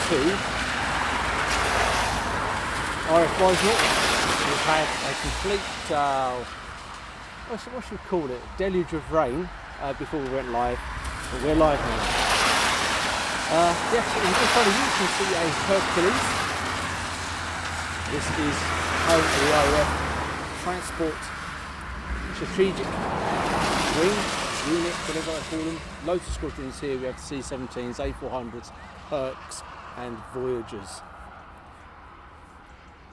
to RAF Brize Norton. We've had a complete, what should we call it, deluge of rain before we went live, but we're live now. Yes, in front of you can see a Hercules. This is how the RAF transport strategic wing unit, whatever I call them. Loads of squadrons here. We have C17s, A400s, Hercs and Voyagers.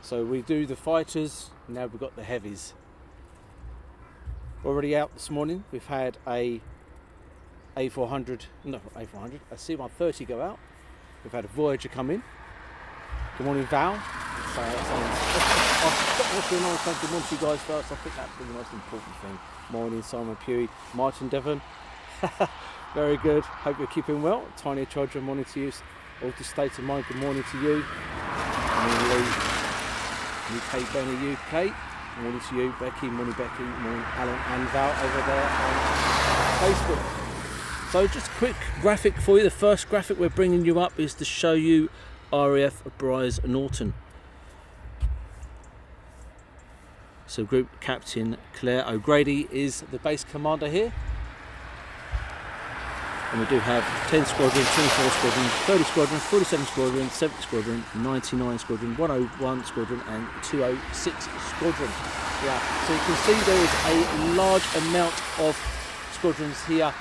So we do the fighters, now we've got the heavies. Already out this morning, we've had a A400, a C130 go out. We've had a Voyager come in. Good morning, Val. What's going on? Good morning to you guys first. I think that's the most important thing. Morning, Simon Pewey, Martin Devon. Very good. Hope you're keeping well. Tiny Charger, morning to you. Alter State of Mind, good morning to you. Morning, Lee. UK Benny, UK. Morning to you, Becky. Morning, Becky. Morning, Alan and Val over there on Facebook. So just a quick graphic for you. The first graphic we're bringing you up is to show you RAF Brize Norton. So Group Captain Claire O'Grady is the base commander here. And we do have 10 squadrons, 24 squadrons, 30 squadrons, 47 squadrons, 70 squadron, 99 squadron, 101 squadron and 206 squadron. Yeah, so you can see there is a large amount of squadrons here.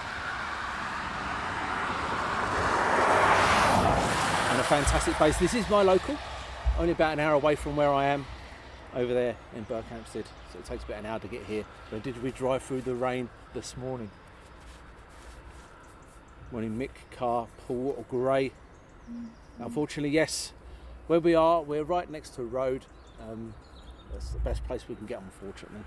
And a fantastic base. This is my local, only about an hour away from where I am over there in Berkhamsted. So it takes about an hour to get here. But did we drive through the rain this morning? Morning Mick, Carr, Paul or Gray. Unfortunately, yes, where we are, we're right next to a road. That's the best place we can get, unfortunately.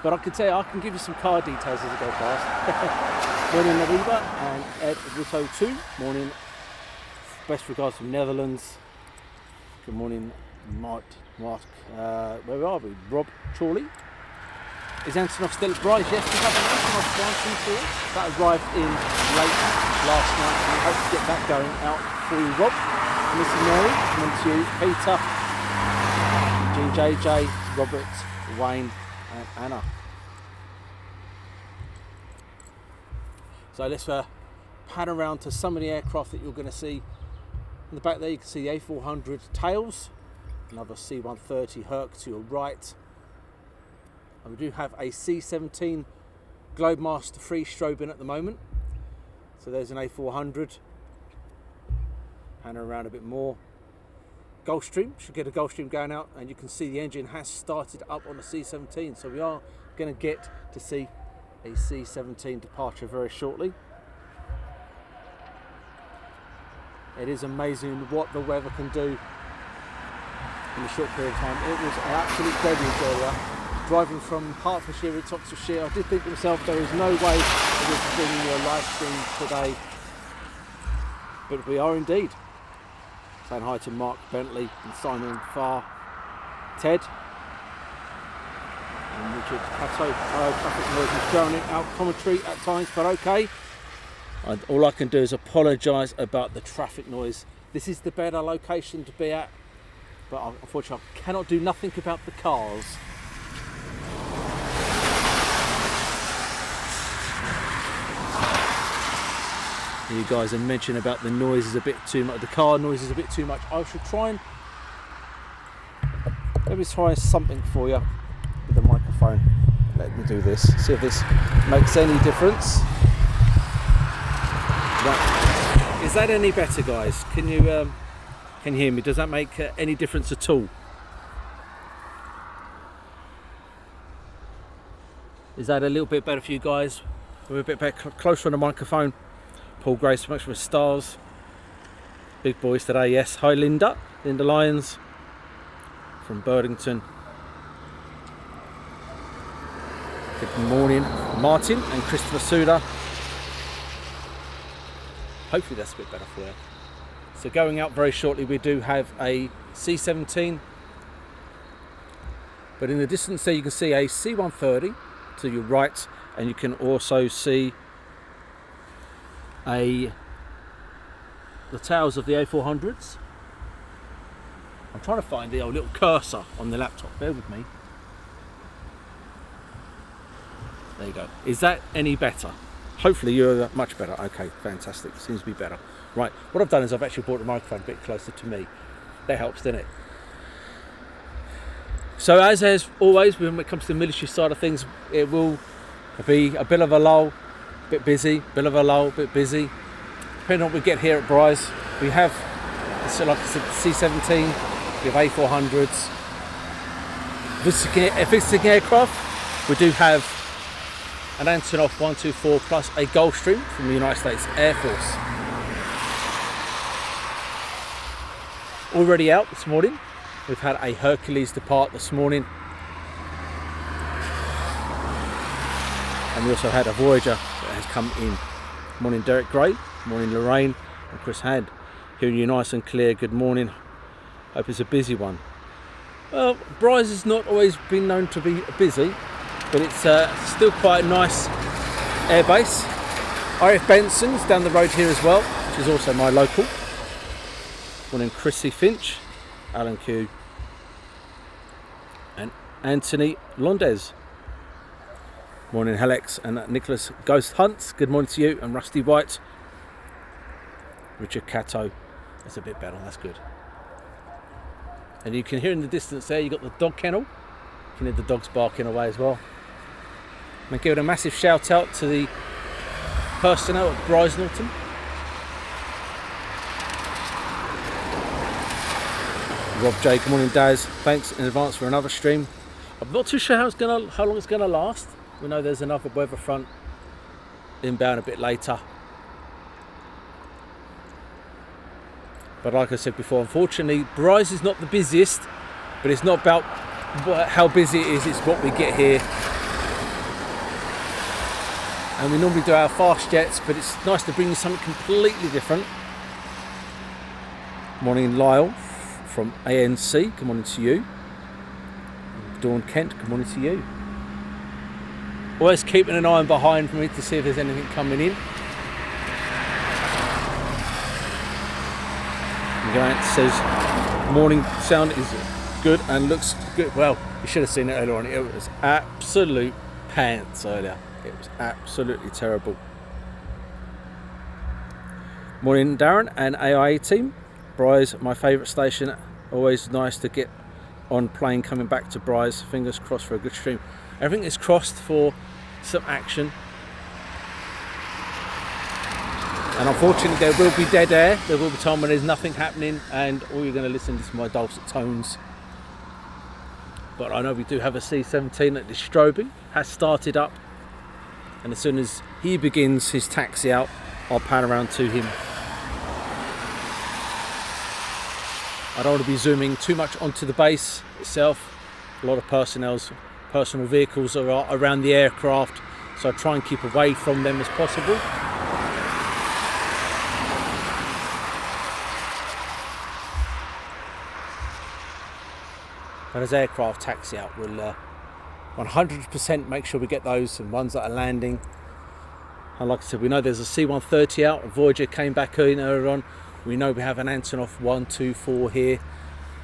But I can tell you, I can give you some car details as I go past. Morning Naviba and Ed Russo too. Morning, best regards from Netherlands. Good morning Mark, where are we? Rob Chorley. Is Antonov still at Brize? Yes, we have an Antonov 124 that arrived in late last night. We hope to get that going out for you, Rob. Mrs. Mary, and to you, Peter, Jean JJ, Robert, Wayne, and Anna. So let's pan around to some of the aircraft that you're going to see. In the back there, you can see the A400 tails, another C130 Herc to your right. And we do have a C17 Globemaster free strobing at the moment. So there's an A400. Pan around a bit more. Gulfstream, should get a Gulfstream going out, and you can see the engine has started up on the C17. So we are going to get to see a C17 departure very shortly. It is amazing what the weather can do in a short period of time. It was an absolute deluge earlier. Driving from Hertfordshire to Oxfordshire, I did think to myself there is no way of this bringing you a live stream today. But we are indeed. Saying hi to Mark Bentley and Simon Farr, Ted and Richard Cato. Traffic noise is drowning out commentary at times, but okay. All I can do is apologise about the traffic noise. This is the better location to be at, but unfortunately I cannot do nothing about the cars. You guys are mentioning about the noise is a bit too much, the car noise is a bit too much. I should try and, let me try something for you with the microphone. Let me do this, see if this makes any difference. Right. Is that any better, guys? Can you hear me? Does that make any difference at all? Is that a little bit better for you guys? We're a bit better, closer on the microphone. Paul Gray, so much for stars. Big boys today, yes. Hi Linda Lyons from Birdington. Good morning Martin and Christopher Suda. Hopefully that's a bit better for you. So going out very shortly, we do have a C17, but in the distance there you can see a C130 to your right, and you can also see the tails of the A400s. I'm trying to find the old little cursor on the laptop, bear with me. There you go. Is that any better? Hopefully you're much better. Okay, fantastic. Seems to be better. Right, what I've done is I've actually brought the microphone a bit closer to me. That helps, doesn't it? So as always, when it comes to the military side of things, it will be a bit of a lull, a bit busy, bit of a lull, a bit busy. Depending on what we get here at Brize, we have, like I said, C17, we have A400s. Visiting aircraft, we do have an Antonov A124 plus a Gulfstream from the United States Air Force. Already out this morning. We've had a Hercules depart this morning. And we also had a Voyager that has come in. Morning Derek Gray, morning Lorraine and Chris Hand. Hearing you nice and clear, good morning. Hope it's a busy one. Well, Brize has not always been known to be busy, but it's still quite a nice airbase. RAF Benson's down the road here as well, which is also my local. Morning Chrissy Finch, Alan Q and Anthony Londes. Morning Halex and Nicholas Ghost Hunts, good morning to you, and Rusty White. Richard Cato, that's a bit better, that's good. And you can hear in the distance there, you've got the dog kennel. You can hear the dogs barking away as well. And give it a massive shout out to the personnel at Brize Norton. Rob J, good morning Daz. Thanks in advance for another stream. I'm not too sure how long it's gonna last. We know there's another weather front inbound a bit later. But like I said before, unfortunately, Brize is not the busiest, but it's not about how busy it is, it's what we get here. And we normally do our fast jets, but it's nice to bring you something completely different. Morning Lyle from ANC, good morning to you. Dawn Kent, good morning to you. Always keeping an eye on behind for me to see if there's anything coming in. Grant says morning sound is good and looks good. Well, you should have seen it earlier on. It was absolute pants earlier. It was absolutely terrible. Morning Darren and AIA team. Brize, my favourite station. Always nice to get on plane coming back to Brize. Fingers crossed for a good stream. Everything is crossed for some action. And unfortunately there will be dead air. There will be time when there's nothing happening and all you're going to listen to is my dulcet tones. But I know we do have a C17 that is strobing, has started up. And as soon as he begins his taxi out, I'll pan around to him. I don't want to be zooming too much onto the base itself. A lot of personal vehicles are around the aircraft, so I try and keep away from them as possible. But as aircraft taxi out, we'll 100% make sure we get those and ones that are landing. And like I said, we know there's a C130 out, a Voyager came back in earlier on. We know we have an Antonov A124 here,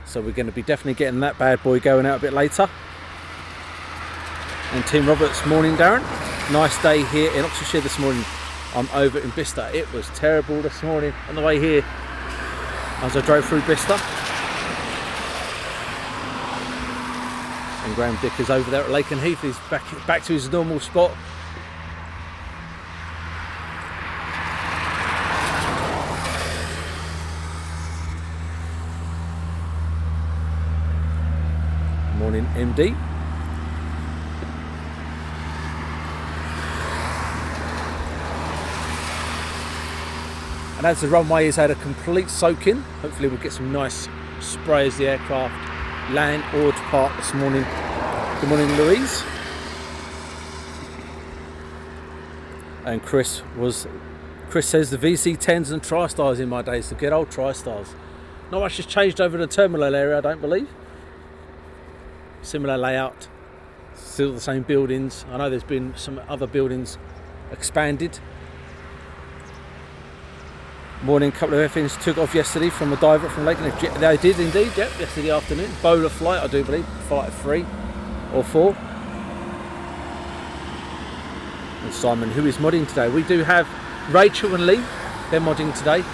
so we're going to be definitely getting that bad boy going out a bit later. And Team Roberts, morning Darren. Nice day here in Oxfordshire this morning. I'm over in Bicester. It was terrible this morning on the way here as I drove through Bicester. And Graham Dick is over there at Lake and Heath. He's back to his normal spot. Morning MD. And as the runway has had a complete soak in, hopefully we'll get some nice spray as the aircraft land or depart this morning. Good morning Louise. And Chris says the VC10s and TriStars in my days, the good old TriStars. Not much has changed over the terminal area, I don't believe. Similar layout, still the same buildings. I know there's been some other buildings expanded. Morning, couple of airplanes took off yesterday from a diver from Lake. They did indeed, yep, yesterday afternoon. Bowler flight, I do believe, flight 3 or 4. And Simon, who is modding today? We do have Rachel and Lee, they're modding today.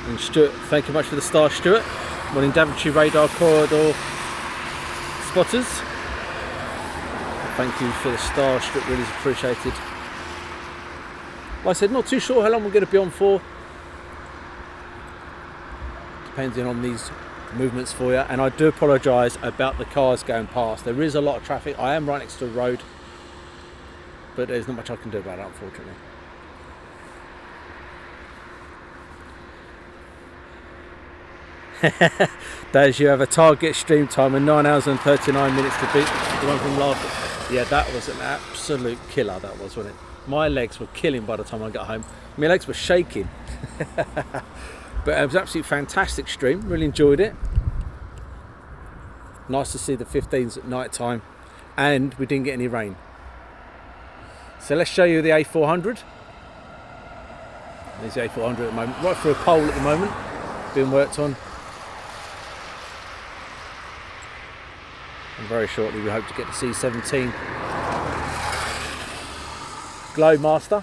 And Stuart, thank you much for the star, Stuart. Morning, Daventry Radar Corridor spotters. Thank you for the star, Stuart, really is appreciated. Like I said, not too sure how long we're going to be on for. Depending on these movements for you. And I do apologise about the cars going past. There is a lot of traffic. I am right next to a road. But there's not much I can do about it, unfortunately. Daz, you have a target stream time of 9 hours and 39 minutes to beat the one from last. Yeah, that was an absolute killer, that was, wasn't it? My legs were killing by the time I got home. My legs were shaking. But it was absolutely fantastic stream. Really enjoyed it. Nice to see the 15s at night time. And we didn't get any rain. So let's show you the A400. There's the A400 at the moment. Right through a pole at the moment. Being worked on. And very shortly we hope to get the C17 Globemaster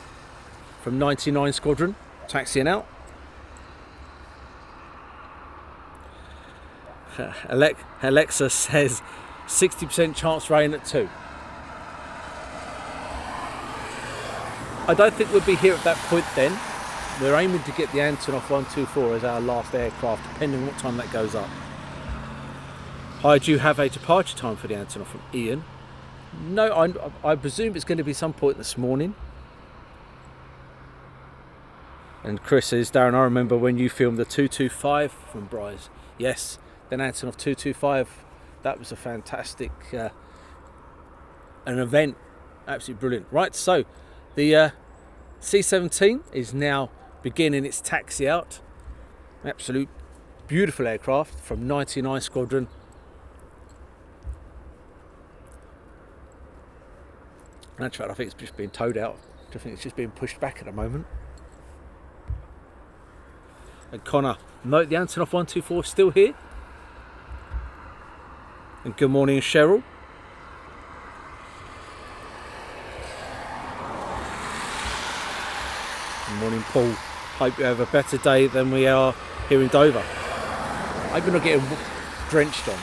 from 99 Squadron taxiing out. Alexa says 60% chance rain at 2. I don't think we'll be here at that point then. We're aiming to get the Antonov A124 as our last aircraft, depending on what time that goes up. Hi, do you have a departure time for the Antonov from Ian? No, I presume it's going to be some point this morning. And Chris says, Darren, I remember when you filmed the 225 from Brize. Yes, then Antonov 225. That was a fantastic an event. Absolutely brilliant. Right, so the C17 is now beginning its taxi out. Absolute beautiful aircraft from 99 Squadron. In actual fact, I think it's just being towed out. I think it's just being pushed back at the moment. And Connor, note the Antonov A124 is still here. And good morning, Cheryl. Good morning, Paul. Hope you have a better day than we are here in Dover. I hope you're not getting drenched on.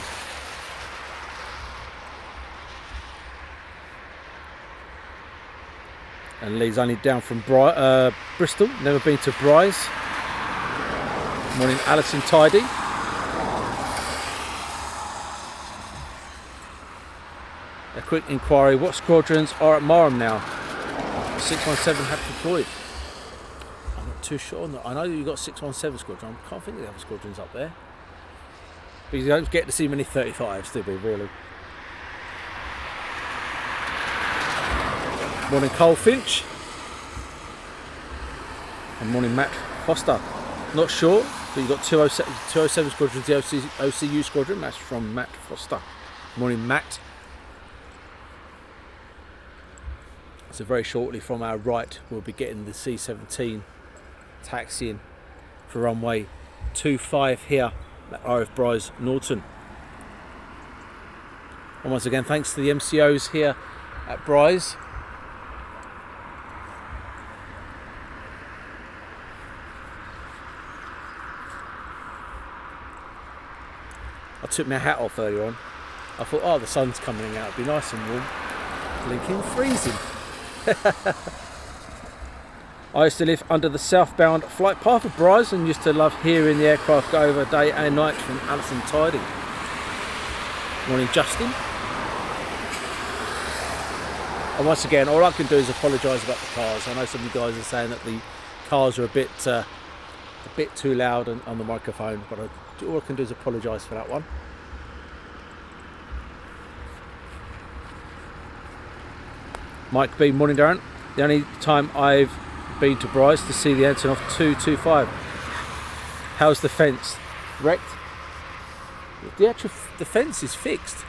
And Lee's only down from Bristol, never been to Brize. Morning, Alison Tidy. A quick inquiry, what squadrons are at Marham now? 617 have deployed. I'm not too sure. I know you've got 617 squadron. I can't think of the other squadrons up there. But you don't get to see many 35s, do we, really? Morning, Cole Finch. And morning, Matt Foster. Not sure, but you've got 207 squadrons, the OCU squadron. That's from Matt Foster. Morning, Matt. So very shortly from our right, we'll be getting the C17 taxiing for runway 25 here at RAF Brize Norton. And once again, thanks to the MCOs here at Brize. I took my hat off earlier on. I thought, oh, the sun's coming out, it'd be nice and warm. Blinking freezing. I used to live under the southbound flight path of Brize and used to love hearing the aircraft go over day and night from Alison Tidy. Morning, Justin. And once again, all I can do is apologise about the cars. I know some of you guys are saying that the cars are a bit too loud on the microphone, but all I can do is apologise for that one. Mike B, morning, Darren. The only time I've been to Brize to see the Antonov 225. How's the fence? Wrecked? The fence is fixed.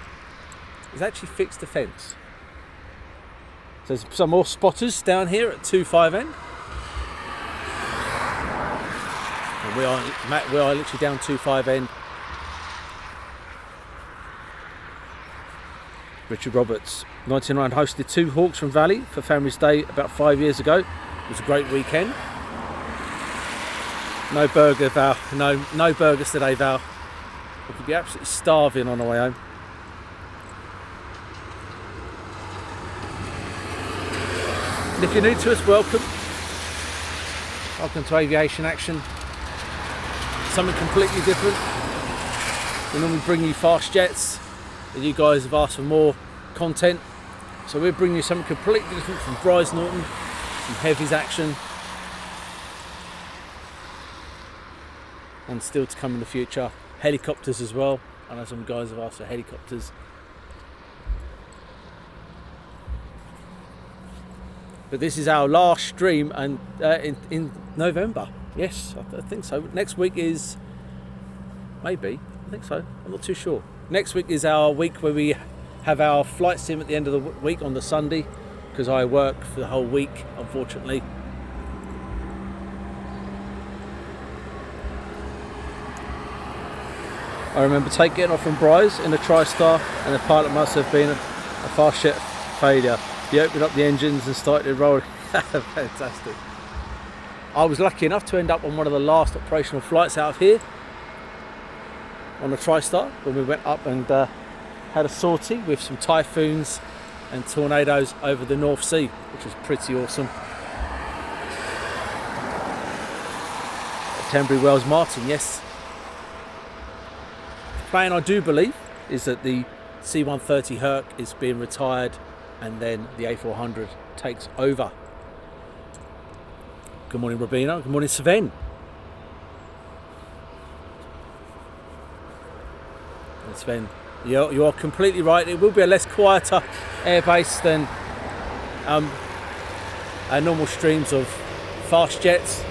It's actually fixed, the fence. So there's some more spotters down here at 25N. And we are literally down 25N. Richard Roberts, 99, hosted 2 Hawks from Valley for Family's Day about 5 years ago. It was a great weekend. No burger, Val. No burgers today, Val. We could be absolutely starving on the way home. And if you're new to us, welcome. Welcome to Aviation Action. Something completely different. We normally bring you fast jets, and you guys have asked for more content. So we're bringing you something completely different from Brize Norton, some heavies action. And still to come in the future, helicopters as well. I know some guys have asked for helicopters. But this is our last stream, and in November. Yes, I think so. Next week is, maybe, I think so. I'm not too sure. Next week is our week where we have our flight sim at the end of the week on the Sunday, because I work for the whole week, unfortunately. I remember getting off from Brize in a TriStar, and the pilot must have been a fast jet failure. He opened up the engines and started rolling. Fantastic. I was lucky enough to end up on one of the last operational flights out of here on a TriStar when we went up and had a sortie with some typhoons and tornadoes over the North Sea, which was pretty awesome. Tenbury Wells Martin, yes. The plan, I do believe, is that the C130 Herc is being retired and then the A400 takes over. Good morning, Robina. Good morning, Sven. And Sven, you are completely right. It will be a less quieter airbase than our normal streams of fast jets.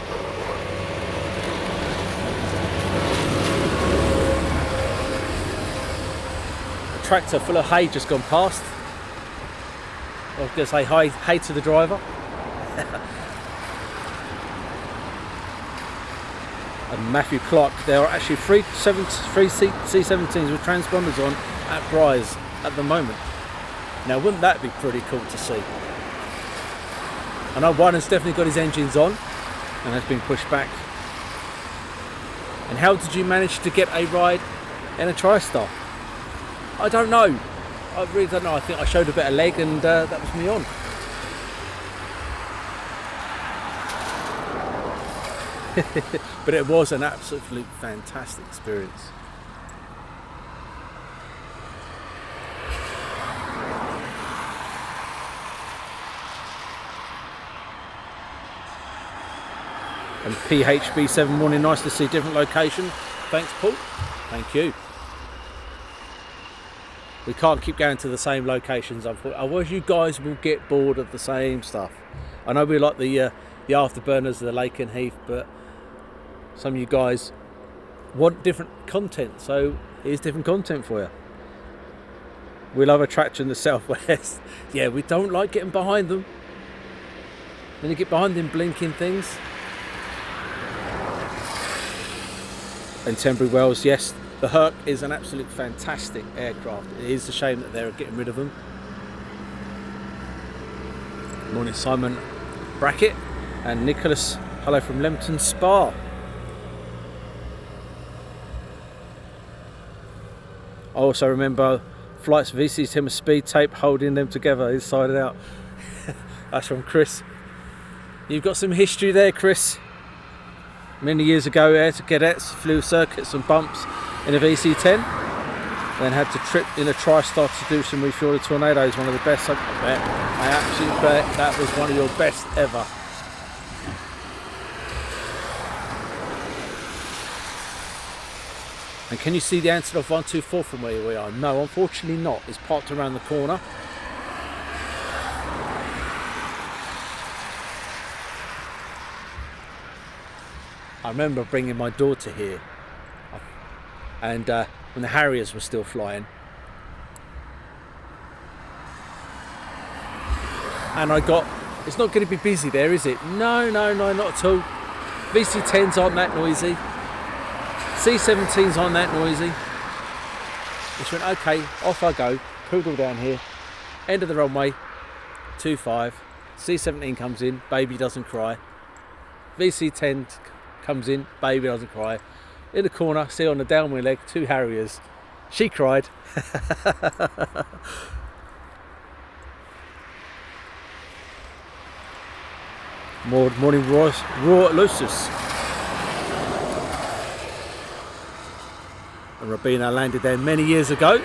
A tractor full of hay just gone past. I was going to say hi to the driver. And Matthew Clark, there are actually three C17s with transponders on at Brize at the moment. Now, wouldn't that be pretty cool to see? I know one has definitely got his engines on and has been pushed back. And how did you manage to get a ride in a TriStar? I don't know. I really don't know. I think I showed a bit of leg and that was me on. But it was an absolutely fantastic experience. And PHB7 morning, nice to see different location. Thanks, Paul. Thank you. We can't keep going to the same locations, unfortunately. Otherwise, you guys will get bored of the same stuff. I know we like the afterburners of the Lake and Heath, but some of you guys want different content, so here's different content for you. We love a tractor in the southwest. Yeah, we don't like getting behind them. When you get behind them blinking things. And Tenbury Wells, yes. The Herc is an absolute fantastic aircraft. It is a shame that they're getting rid of them. Good morning, Simon Brackett and Nicholas. Hello from Lempton Spa. I also remember flights of VC10 with speed tape holding them together inside and out. That's from Chris. You've got some history there, Chris. Many years ago, air cadets flew circuits and bumps in a VC10, then had to trip in a TriStar to do some refueling tornadoes. One of the best, I bet. I absolutely bet that was one of your best ever. And can you see the Antonov A124 from where we are? No, unfortunately not. It's parked around the corner. I remember bringing my daughter here, and when the Harriers were still flying. and it's not going to be busy there, is it? No, not at all. VC10s aren't that noisy. C17s aren't that noisy. Just went, okay, off I go, poodle down here, end of the runway, 25. C17 comes in, baby doesn't cry. VC10 comes in, baby doesn't cry. In the corner, see on the downwind leg, 2 Harriers. She cried. Morning raw Lucis. And Rabina landed there many years ago.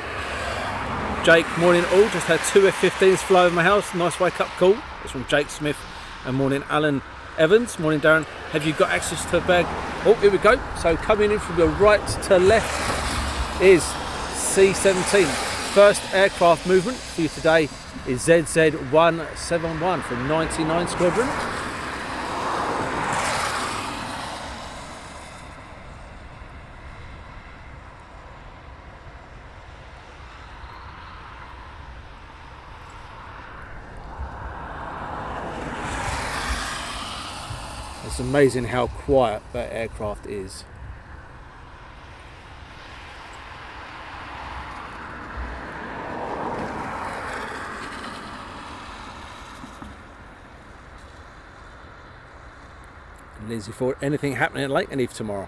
Jake, morning all, just had 2 F-15s fly over my house, nice wake up call. It's from Jake Smith. And morning Alan Evans, morning Darren, have you got access to a bag? Oh, here we go. So coming in from your right to left is C17. First aircraft movement for you today is ZZ171 from 99 Squadron. It's amazing how quiet that aircraft is. Lindsay Ford, anything happening at Lake Neath tomorrow?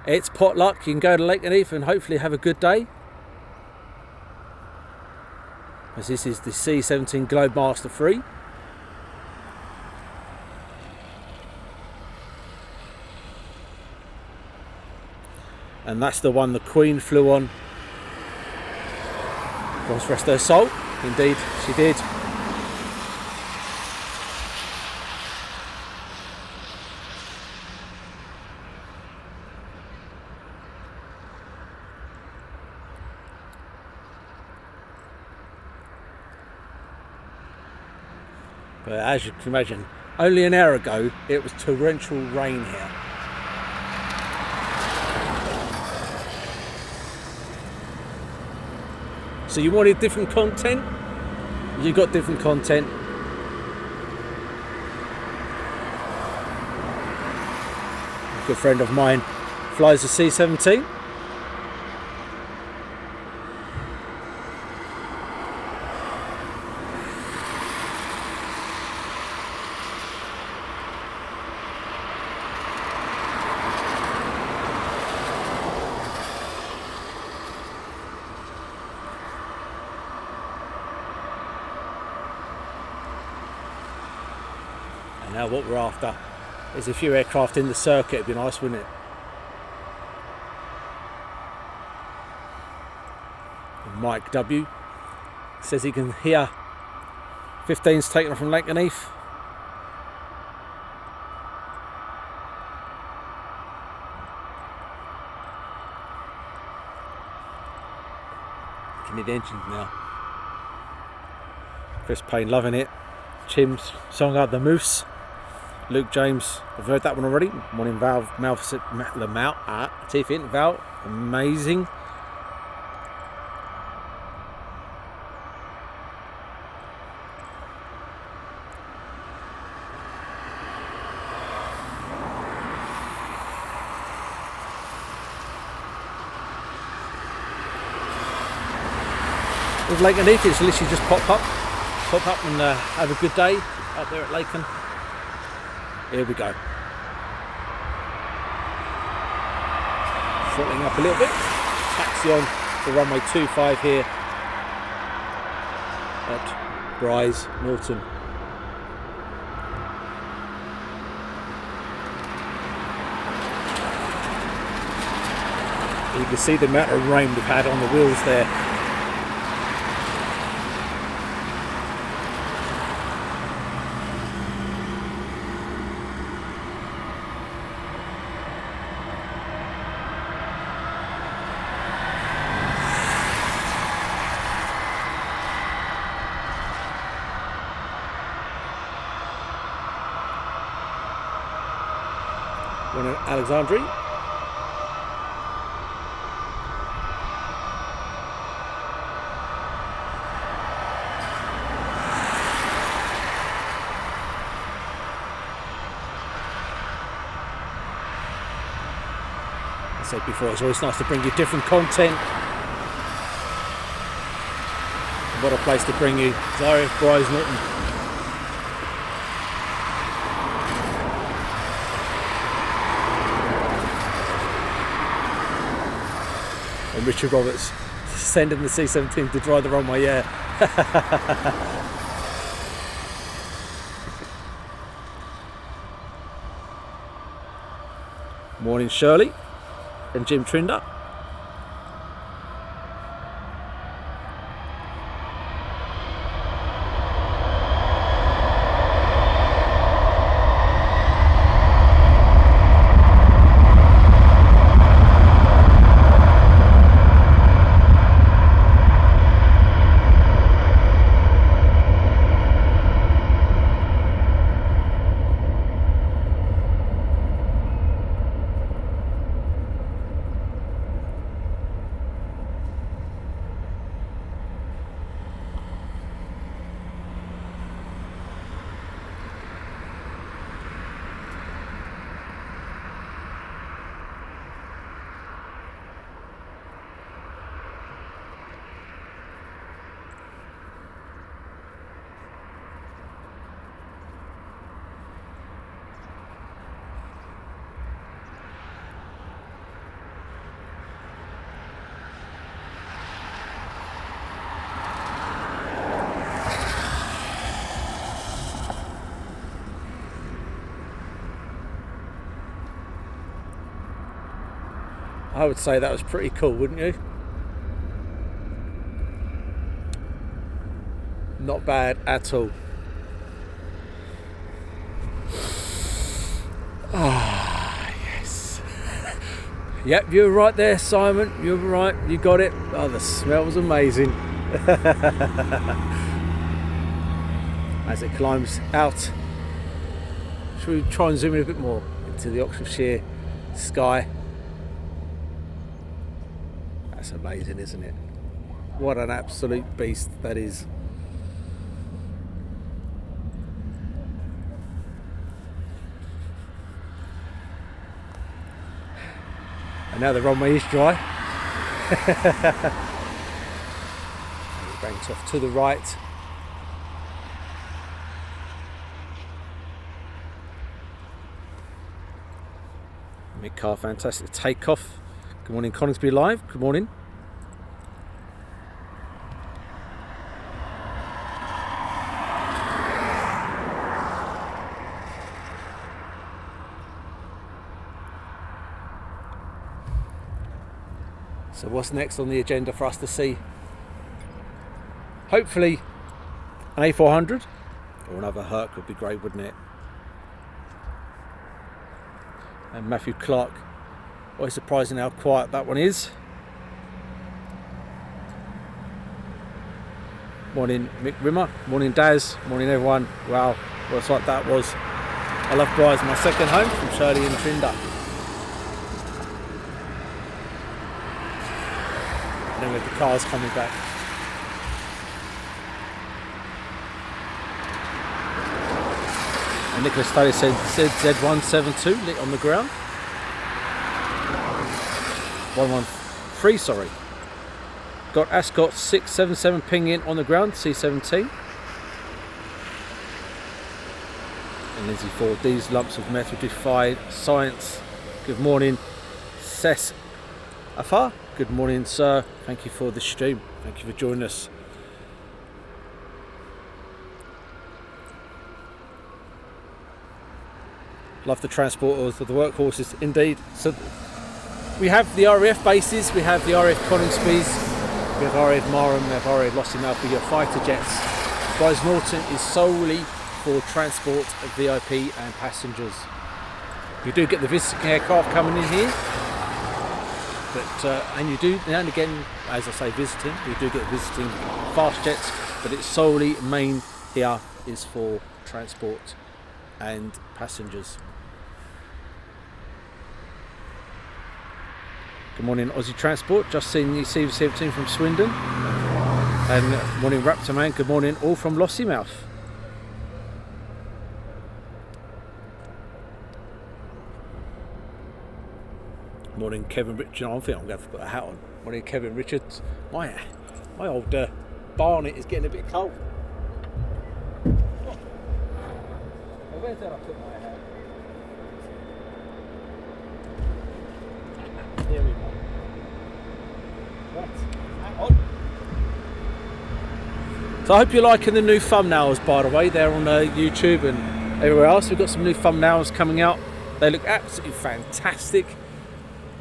It's potluck, you can go to Lake Neath and hopefully have a good day. As this is the C17 Globemaster 3. And that's the one the Queen flew on. God's rest her soul. Indeed, she did. But as you can imagine, only an hour ago it was torrential rain here. So you wanted different content? You got different content. A good friend of mine flies a C17. Now what we're after is a few aircraft in the circuit. It'd be nice, wouldn't it? Mike W says he can hear 15s taken off from Lake Neath. Can hear the engines now. Chris Payne loving it. Chim's song out the Moose. Luke James, I've heard that one already. Morning Val, Teeth in Val, amazing. With Lake Neath, it's literally just pop up and have a good day up there at Laken. Here we go. Throttling up a little bit. Taxi on the runway 25 here at Brize Norton. You can see the amount of rain we've had on the wheels there. One at Alexandria. I said before, it's always nice to bring you different content. What a place to bring you. It's RAF Brize Norton. And Richard Roberts sending the C17 to drive the runway, yeah. Morning Shirley and Jim Trinder. I would say that was pretty cool, wouldn't you? Not bad at all. Ah, yes. Yep, you were right there, Simon. You were right. You got it. Oh, the smell was amazing. As it climbs out. Should we try and zoom in a bit more into the Oxfordshire sky? That's amazing, isn't it? What an absolute beast that is. And now the runway is dry. Banks off to the right. Mid-car, fantastic takeoff. Good morning, Coningsby Live. Good morning. So what's next on the agenda for us to see? Hopefully an A400 or another Herc would be great, wouldn't it? And Matthew Clark, always surprising how quiet that one is. Morning Mick Rimmer, morning Daz, morning everyone. Wow, what's like that was. I love Brize, my second home, from Shirley and Trinder. And then with the cars coming back. And Nicholas Taylor said Z172 lit on the ground. 113, sorry. Got Ascot 677 ping in on the ground, C17. And Lindsay Ford, these lumps of metal defy science. Good morning, Ses Afar. Good morning, sir. Thank you for the stream. Thank you for joining us. Love the transporters of the workhorses, indeed. So we have the RAF bases, we have the RAF Coningsby's, we have RAF Marham, we have RAF Lossiemouth, we have fighter jets. Brize Norton is solely for transport of VIP and passengers. You do get the visiting aircraft coming in here, but and you do now and again, as I say, visiting. We do get visiting fast jets, but it's solely main here is for transport and passengers. Good morning, Aussie Transport. Just seen the C17 from Swindon. And morning, Raptor Man. Good morning, all from Lossiemouth. Morning, Kevin Richards. I think I'm going to have to put a hat on. Morning, Kevin Richards. My old barnet is getting a bit cold. Where did I put my hat? Here we go. Right, hat on. So I hope you're liking the new thumbnails, by the way. They're on YouTube and everywhere else. We've got some new thumbnails coming out. They look absolutely fantastic.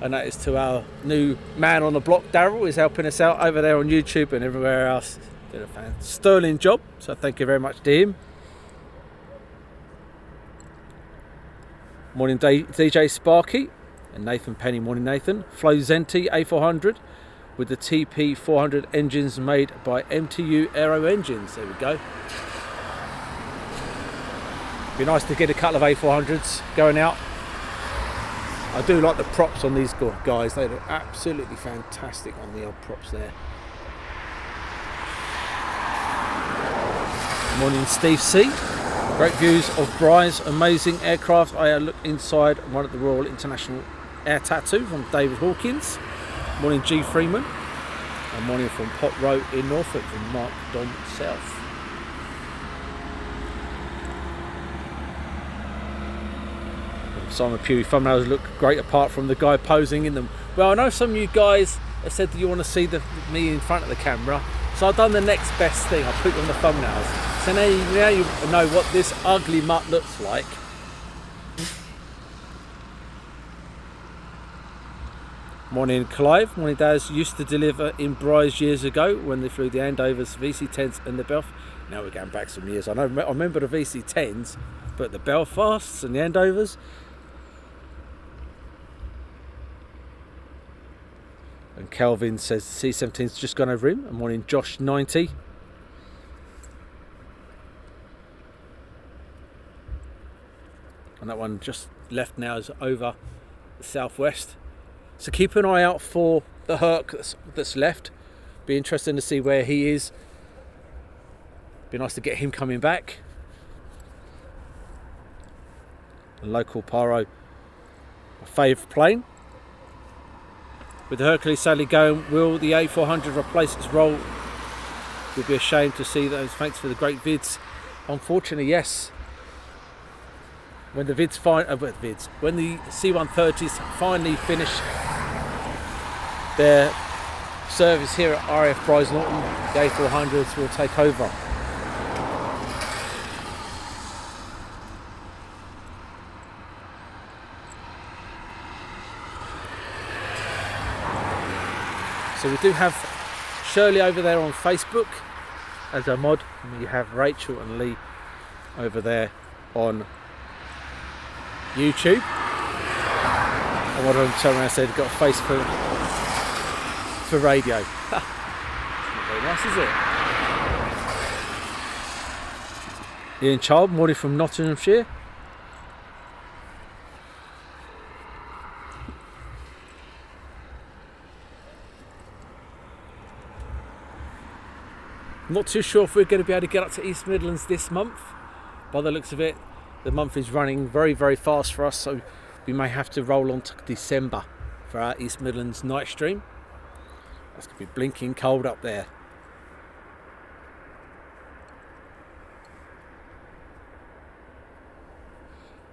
And that is to our new man on the block, Daryl, is helping us out over there on YouTube and everywhere else. Did a sterling job, so thank you very much to him. Morning DJ Sparky and Nathan Penny. Morning Nathan. Flo Zenti A400 with the TP400 engines made by MTU Aero Engines. There we go. Be nice to get a couple of A400s going out. I do like the props on these guys. They look absolutely fantastic on the old props there. Morning Steve C. Great views of Brize, amazing aircraft. I look inside one at the Royal International Air Tattoo from David Hawkins. Morning G Freeman. And morning from Pot Row in Norfolk from Mark Dom South. Simon Pugh thumbnails look great apart from the guy posing in them. Well, I know some of you guys have said that you want to see me in front of the camera, so I've done the next best thing. I'll put it on the thumbnails. So now you know what this ugly mutt looks like. Morning Clive. Morning Daz. Used to deliver in Brize years ago when they flew the Andovers, VC10s and the Belfast. Now we're going back some years. I remember the VC10s, but the Belfasts and the Andovers. And Kelvin says C17's just gone over him. And morning Josh 90. And that one just left now is over the southwest. So keep an eye out for the Herc that's left. Be interesting to see where he is. Be nice to get him coming back. The local Pyro, my favourite plane. With the Hercules sadly going, will the A400 replace its role? We'd be ashamed to see those. Thanks for the great vids. Unfortunately, yes. When the when the C130s finally finish their service here at RAF Brize Norton, the A400s will take over. So we do have Shirley over there on Facebook as a mod, and we have Rachel and Lee over there on YouTube. And one of them turned around and said, got a face for radio. Not very nice, is it? Ian Child, morning from Nottinghamshire. I'm not too sure if we're going to be able to get up to East Midlands this month. By the looks of it, the month is running very, very fast for us, so we may have to roll on to December for our East Midlands night stream. It's going to be blinking cold up there.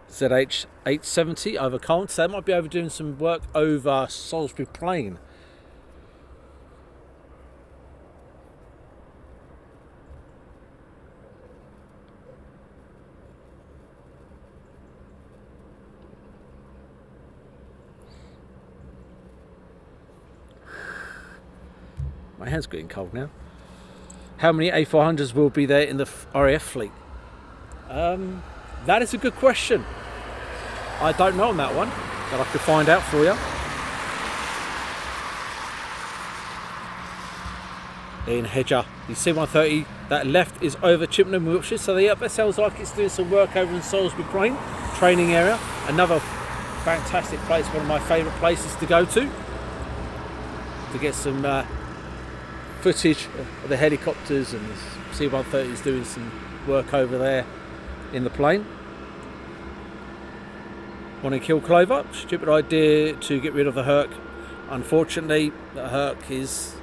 ZH 870 over Colne, so they might be over doing some work over Salisbury Plain. My hand's getting cold now. How many A400s will be there in the RAF fleet? That is a good question. I don't know on that one, but I could find out for you. Ian Hedger, the C130 that left is over Chippenham, Wiltshire, so that sounds like it's doing some work over in Salisbury Plain training area. Another fantastic place, one of my favourite places to go to get some footage of the helicopters and the C130s doing some work over there in the plane. Morning, Kill Clover. Stupid idea to get rid of the Herc. Unfortunately, the Herc is,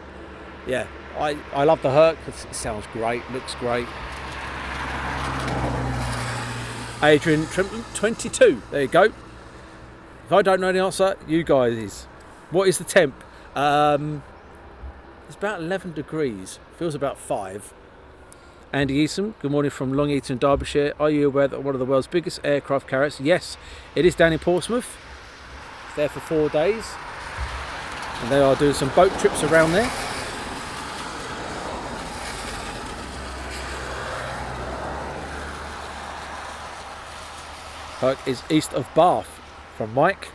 yeah, I love the Herc. It sounds great, looks great. Adrian Trimple, 22. There you go. If I don't know the answer, you guys. What is the temp? It's about 11 degrees. Feels about 5. Andy Eason, good morning from Long Eaton, Derbyshire. Are you aware that one of the world's biggest aircraft carriers? Yes, it is down in Portsmouth. It's there for 4 days. And they are doing some boat trips around there. Herc is east of Bath, from Mike.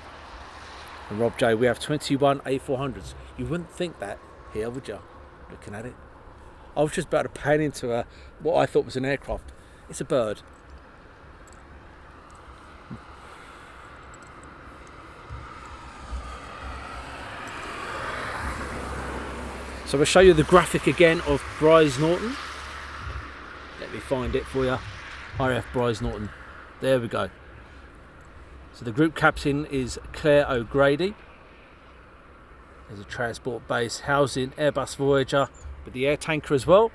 And Rob J, we have 21 A400s. You wouldn't think that here, would you? Looking at it. I was just about to pan into what I thought was an aircraft. It's a bird. So I'll show you the graphic again of Brize Norton. Let me find it for you. RAF Brize Norton. There we go. So the group captain is Claire O'Grady. There's a transport base housing Airbus Voyager with the air tanker as well.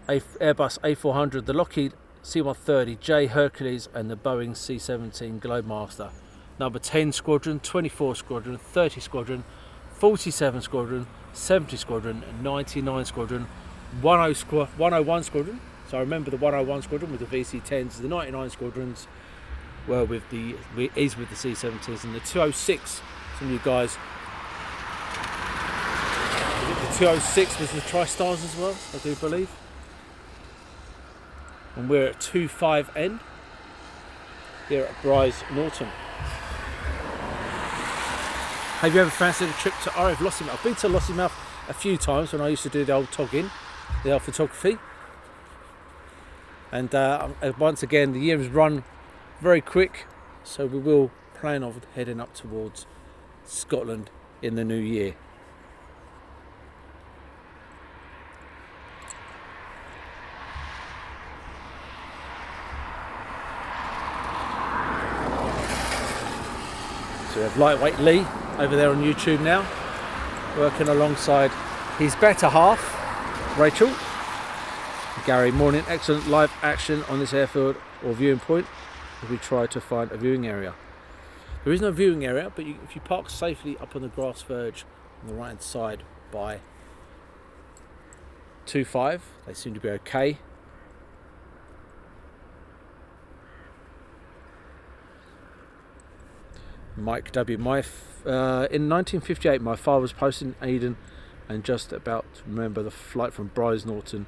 Airbus A400, the Lockheed C130 Hercules and the Boeing C17 Globemaster. Number 10 Squadron, 24 Squadron, 30 Squadron, 47 Squadron, 70 Squadron, 99 Squadron, 101 Squadron. So I remember the 101 Squadron with the VC-10s, the 99 Squadrons were with the C-17s, and the 206, some of you guys, the 206 was the Tri-Stars as well, I do believe. And we're at 25N here at Brize Norton. Have you ever fancied a trip to RAF Lossiemouth? I've been to Lossiemouth a few times when I used to do the old togging, the old photography. And once again, the year has run very quick, so we will plan on heading up towards Scotland in the new year. So we have Lightweight Lee over there on YouTube now, working alongside his better half, Rachel. Gary, morning. Excellent live action on this airfield or viewing point as we try to find a viewing area. There is no viewing area, but if you park safely up on the grass verge on the right hand side by 2.5, they seem to be okay. Mike W. In 1958, my father was posted in Aden and just about to remember the flight from Brize Norton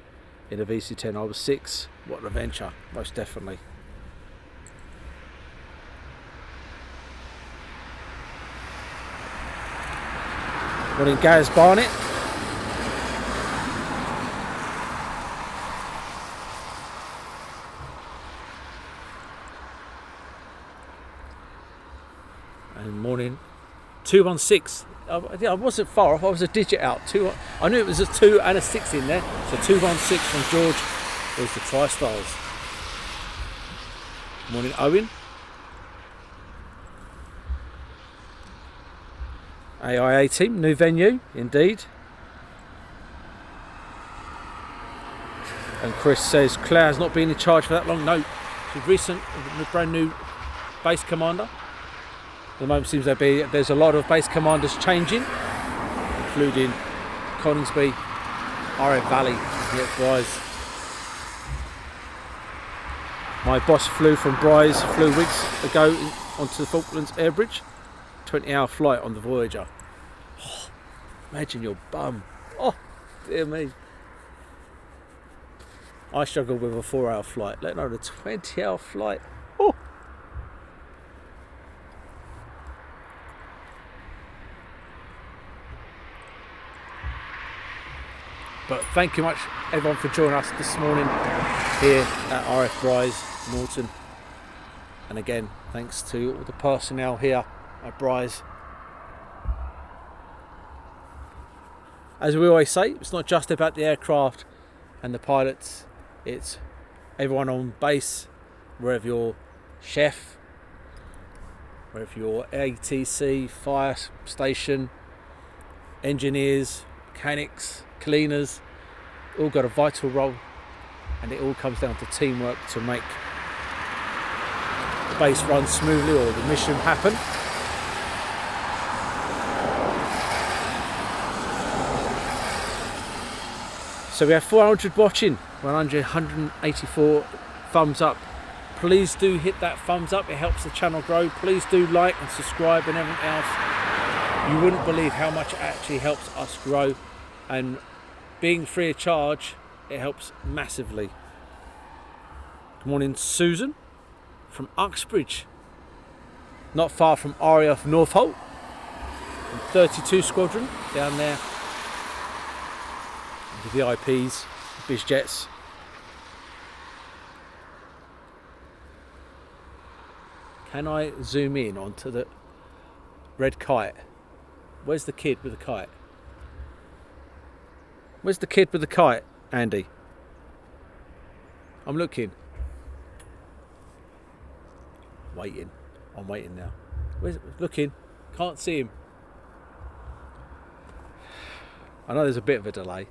in a VC-10. I was 6. What an adventure, most definitely. Morning, Gaz Barnett. And morning, 216. I wasn't far off. I was a digit out. I knew it was a 2 and a 6 in there. So 216 from George was the Tri-Stars. Morning, Owen. AIA team, new venue, indeed. And Chris says Claire has not been in charge for that long. No, she's recent, brand new base commander. At the moment seems there's a lot of base commanders changing, including Coningsby, RF Valley, yet Brize. My boss flew from Brize weeks ago onto the Falklands Air Bridge. 20-hour flight on the Voyager. Oh, imagine your bum. Oh, dear me. I struggle with a 4-hour flight, let alone a 20-hour flight. Oh. But thank you much, everyone, for joining us this morning here at RAF Brize Norton. And again, thanks to all the personnel here at Brize. As we always say, it's not just about the aircraft and the pilots, it's everyone on base, wherever you're chef, whether you're ATC, fire station, engineers, mechanics, cleaners, all got a vital role, and it all comes down to teamwork to make the base run smoothly or the mission happen. So we have 400 watching, 184 thumbs up. Please do hit that thumbs up, it helps the channel grow. Please do like and subscribe and everything else. You wouldn't believe how much it actually helps us grow, and being free of charge, it helps massively. Good morning, Susan from Uxbridge, not far from RAF Northolt, from 32 Squadron down there. The VIPs, biz jets. Can I zoom in onto the red kite? Where's the kid with the kite? Where's the kid with the kite, Andy? I'm looking. Waiting. I'm waiting now. Where's looking? Can't see him. I know there's a bit of a delay.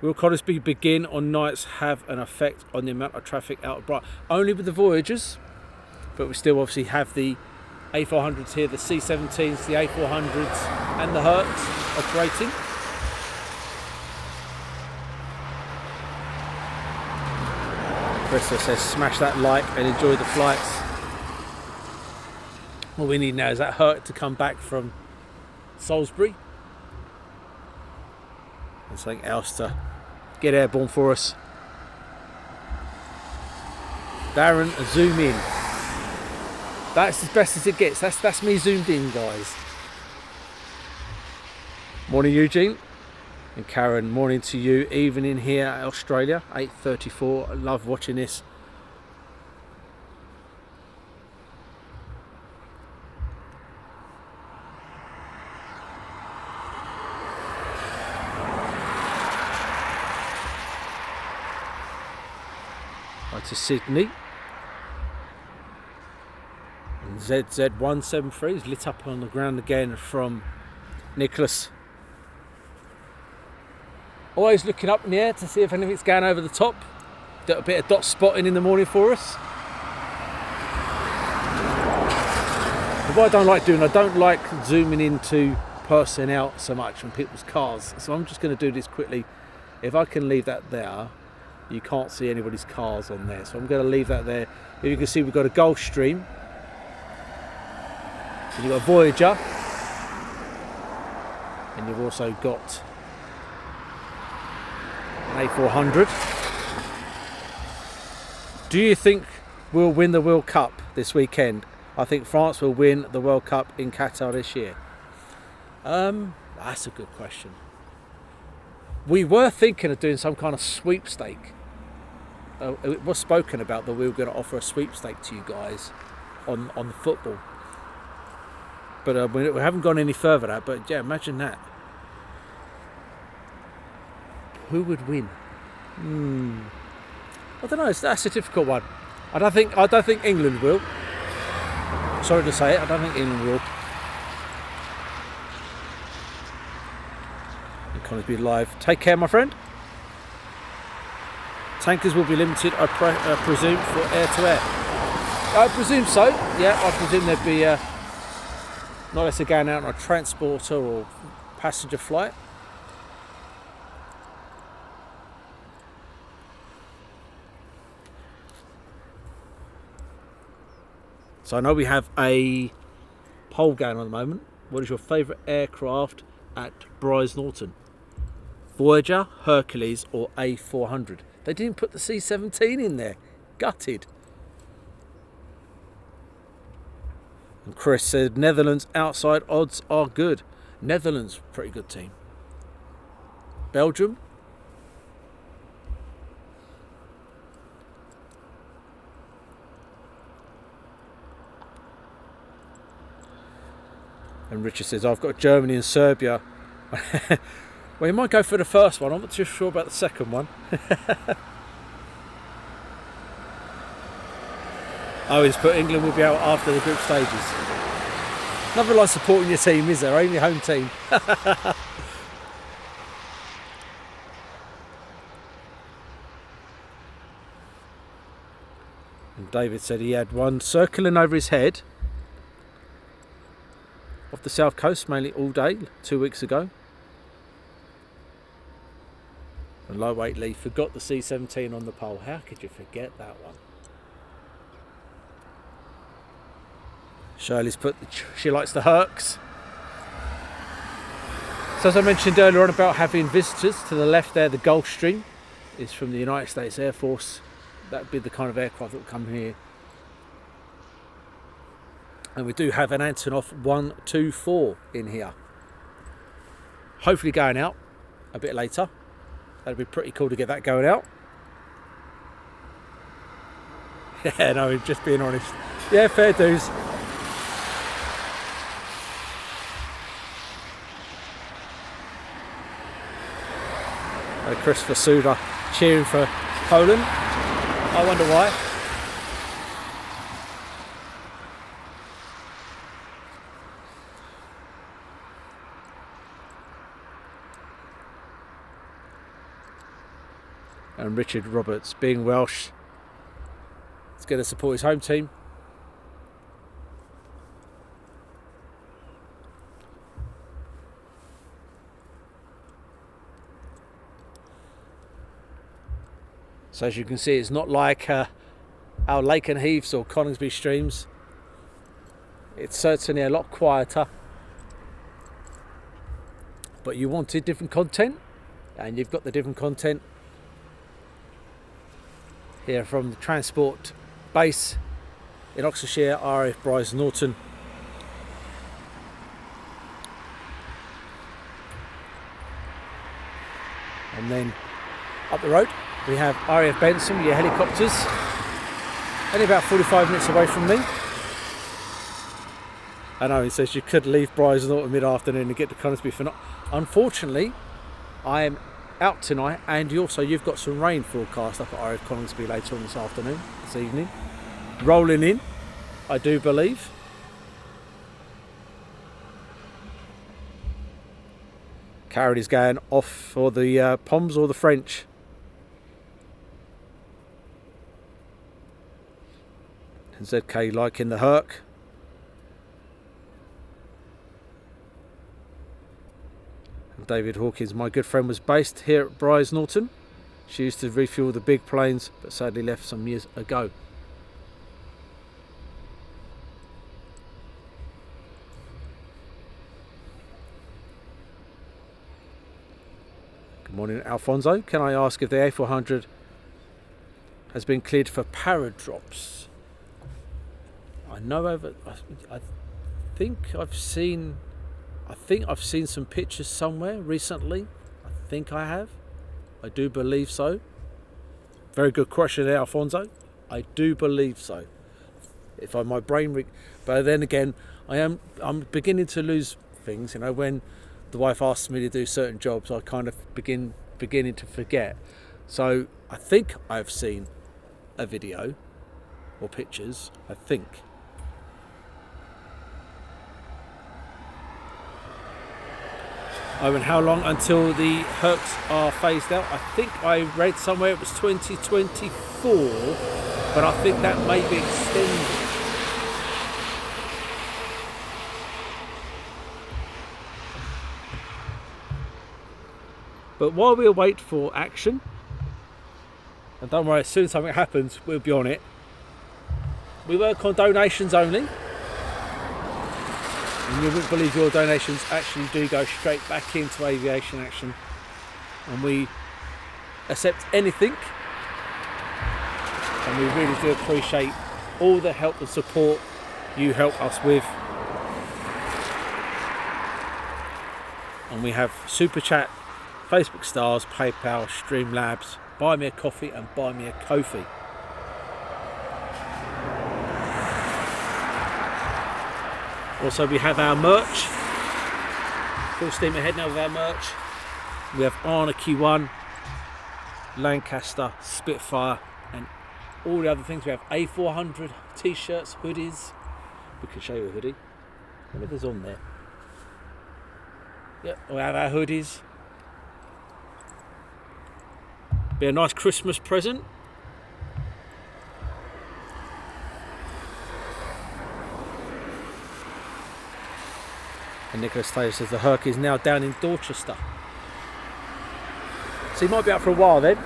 Will Conisby begin on nights have an effect on the amount of traffic out of Brize? Only with the Voyagers, but we still obviously have the A400s here, the C17s, the A400s and the Hercs operating. Crystal says smash that like and enjoy the flights. All we need now is that Herc to come back from Salisbury and something else to get airborne for us. Darren, zoom in. That's as best as it gets. That's me zoomed in, guys. Morning, Eugene. And Karen, morning to you. Evening here at Australia, 8:34. I love watching this. To Sydney, and ZZ173 is lit up on the ground again from Nicholas. Always looking up in the air to see if anything's going over the top. Do a bit of dot spotting in the morning for us. But what I don't like doing, I don't like zooming into personnel so much on people's cars, so I'm just going to do this quickly. If I can leave that there, you can't see anybody's cars on there, so I'm going to leave that there. Here you can see we've got a Gulfstream, and you've got a Voyager, and you've also got an A400. Do you think we'll win the World Cup this weekend? I think France will win the World Cup in Qatar this year. That's a good question. We were thinking of doing some kind of sweepstake. It was spoken about that we were going to offer a sweepstake to you guys on the football, but we haven't gone any further than that. But yeah, imagine that. Who would win? I don't know. That's a difficult one. I don't think England will. Sorry to say it. I don't think England will. Economy live. Take care, my friend. Tankers will be limited, I presume, for air-to-air. I presume so. Yeah, I presume there'd be not unless they're going out on a transporter or passenger flight. So I know we have a poll going on at the moment. What is your favourite aircraft at Brize Norton? Voyager, Hercules or A400? They didn't put the C17 in there. Gutted. And Chris said Netherlands outside odds are good. Netherlands, pretty good team. Belgium. And Richard says, I've got Germany and Serbia. Well, you might go for the first one. I'm not too sure about the second one. Oh, he's put England will be out after the group stages. Nothing like supporting your team, is there? Only your home team. And David said he had one circling over his head off the south coast, mainly all day, 2 weeks ago. And lightweight Lee forgot the C17 on the pole. How could you forget that one? Shirley's put she likes the Hercs. So as I mentioned earlier on about having visitors, to the left there, the Gulfstream is from the United States Air Force. That would be the kind of aircraft that will come here. And we do have an Antonov A124 in here. Hopefully going out a bit later. That'd be pretty cool to get that going out. Yeah, no, just being honest. Yeah, fair dues. Christopher Suda cheering for Poland. I wonder why. And Richard Roberts, being Welsh, is going to support his home team. So as you can see, it's not like our Lake and Heaths or Coningsby streams. It's certainly a lot quieter. But you wanted different content, and you've got the different content here from the transport base in Oxfordshire, RAF Brize Norton. And then up the road we have RAF Benson, your helicopters, only about 45 minutes away from me. I know he says you could leave Brize Norton mid-afternoon and get to Coningsby for not. Unfortunately, I am out tonight, and also you've got some rain forecast up at RAF Coningsby later on this evening. Rolling in, I do believe. Carrot is going off for the Poms or the French. And ZK liking the Herc. And David Hawkins, my good friend, was based here at Brize Norton. She used to refuel the big planes, but sadly left some years ago. Good morning, Alfonso. Can I ask if the A400 has been cleared for paradrops? I know I think I've seen some pictures somewhere recently. I think I have. I do believe so. Very good question there, Alfonso. I do believe so. If my brain, but then again, I'm beginning to lose things. You know, when the wife asks me to do certain jobs, I kind of beginning to forget. So I think I've seen a video or pictures. I think. Oh, and how long until the Hercs are phased out? I think I read somewhere it was 2024, but I think that may be extended. But while we await for action, and don't worry, as soon as something happens, we'll be on it. We work on donations only. And you wouldn't believe your donations actually do go straight back into aviation action. And we accept anything. And we really do appreciate all the help and support you help us with. And we have Super Chat, Facebook Stars, PayPal, Streamlabs, Buy Me a Coffee and Buy Me a Ko-fi. Also we have our merch. Full steam ahead now with our merch. We have Arna Q1, Lancaster, Spitfire, and all the other things. We have A400 t-shirts, hoodies. We can show you a hoodie. Whatever's on there. Yep, we have our hoodies. Be a nice Christmas present. And Nicholas Taylor says the Herc is now down in Dorchester. So he might be out for a while then.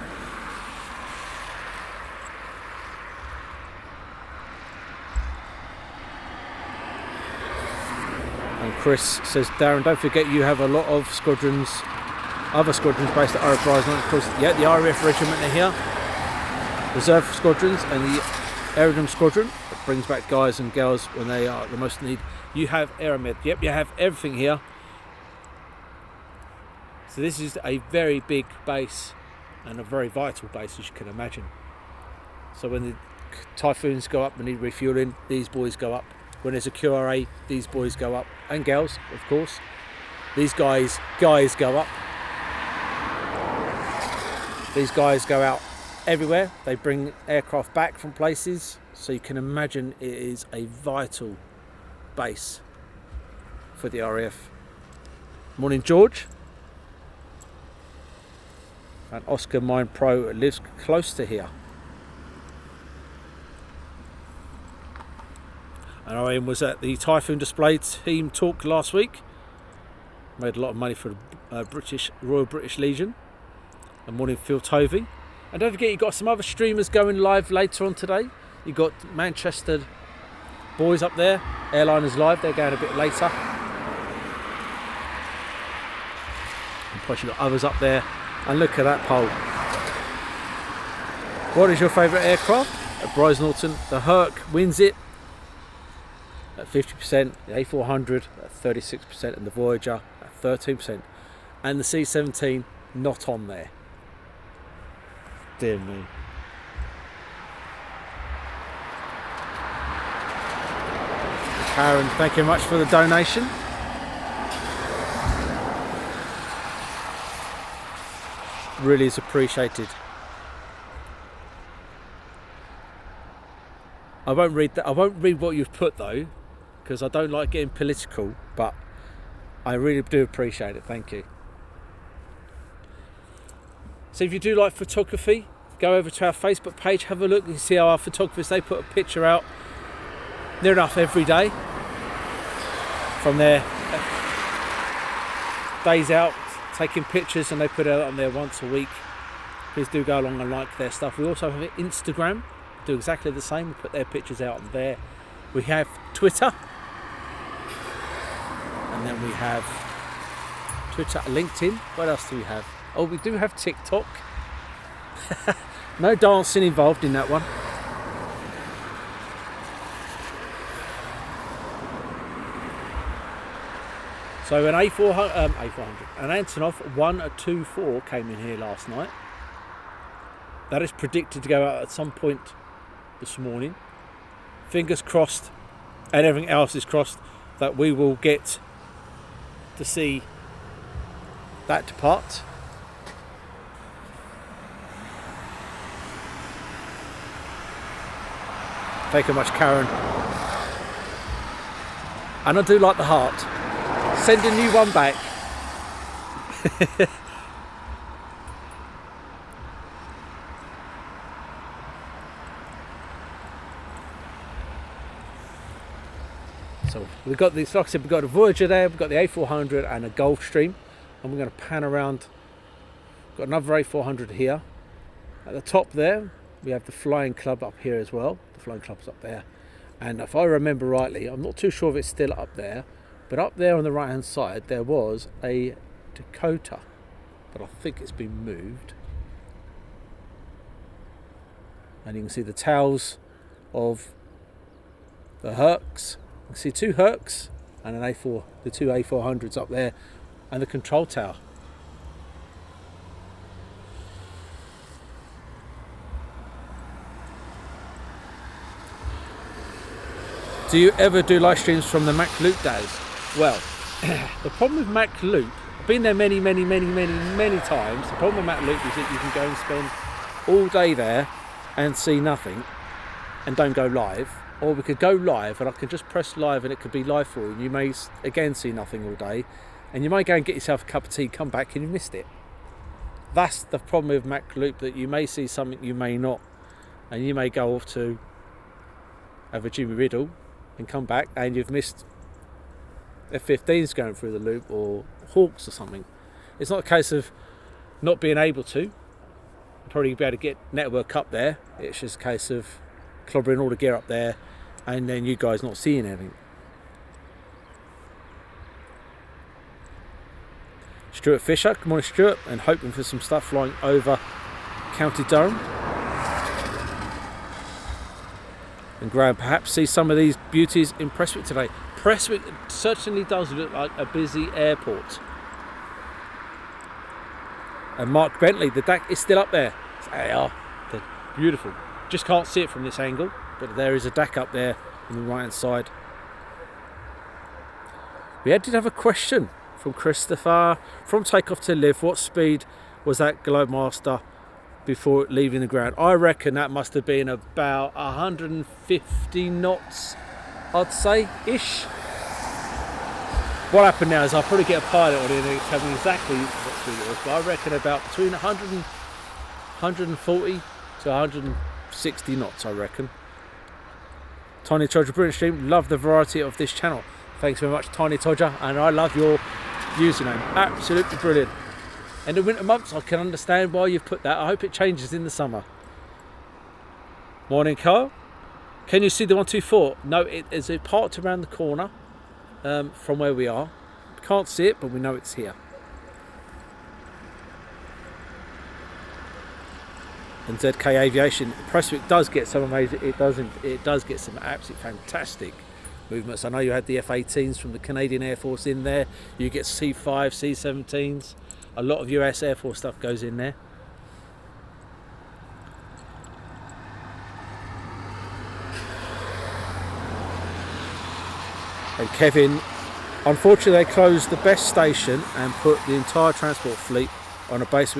And Chris says, Darren, don't forget you have a lot of squadrons, other squadrons based at RAF Brize Norton. Of course, yeah, the RAF regiment are here. Reserve squadrons and the Aerodrome squadron that brings back guys and girls when they are the most need. You have Aeromed. Yep, you have everything here. So this is a very big base and a very vital base, as you can imagine. So when the Typhoons go up and need refueling, these boys go up. When there's a QRA, these boys go up. And girls, of course. These guys go up. These guys go out everywhere. They bring aircraft back from places. So you can imagine it is a vital base for the RAF. Morning, George. And Oscar Mine Pro lives close to here. And I was at the Typhoon display team talk last week. Made a lot of money for the Royal British Legion. And morning, Phil Tovey. And don't forget, you've got some other streamers going live later on today. You've got Manchester boys up there, Airliners Live, they're going a bit later. And plus you've got others up there. And look at that pole. What is your favourite aircraft? At Brize Norton, the Herc wins it at 50%, the A400 at 36%, and the Voyager at 13%. And the C17 not on there. Dear me. Karen, thank you very much for the donation. Really is appreciated. I won't read that. I won't read what you've put though, because I don't like getting political, but I really do appreciate it. Thank you. So if you do like photography, go over to our Facebook page, have a look. You see how our photographers, they put a picture out near enough every day from their days out taking pictures, and they put it out on there once a week. Please do go along and like their stuff. We also have Instagram, do exactly the same. We put their pictures out on there. We have Twitter, and then we have Twitter, LinkedIn. What else do we have? Oh, we do have TikTok. No dancing involved in that one. So an A400, an Antonov A124 came in here last night. That is predicted to go out at some point this morning. Fingers crossed, and everything else is crossed, that we will get to see that depart. Thank you very much, Karen. And I do like the heart. Send a new one back. So we've got this, like I said, we've got a Voyager there, we've got the A400 and a Gulfstream, and we're going to pan around. We've got another A400 here. At the top there, we have the Flying Club up here as well. The Flying Club's up there. And if I remember rightly, I'm not too sure if it's still up there, but up there on the right hand side there was a Dakota, but I think it's been moved. And you can see the tails of the Hercs. You can see two Hercs and an A4, the two A400s up there, and the control tower. Do you ever do live streams from the Mac Loop days? Well, the problem with Mac Loop, I've been there many times. The problem with Mac Loop is that you can go and spend all day there and see nothing and don't go live, or we could go live and I can just press live and it could be live for you, and you may again see nothing all day, and you may go and get yourself a cup of tea, come back and you missed it. That's the problem with Mac Loop, that you may see something, you may not, and you may go off to have a Jimmy Riddle and come back and you've missed F-15s going through the loop or Hawks or something. It's not a case of not being able to. You'll probably be able to get network up there. It's just a case of clobbering all the gear up there and then you guys not seeing anything. Stuart Fisher, good morning Stuart, and hoping for some stuff flying over County Durham. And Graham, perhaps see some of these beauties in Prestwick today. Prestwick certainly does look like a busy airport. And Mark Bentley, the DAC is still up there. They are. They're beautiful. Just can't see it from this angle, but there is a DAC up there on the right hand side. We did have a question from Christopher. From takeoff to live, what speed was that Globemaster before leaving the ground? I reckon that must have been about 150 knots, I'd say, ish. What happened now is I'll probably get a pilot on it and tell me exactly what speed it was, but I reckon about between 140 to 160 knots, I reckon. Tiny Todger, brilliant stream, love the variety of this channel. Thanks very much, Tiny Todger, and I love your username, absolutely brilliant. In the winter months, I can understand why you've put that. I hope it changes in the summer. Morning, Carl. Can you see the 124? No, it is parked around the corner from where we are. Can't see it, but we know it's here. And ZK Aviation, Prestwick does get some amazing. It does get some absolutely fantastic movements. I know you had the F-18s from the Canadian Air Force in there. You get C5, C17s. A lot of US Air Force stuff goes in there. And Kevin, unfortunately they closed the best station and put the entire transport fleet on a base.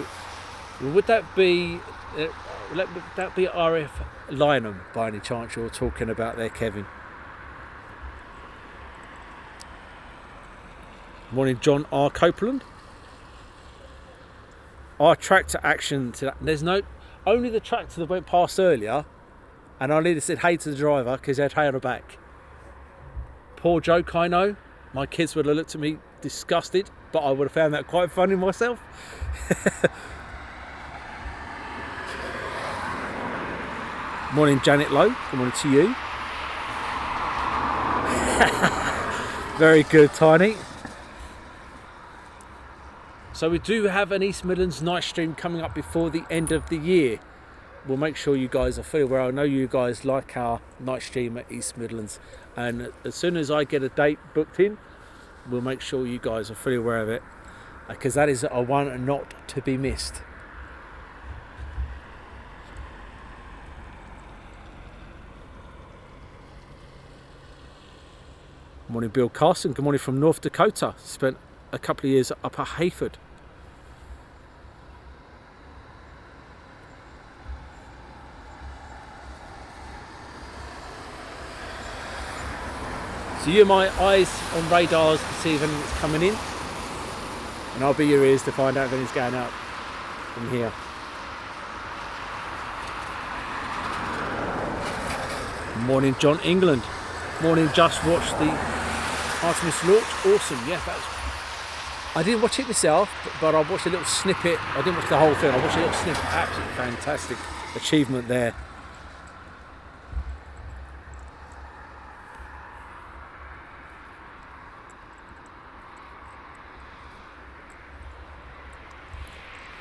Would that be RAF Lynham by any chance you're talking about there, Kevin? Morning, John R. Copeland. Our tractor action to that. There's no, only the tractor that went past earlier, and I nearly said hey to the driver because they had hay on the back. Poor joke, I know. My kids would have looked at me disgusted, but I would have found that quite funny myself. Morning, Janet Lowe. Good morning to you. Very good, Tiny. So we do have an East Midlands night stream coming up before the end of the year. We'll make sure you guys are fully aware. I know you guys like our night stream at East Midlands, and as soon as I get a date booked in, we'll make sure you guys are fully aware of it, because that is a one not to be missed. Morning, Bill Carson. Good morning from North Dakota. Spent a couple of years up at Hayford. So you're my eyes on radars to see if anything's coming in, and I'll be your ears to find out if anything's going out from here. Morning, John England. Morning, just watched the Artemis launch. Awesome. Yeah, I didn't watch it myself, but I watched a little snippet. I didn't watch the whole thing. I watched a little snippet. Absolutely fantastic achievement there.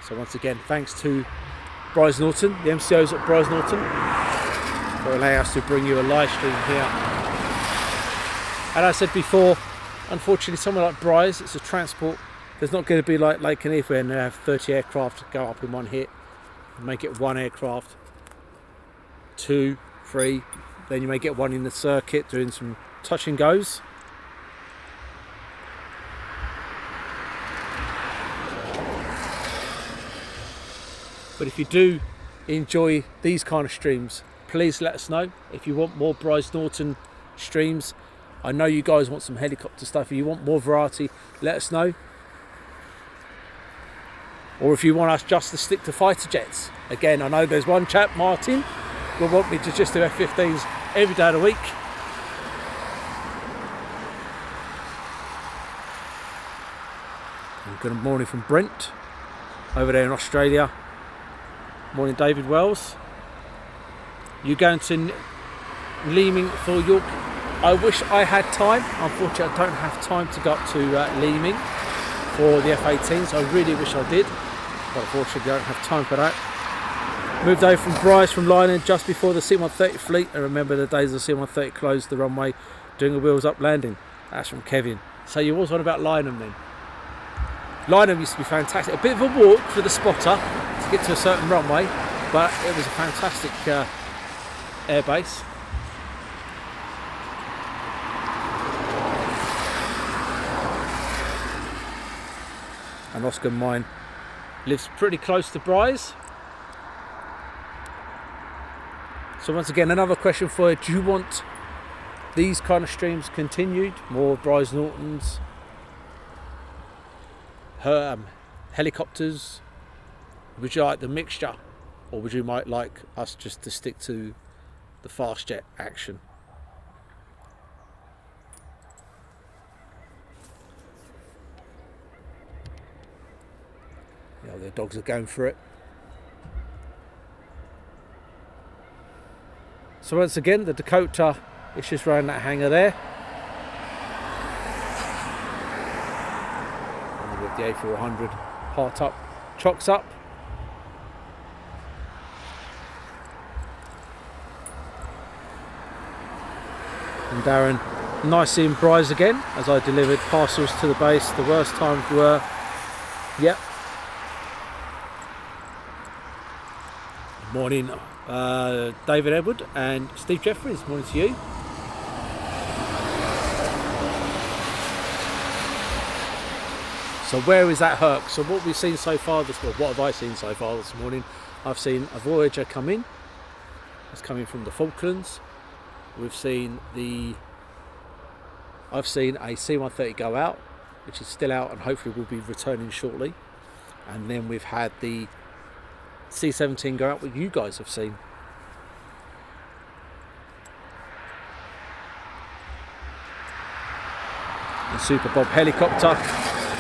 So once again, thanks to Brize Norton, the MCOs at Brize Norton, for allowing us to bring you a live stream here. And I said before, unfortunately, somewhere like Brize, it's a transport. There's not going to be like Lake and Earth, and they have 30 aircraft go up in one hit, make it one aircraft, 2, 3, then you may get one in the circuit doing some touch and goes. But if you do enjoy these kind of streams, please let us know. If you want more Brize Norton streams, I know you guys want some helicopter stuff. If you want more variety, let us know. Or if you want us just to stick to fighter jets. Again, I know there's one chap, Martin, who will want me to just do F-15s every day of the week. And good morning from Brent, over there in Australia. Morning, David Wells. You going to Leeming for York? I wish I had time. Unfortunately, I don't have time to go up to Leeming for the F-18s. I really wish I did, but unfortunately I don't have time for that. Moved over from Brize from Leyland just before the C130 fleet, and remember the days the C130 closed the runway doing a wheels up landing. That's from Kevin. So you was on about Lynham then. Lynham used to be fantastic. A bit of a walk for the spotter to get to a certain runway, but it was a fantastic air base. And Oscar mine lives pretty close to Brize. So once again, another question for you. Do you want these kind of streams continued? More Brize Nortons, helicopters? Would you like the mixture? Or would you might like us just to stick to the fast jet action? You know, the dogs are going for it. So once again, the Dakota is just around that hangar there. And with the A400 part up, chocks up. And Darren, nice seeing Brize again as I delivered parcels to the base. The worst times were, yep. Morning, David Edward and Steve Jeffries. Morning to you. So where is that Herc? So what we've seen so far this morning, what have I seen so far this morning? I've seen a Voyager come in. It's coming from the Falklands. I've seen a C130 go out, which is still out and hopefully will be returning shortly. And then we've had the C17 go out, what you guys have seen. The Super Bob helicopter,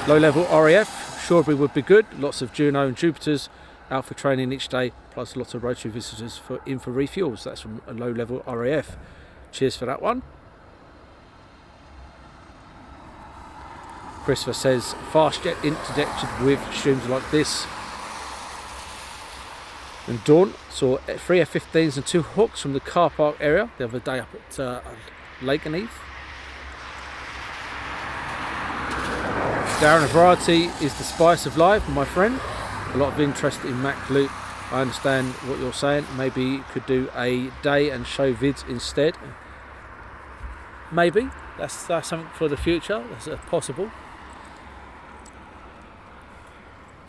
low level RAF. Shoreby would be good. Lots of Juno and Jupiters out for training each day, plus lots of rotary visitors for refuels. That's from a low level RAF. Cheers for that one. Christopher says fast jet interdicted with streams like this. And Dawn saw 3 F-15s and 2 Hawks from the car park area the other day up at Lakenheath. Darren, a variety is the spice of life, my friend. A lot of interest in Mac Loop. I understand what you're saying. Maybe you could do a day and show vids instead. Maybe. That's something for the future. That's possible.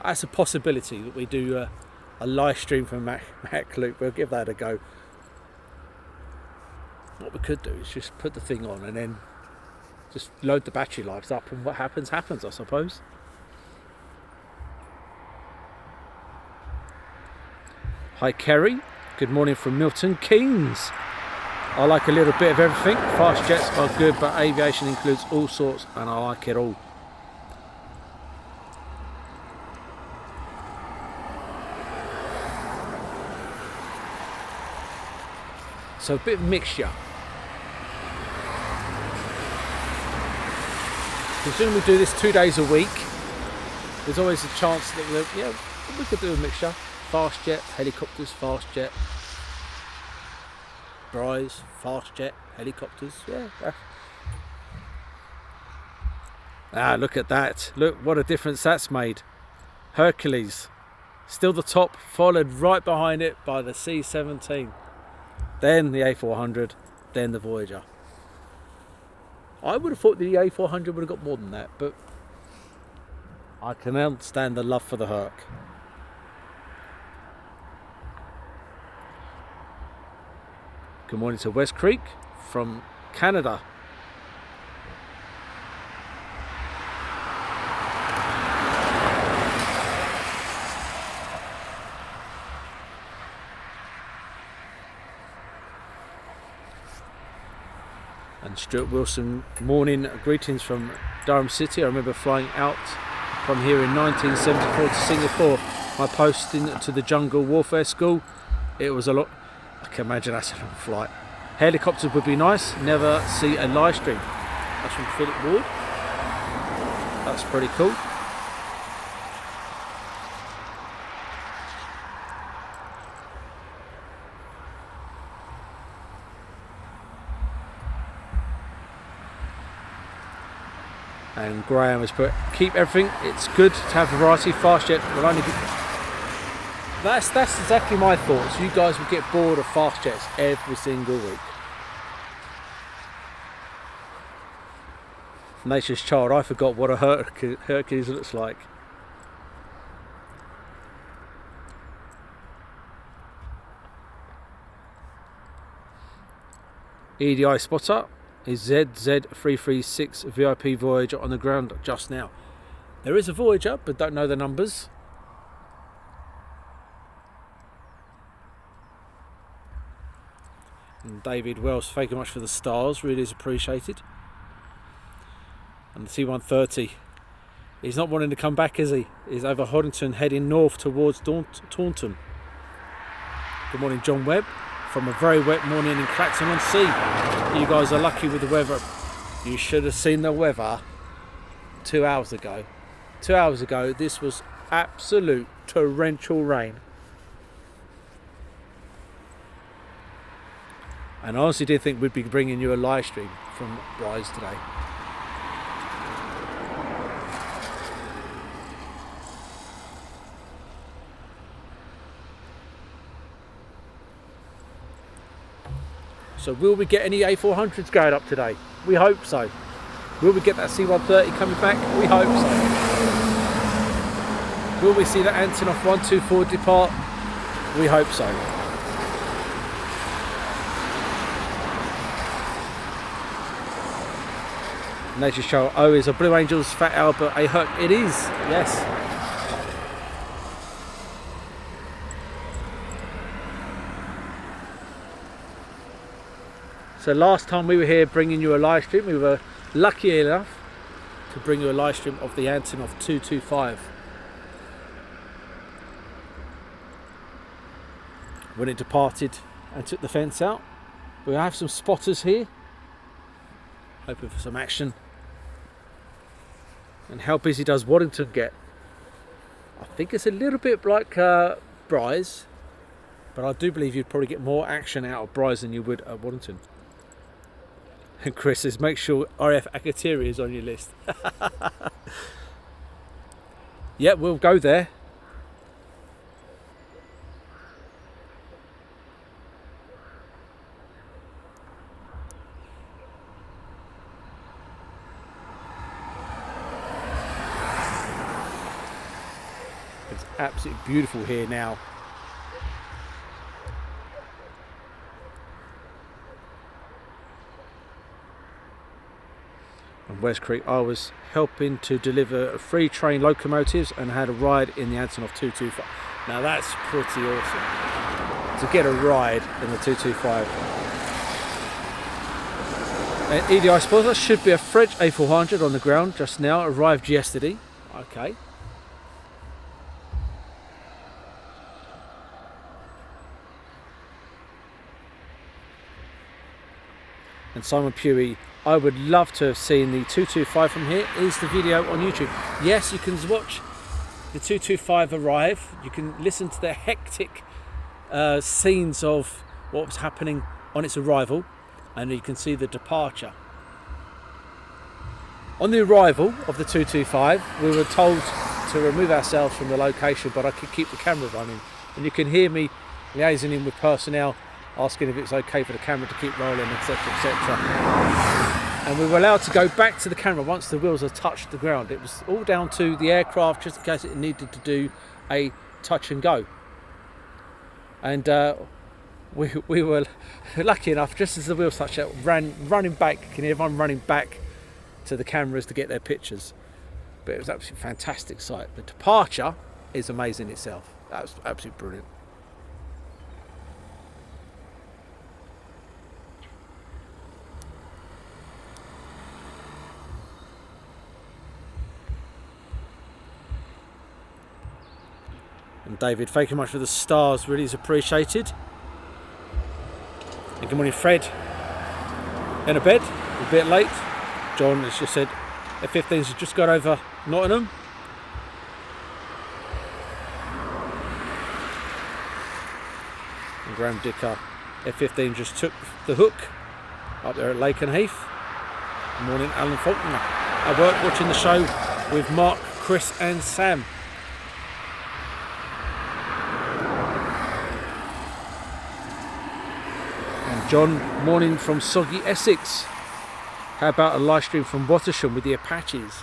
That's a possibility that we do a live stream from Mac Loop. We'll give that a go. What we could do is just put the thing on and then just load the battery lives up, and what happens, I suppose. Hi Kerry, good morning from Milton Keynes. I like a little bit of everything. Fast jets are good, but aviation includes all sorts and I like it all. So a bit of mixture. Considering we do this 2 days a week, there's always a chance that we could do a mixture. Fast jet, helicopters, fast jet, Brize, fast jet, helicopters, Ah, look at that. Look what a difference that's made. Hercules, still the top, followed right behind it by the C17. Then the A400, then the Voyager. I would have thought the A400 would have got more than that, but I can understand the love for the Herc. Good morning to West Creek from Canada. And Stuart Wilson, morning greetings from Durham City. I remember flying out from here in 1974 to Singapore. My posting to the Jungle Warfare School. It was a lot. I can imagine that's a long flight. Helicopters would be nice. Never see a live stream. That's from Philip Ward. That's pretty cool. And Graham has put, keep everything, it's good to have variety, fast jet will only be... That's exactly my thoughts. You guys will get bored of fast jets every single week. Nature's Child, I forgot what a Hercules looks like. EDI spotter is ZZ336 VIP Voyager on the ground just now. There is a Voyager, but don't know the numbers. And David Wells, thank you much for the stars, really is appreciated. And the C130, he's not wanting to come back, is he? He's over Hoddington, heading north towards Taunton. Good morning, John Webb, from a very wet morning in Clacton-on-Sea. You guys are lucky with the weather. You should have seen the weather 2 hours ago. 2 hours ago, this was absolute torrential rain. And I honestly did think we'd be bringing you a live stream from Brize today. So will we get any A400s going up today? We hope so. Will we get that C130 coming back? We hope so. Will we see that Antonov A124 depart? We hope so. Nature's Child, oh, is a Blue Angels Fat Albert a Herc? It is, yes. So last time we were here bringing you a live stream, we were lucky enough to bring you a live stream of the Antonov 225. When it departed and took the fence out. We have some spotters here, hoping for some action. And how busy does Waddington get? I think it's a little bit like Brize, but I do believe you'd probably get more action out of Brize than you would at Waddington. And Chris says, make sure RAF Akatiri is on your list. Yeah, we'll go there. It's absolutely beautiful here now. West Creek, I was helping to deliver free train locomotives and had a ride in the Antonov 225. Now that's pretty awesome to get a ride in the 225. And EDI spotter should be a French A400 on the ground just now, arrived yesterday. Okay. And Simon Pewey, I would love to have seen the 225 from here. Is the video on YouTube? Yes, you can watch the 225 arrive. You can listen to the hectic scenes of what was happening on its arrival, and you can see the departure. On the arrival of the 225, we were told to remove ourselves from the location, but I could keep the camera running. And you can hear me liaising in with personnel, asking if it's okay for the camera to keep rolling, etc, etc. And we were allowed to go back to the camera once the wheels had touched the ground. It was all down to the aircraft, just in case it needed to do a touch and go. And we were lucky enough, just as the wheels touched out, running back. You can hear everyone running back to the cameras to get their pictures. But it was absolutely fantastic sight. The departure is amazing itself. That was absolutely brilliant. And David, thank you much for the stars, really is appreciated. And good morning, Fred. In a bed, a bit late. John has just said F-15s have just got over Nottingham. And Graham Dicker, F-15 just took the hook up there at Lakenheath. Good morning, Alan Faulkner. At work watching the show with Mark, Chris and Sam. And John, morning from soggy Essex. How about a live stream from Watersham with the Apaches?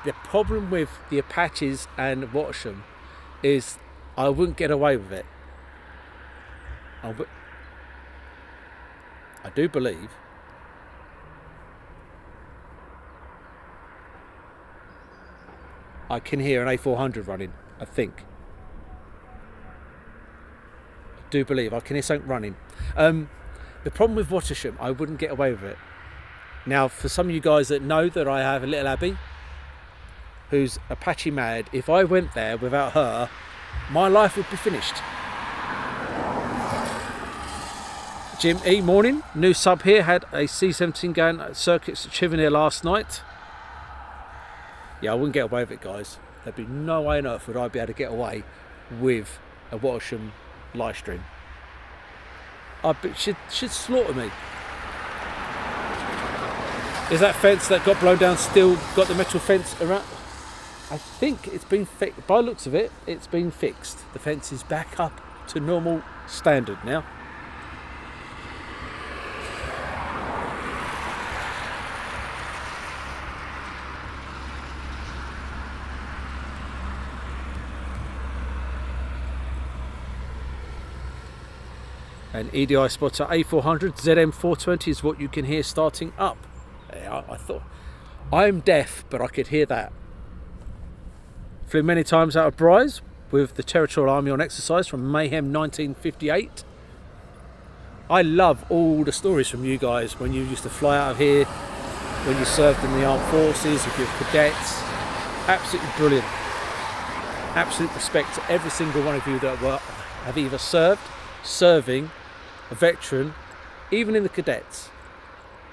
The problem with the Apaches and Watersham is I wouldn't get away with it. I do believe I can hear an A400 running, I think. I do believe I can hear something running. The problem with Watersham, I wouldn't get away with it. Now, for some of you guys that know that I have a little Abby who's Apache mad, if I went there without her, my life would be finished. Jim E, morning. New sub here, had a C17 going at circuits at Chivenere last night. Yeah, I wouldn't get away with it, guys. There'd be no way on earth would I be able to get away with a Watersham live stream. She'd slaughter me. Is that fence that got blown down still got the metal fence around? I think it's been fixed. By the looks of it, it's been fixed. The fence is back up to normal standard now. And EDI spotter A400 ZM420 is what you can hear starting up. I thought, I'm deaf, but I could hear that. Flew many times out of Brize with the Territorial Army on exercise from Mayhem 1958. I love all the stories from you guys when you used to fly out of here, when you served in the armed forces, with your cadets. Absolutely brilliant. Absolute respect to every single one of you that have either served, serving, a veteran, even in the cadets.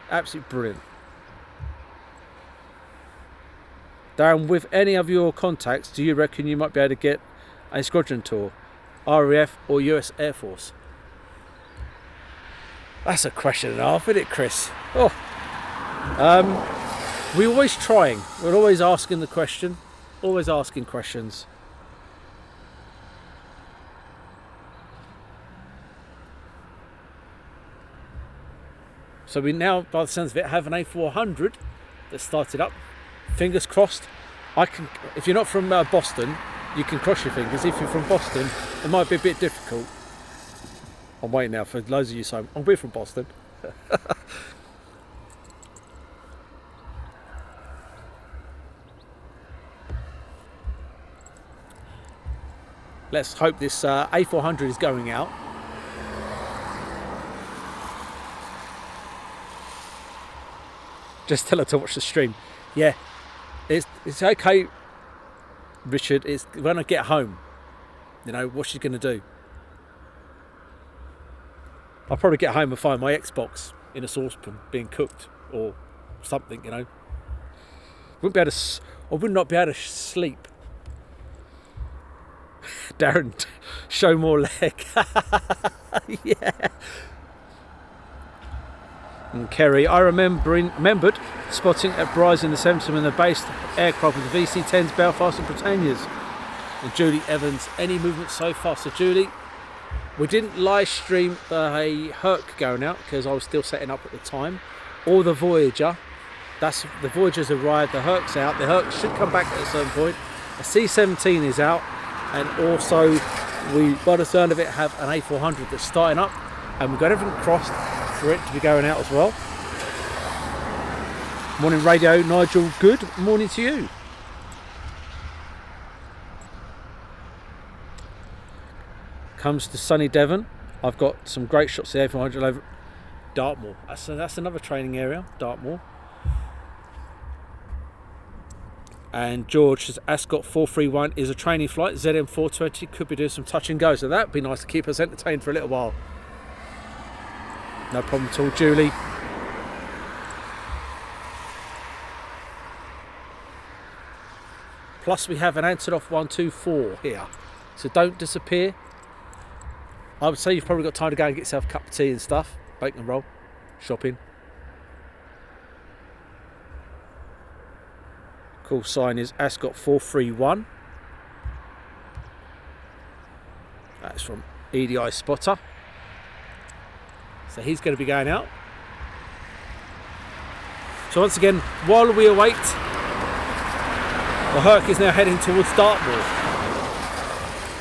Absolutely brilliant. Darren, with any of your contacts, do you reckon you might be able to get a squadron tour, RAF or US Air Force? That's a question and a half, isn't it, Chris? Oh, we're always trying. We're always asking the question. Always asking questions. So we now, by the sounds of it, have an A400 that started up. Fingers crossed. If you're not from Boston, you can cross your fingers. If you're from Boston, it might be a bit difficult. I'm waiting now for loads of you saying, we're from Boston. Let's hope this A400 is going out. Just tell her to watch the stream. Yeah, it's okay, Richard. It's when I get home, you know, what's she going to do? I'll probably get home and find my Xbox in a saucepan being cooked or something, you know. I would not be able to sleep. Darren, show more leg. Yeah. And Kerry, I remembered spotting at Brize in the 70 when they based aircraft with the VC-10s, Belfast and Britannias. And Julie Evans, any movement so far? So Julie, we didn't live stream a Herc going out because I was still setting up at the time, or the Voyager. The Voyager's arrived, the Herc's out. The Herc should come back at a certain point. A C17 is out, and also We, by the sound of it, have an A400 that's starting up, and we've got everything crossed for it to be going out as well. Morning radio, Nigel, good morning to you. Comes to sunny Devon. I've got some great shots of the A400 over Dartmoor. That's another training area, Dartmoor. And George says Ascot 431 is a training flight. ZM 420 could be doing some touch and go, so that'd be nice to keep us entertained for a little while. No problem at all, Julie. Plus we have an Antonov A124 here, so don't disappear. I would say you've probably got time to go and get yourself a cup of tea and stuff, bake and roll, shopping. Call sign is Ascot 431. That's from EDI Spotter. So he's going to be going out. So once again, while we await, the Herc is now heading towards Dartmoor.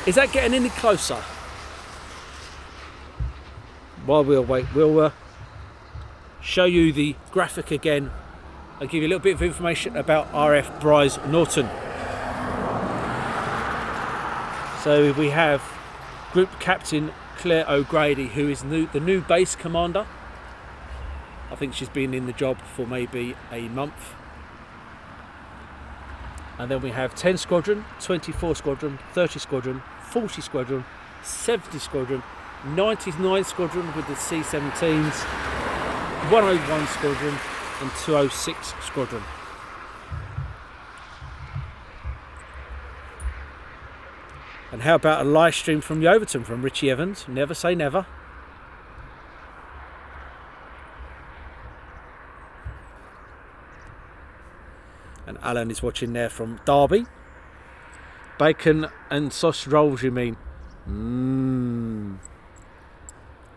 Is that getting any closer? While we await, we'll show you the graphic again. I'll give you a little bit of information about RAF Brize Norton. So we have Group Captain Claire O'Grady, who is the new base commander. I think she's been in the job for maybe a month. And then we have 10 Squadron, 24 Squadron, 30 Squadron, 40 Squadron, 70 Squadron, 99 Squadron with the C17s, 101 Squadron and 206 Squadron. And how about a live stream from Yeovilton from Richie Evans? Never say never. And Alan is watching there from Derby. Bacon and sausage rolls, you mean?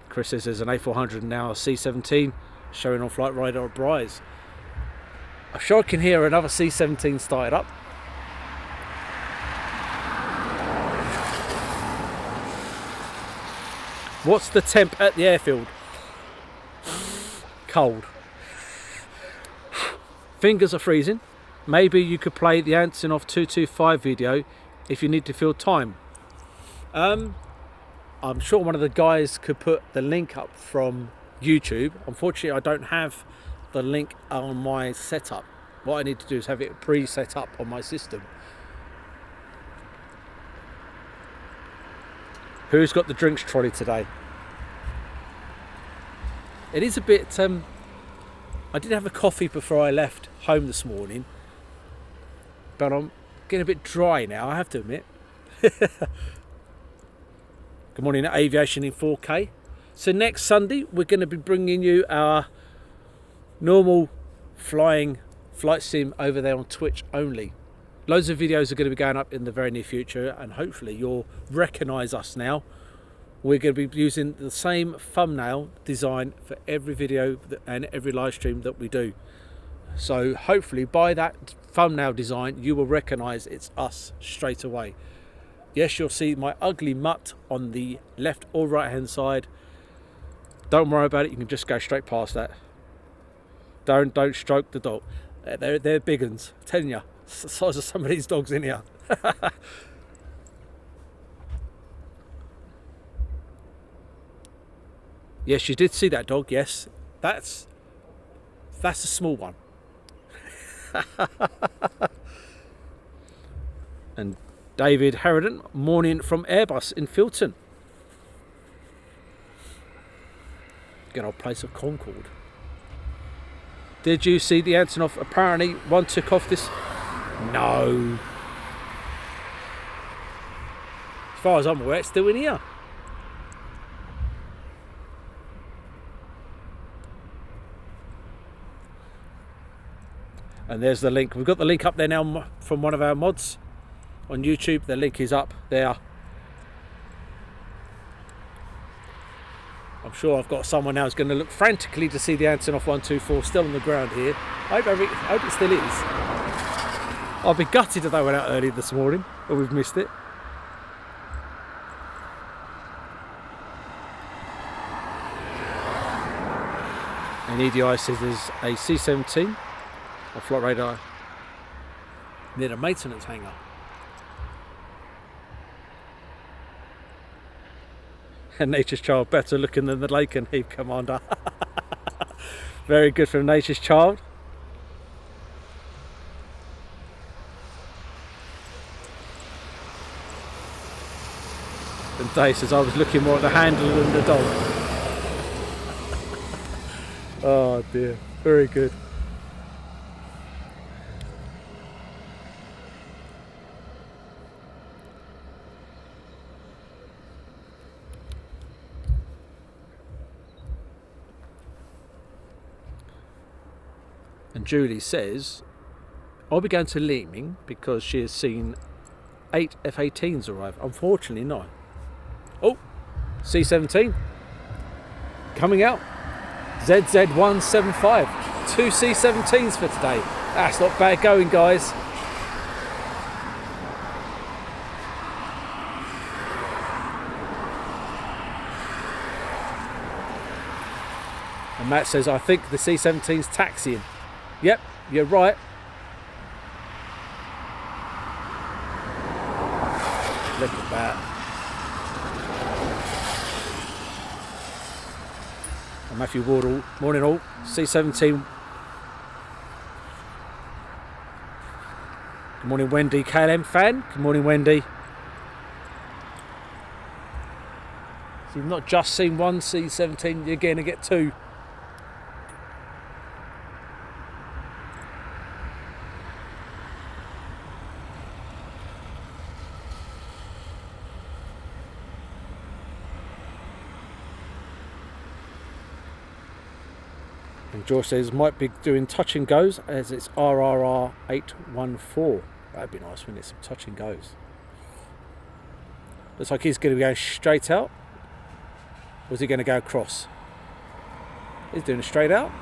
Chris says there's an A400 now, a C17 showing on flight radar at Brize. I'm sure I can hear another C17 started up. What's the temp at the airfield? Cold. Fingers are freezing. Maybe you could play the Antonov 225 video if you need to fill time. I'm sure one of the guys could put the link up from YouTube. Unfortunately, I don't have the link on my setup. What I need to do is have it pre-set up on my system. Who's got the drinks trolley today? It is a bit... I did have a coffee before I left home this morning, but I'm getting a bit dry now, I have to admit. Good morning, Aviation in 4K. So next Sunday, we're going to be bringing you our normal flying flight sim over there on Twitch only. Loads of videos are going to be going up in the very near future, and hopefully you'll recognise us now. We're going to be using the same thumbnail design for every video and every live stream that we do. So hopefully by that thumbnail design, you will recognise it's us straight away. Yes, you'll see my ugly mutt on the left or right hand side. Don't worry about it, you can just go straight past that. Don't stroke the dog. They're big uns, I'm telling you. It's the size of some of these dogs in here. Yes, you did see that dog, yes. That's a small one. And David Harridan, morning from Airbus in Filton. Good old place of Concord. Did you see the Antonov? Apparently one took off this. No. As far as I'm aware, it's still in here. And there's the link. We've got the link up there now from one of our mods on YouTube. The link is up there. I'm sure I've got someone now who's going to look frantically to see the Antonov A124 still on the ground here. I hope it still is. I'll be gutted if they went out early this morning, or we've missed it. And EDI says there's a C17 on flight radar near the maintenance hangar. And Nature's Child, better looking than the Lake and Heave Commander. Very good from Nature's Child. And Dave says I was looking more at the handle than the dog. Oh dear, very good. And Julie says, I'll be going to Leeming because she has seen 8 F-18s arrive. Unfortunately not. Oh, C17 coming out. ZZ175. 2 C17s for today. That's not bad going, guys. And Matt says, I think the C17's taxiing. Yep, you're right. Look at that. And Matthew Wardle, morning all. C17. Good morning, Wendy, KLM fan. Good morning, Wendy. So you've not just seen one C17, you're going to get 2. And George says might be doing touch and goes as it's RRR 814. That'd be nice, wouldn't it? Some touch and goes. Looks like he's going to be going straight out. Or is he going to go across? He's doing a straight out.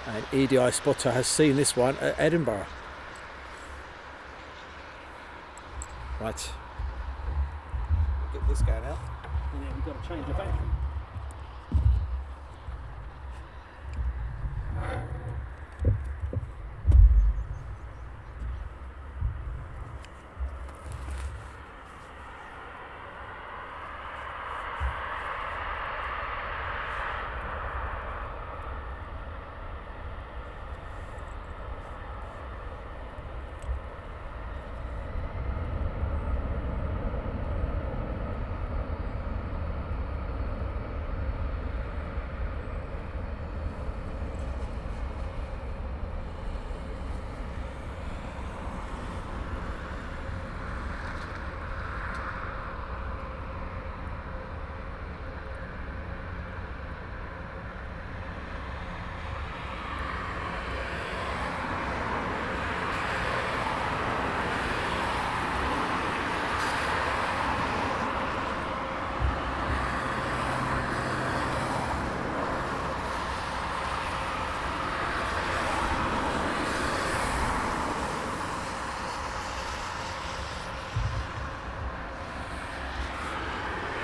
And EDI Spotter has seen this one at Edinburgh. Right. Get this going out. And then we've got to change the battery.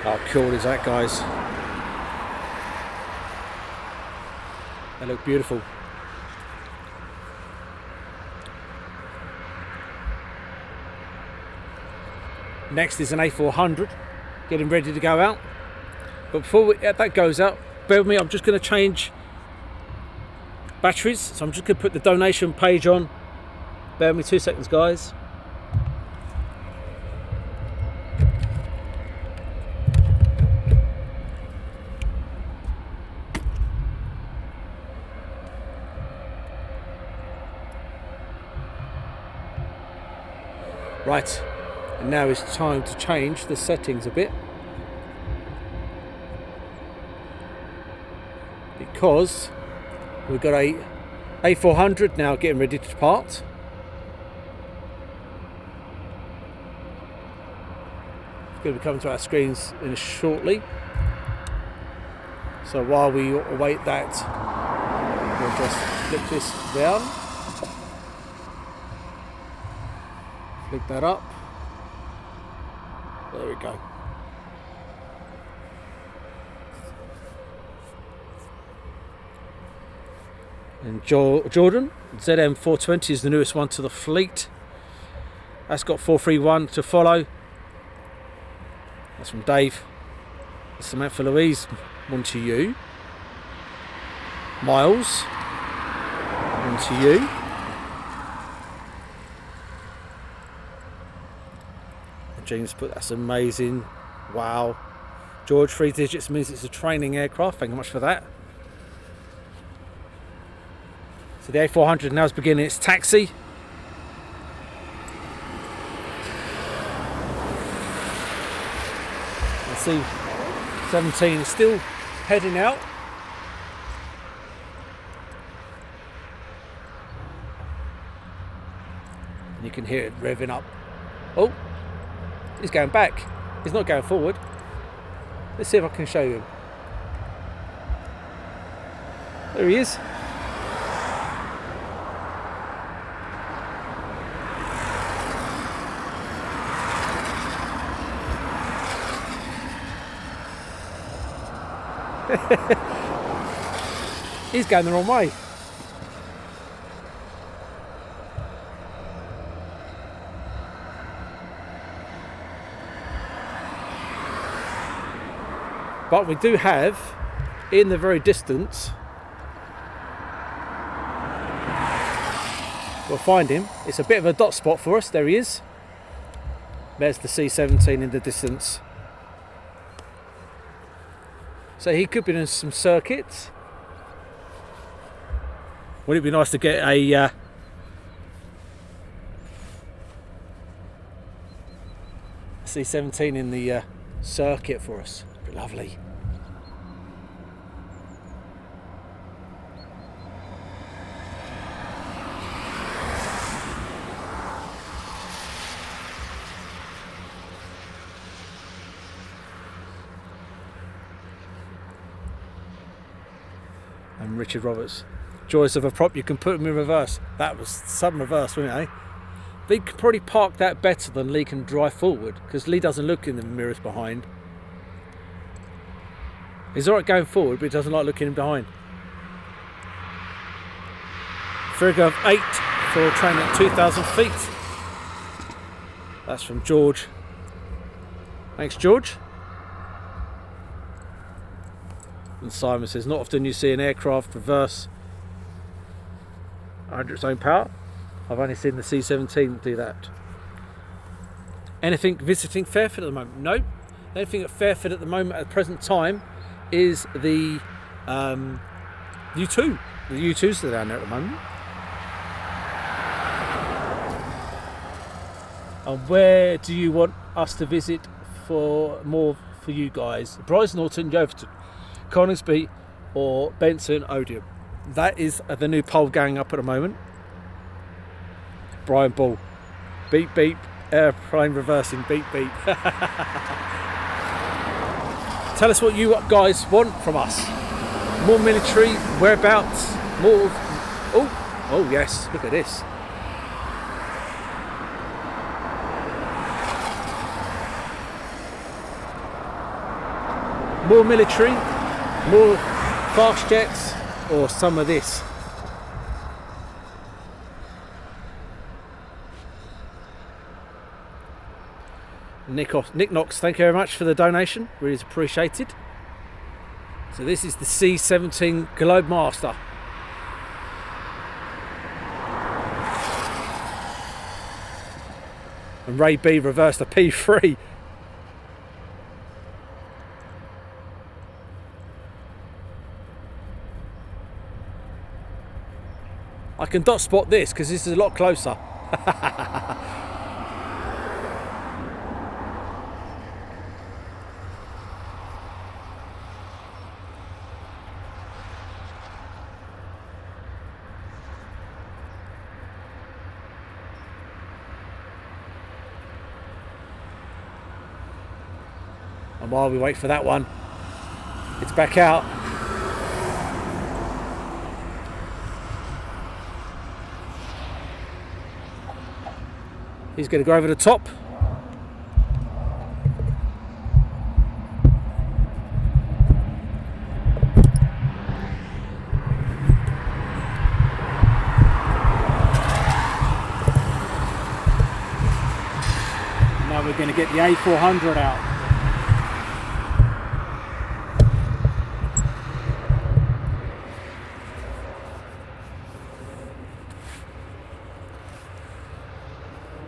How cool is that, guys? They look beautiful. Next is an A400, getting ready to go out. But before that goes out, bear with me, I'm just going to change batteries. So I'm just going to put the donation page on. Bear with me 2 seconds, guys. Right, and now it's time to change the settings a bit, because we've got a A400 now getting ready to depart. It's going to be coming to our screens in shortly. So while we await that, we'll just flip this down. Pick that up. There we go. And Jordan, ZM420 is the newest one to the fleet. That's got 431 to follow. That's from Dave. Samantha Louise, one to you. Miles, one to you. James put, that's amazing. Wow. George, 3 digits means it's a training aircraft. Thank you much for that. So the A400 now is beginning its taxi. C17 is still heading out. And you can hear it revving up. Oh, he's going back. He's not going forward. Let's see if I can show you him. There he is. He's going the wrong way. But we do have, in the very distance, we'll find him. It's a bit of a dot spot for us. There he is. There's the C17 in the distance. So he could be doing some circuits. Would it be nice to get a C17 in the circuit for us? It'd be lovely. And Richard Roberts. Joys of a prop, you can put them in reverse. That was some reverse, wasn't it, eh? Lee could probably park that better than Lee can drive forward, because Lee doesn't look in the mirrors behind. He's alright going forward, but he doesn't like looking behind. Figure of 8 for a train at 2,000 feet. That's from George. Thanks, George. And Simon says, not often you see an aircraft reverse under its own power. I've only seen the C17 do that. Anything visiting Fairford at the moment? No. The only thing at Fairford at the moment, at the present time, is the U2. The U2s are down there at the moment. And where do you want us to visit for more for you guys? Brize Norton, Yeovilton, Coningsby, or Benson, Odium? That is the new poll going up at the moment. Brian Ball. Beep beep. Airplane reversing. Beep beep. Tell us what you guys want from us. More military. Whereabouts. More. Oh yes. Look at this. More military. More fast jets. Or some of this. Nick Knox, thank you very much for the donation, really appreciated. So this is the C17 Globemaster. And Ray B reversed the P3. I can dot spot this because this is a lot closer. And while we wait for that one, it's back out. He's going to go over the top. Now we're going to get the A400 out.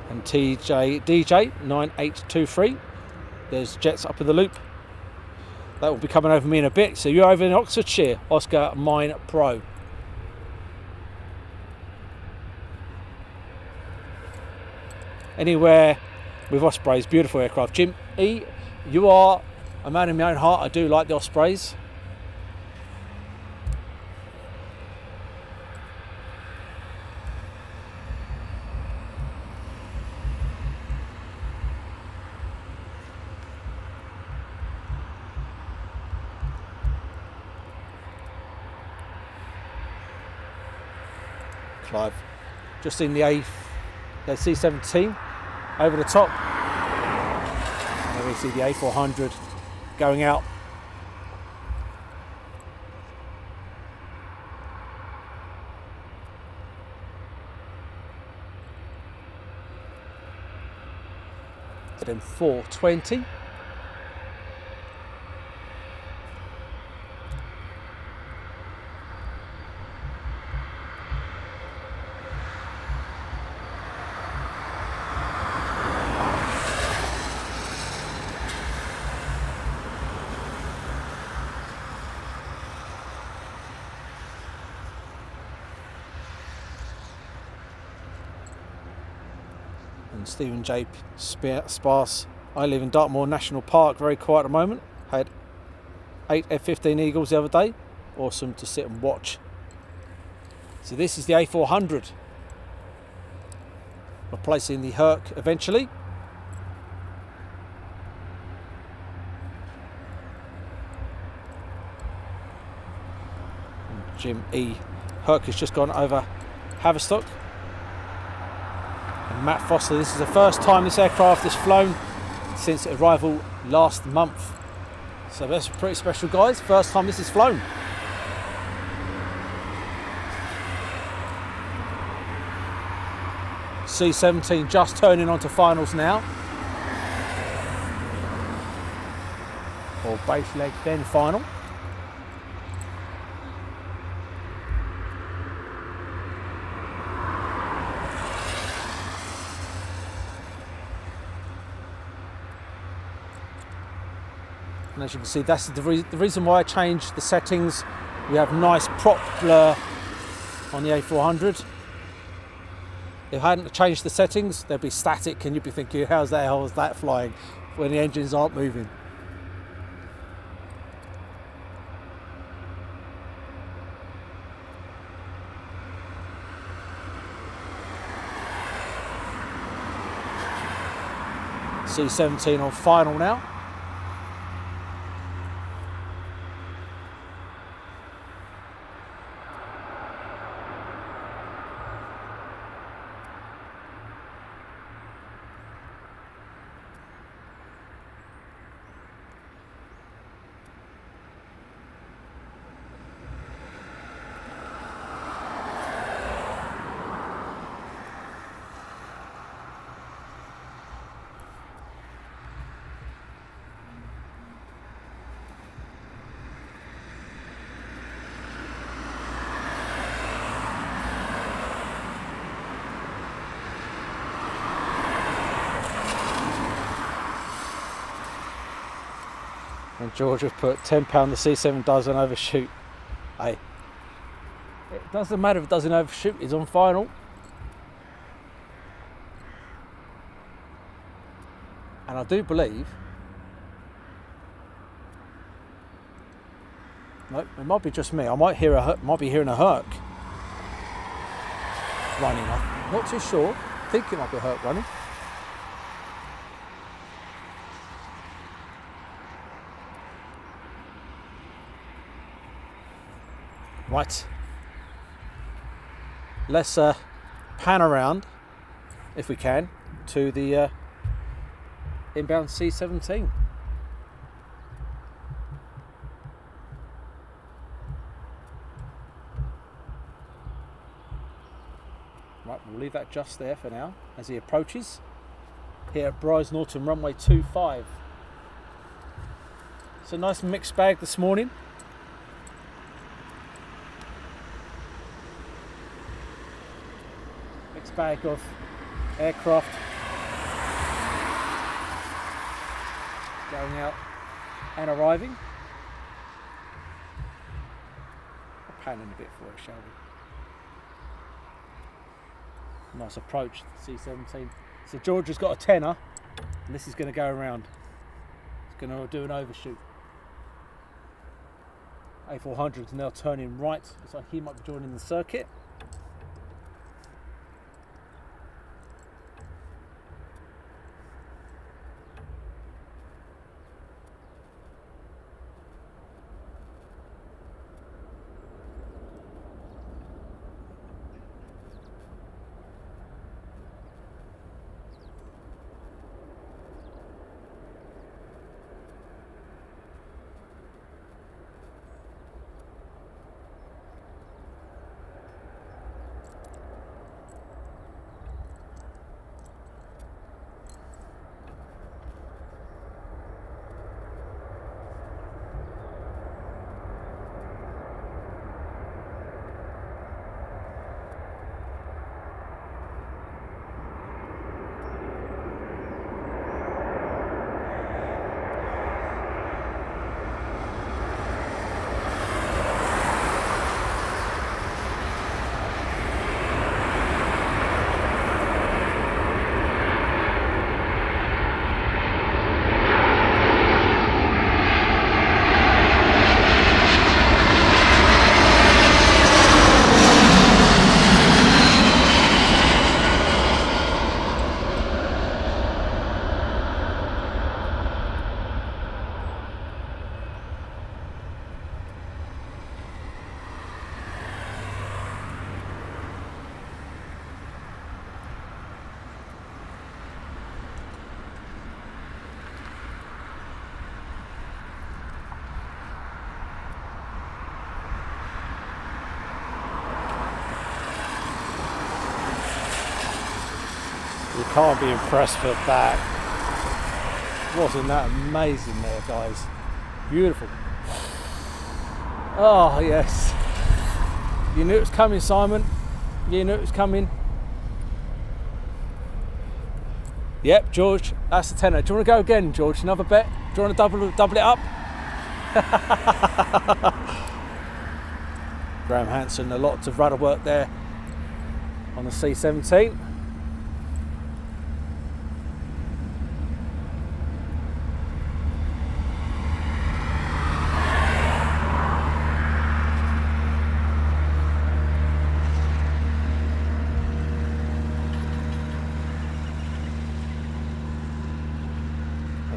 And DJ 9823. There's jets up in the loop. That will be coming over me in a bit. So you're over in Oxfordshire, Oscar Mine Pro. Anywhere with Ospreys, beautiful aircraft. Jim E, you are a man in my own heart. I do like the Ospreys. Clive, just in the C17 over the top. There we see the A400 going out. Then 420. And Stephen J. Sparse. I live in Dartmoor National Park, very quiet at the moment. Had 8 F-15 Eagles the other day. Awesome to sit and watch. So this is the A400. Replacing the Herc eventually. And Jim E. Herc has just gone over Haverstock. And Matt Foster, this is the first time this aircraft has flown since arrival last month. So that's pretty special, guys. First time this is flown. C17 just turning onto finals now. Or base leg, then final. And as you can see, that's the reason why I changed the settings. We have nice prop blur on the A400. If I hadn't changed the settings, they'd be static and you'd be thinking, how's that flying when the engines aren't moving? C17 on final now. And George have put £10 the C7 doesn't overshoot. Hey, it doesn't matter if it doesn't overshoot, it's on final. And I do believe, nope, it might be just me. I might be hearing a Herc running. I'm not too sure. I think it might be a Herc running. Right, let's pan around if we can. to the inbound C17. Right, we'll leave that just there for now as he approaches here at Brize Norton runway 25. It's a nice mixed bag this morning. Mixed bag of aircraft going out and arriving. I'll pan in a bit for it, shall we? Nice approach to the C17. So George has got a tenner, and this is going to go around. It's going to do an overshoot. A400 is now turning right. Looks like he might be joining the circuit. You can't be impressed with that. Wasn't that amazing there, guys? Beautiful. Oh, yes. You knew it was coming, Simon. You knew it was coming. Yep, George, that's the tenner. Do you want to go again, George? Another bet? Do you want to double it up? Graham Hanson, a lot of rudder work there on the C17.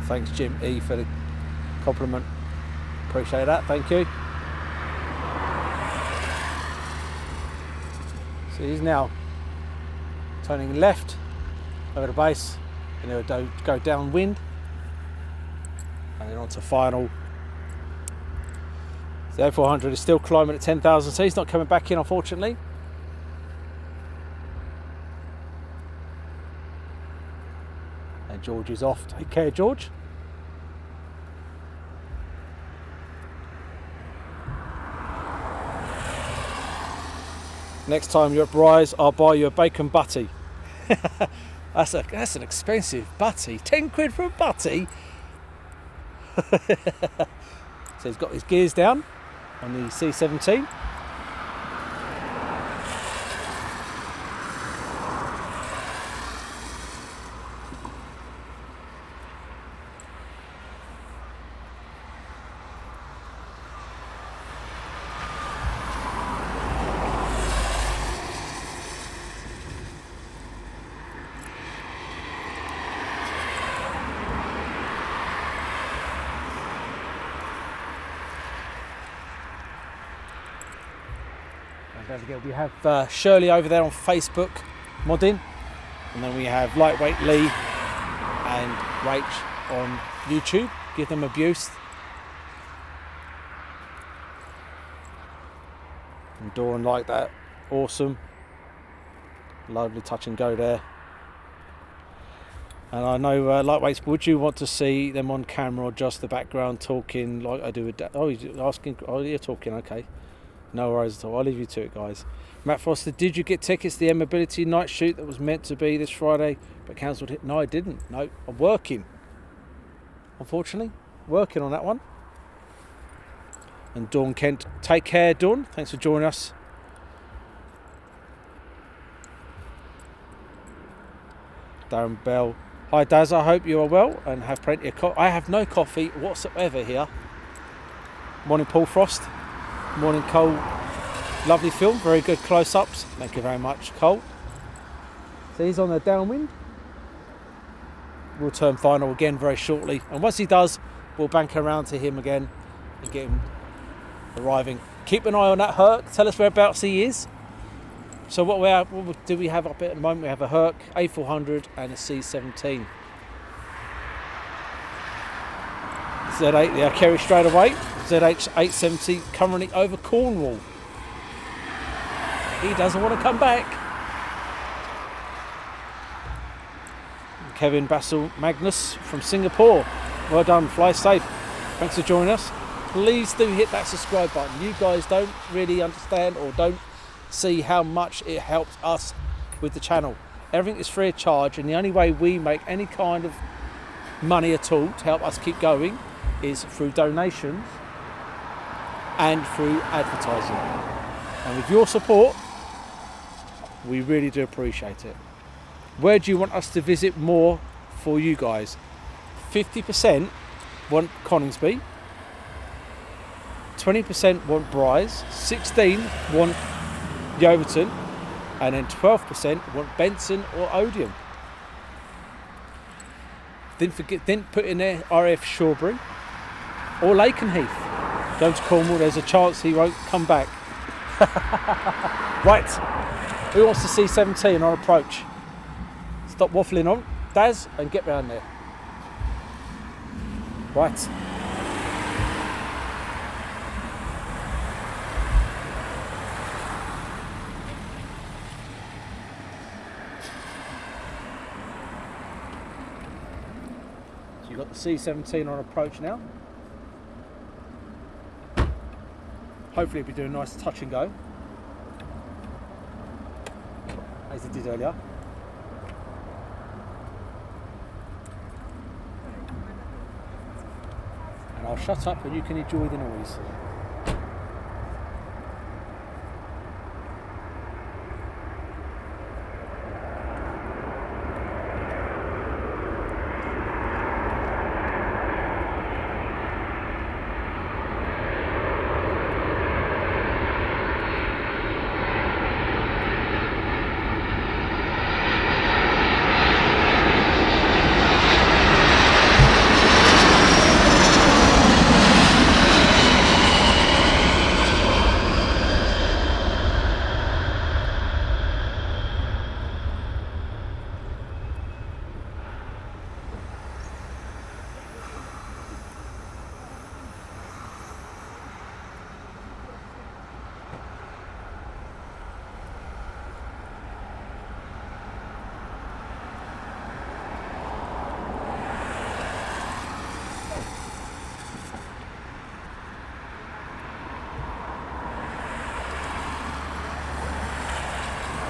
Thanks Jim E for the compliment. Appreciate that, thank you. So he's now turning left over the base and he'll go downwind and then on to final. The A400 is still climbing at 10,000 feet. He's not coming back in, unfortunately. And George is off. Take care, George. Next time you're at Brize, I'll buy you a bacon butty. That's an expensive butty. 10 quid for a butty. So he's got his gears down on the C17. Don't forget, we have Shirley over there on Facebook modding. And then we have Lightweight Lee and Rach on YouTube. Give them abuse. And Dawn like that. Awesome. Lovely touch and go there. And I know Lightweights, would you want to see them on camera or just the background talking like I do with Dad? Oh, you're asking. Oh, you're talking. Okay. No worries at all. I'll leave you to it, guys. Matt Foster, did you get tickets to the M-Mobility night shoot that was meant to be this Friday but cancelled? No, I didn't. No, I'm working. Unfortunately, working on that one. And Dawn Kent, take care, Dawn. Thanks for joining us. Darren Bell. Hi Daz, I hope you are well and have plenty of coffee. I have no coffee whatsoever here. Morning Paul Frost. Morning Cole. Lovely film, very good close-ups. Thank you very much, Cole. So he's on the downwind. We'll turn final again very shortly. And once he does, we'll bank around to him again and get him arriving. Keep an eye on that Herc. Tell us whereabouts he is. So what do we have up at the moment? We have a Herc, A400 and a C17. Z8 there, Kerry straight away. ZH870 currently over Cornwall. He doesn't want to come back. Kevin Bassel Magnus from Singapore. Well done, fly safe. Thanks for joining us. Please do hit that subscribe button. You guys don't really understand or don't see how much it helps us with the channel. Everything is free of charge, and the only way we make any kind of money at all to help us keep going is through donations and through advertising. And with your support, we really do appreciate it. Where do you want us to visit more for you guys? 50% want Coningsby, 20% want Brize, 16% want Yeovilton, and then 12% want Benson or Odeon. Didn't put in there RAF Shawbury or Lakenheath. Going to Cornwall, there's a chance he won't come back. Right, who wants to see C17 on approach? Stop waffling on, Daz, and get round there. Right. So you've got the C17 on approach now. Hopefully it'll be doing a nice touch and go, as it did earlier. And I'll shut up and you can enjoy the noise.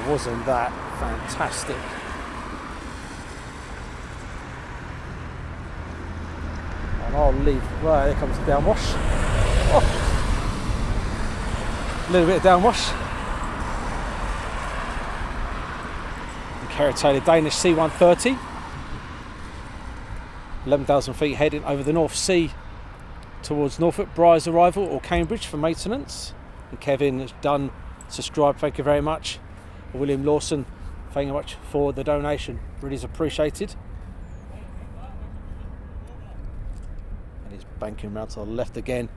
Wasn't that fantastic? And I'll leave. Right, there comes the downwash. Oh. A little bit of downwash. And Kerry Taylor Danish C130. 11,000 feet heading over the North Sea towards Norfolk. Brize arrival or Cambridge for maintenance. And Kevin has done subscribe. Thank you very much. William Lawson, thank you much for the donation, really is appreciated. And he's banking around to the left again.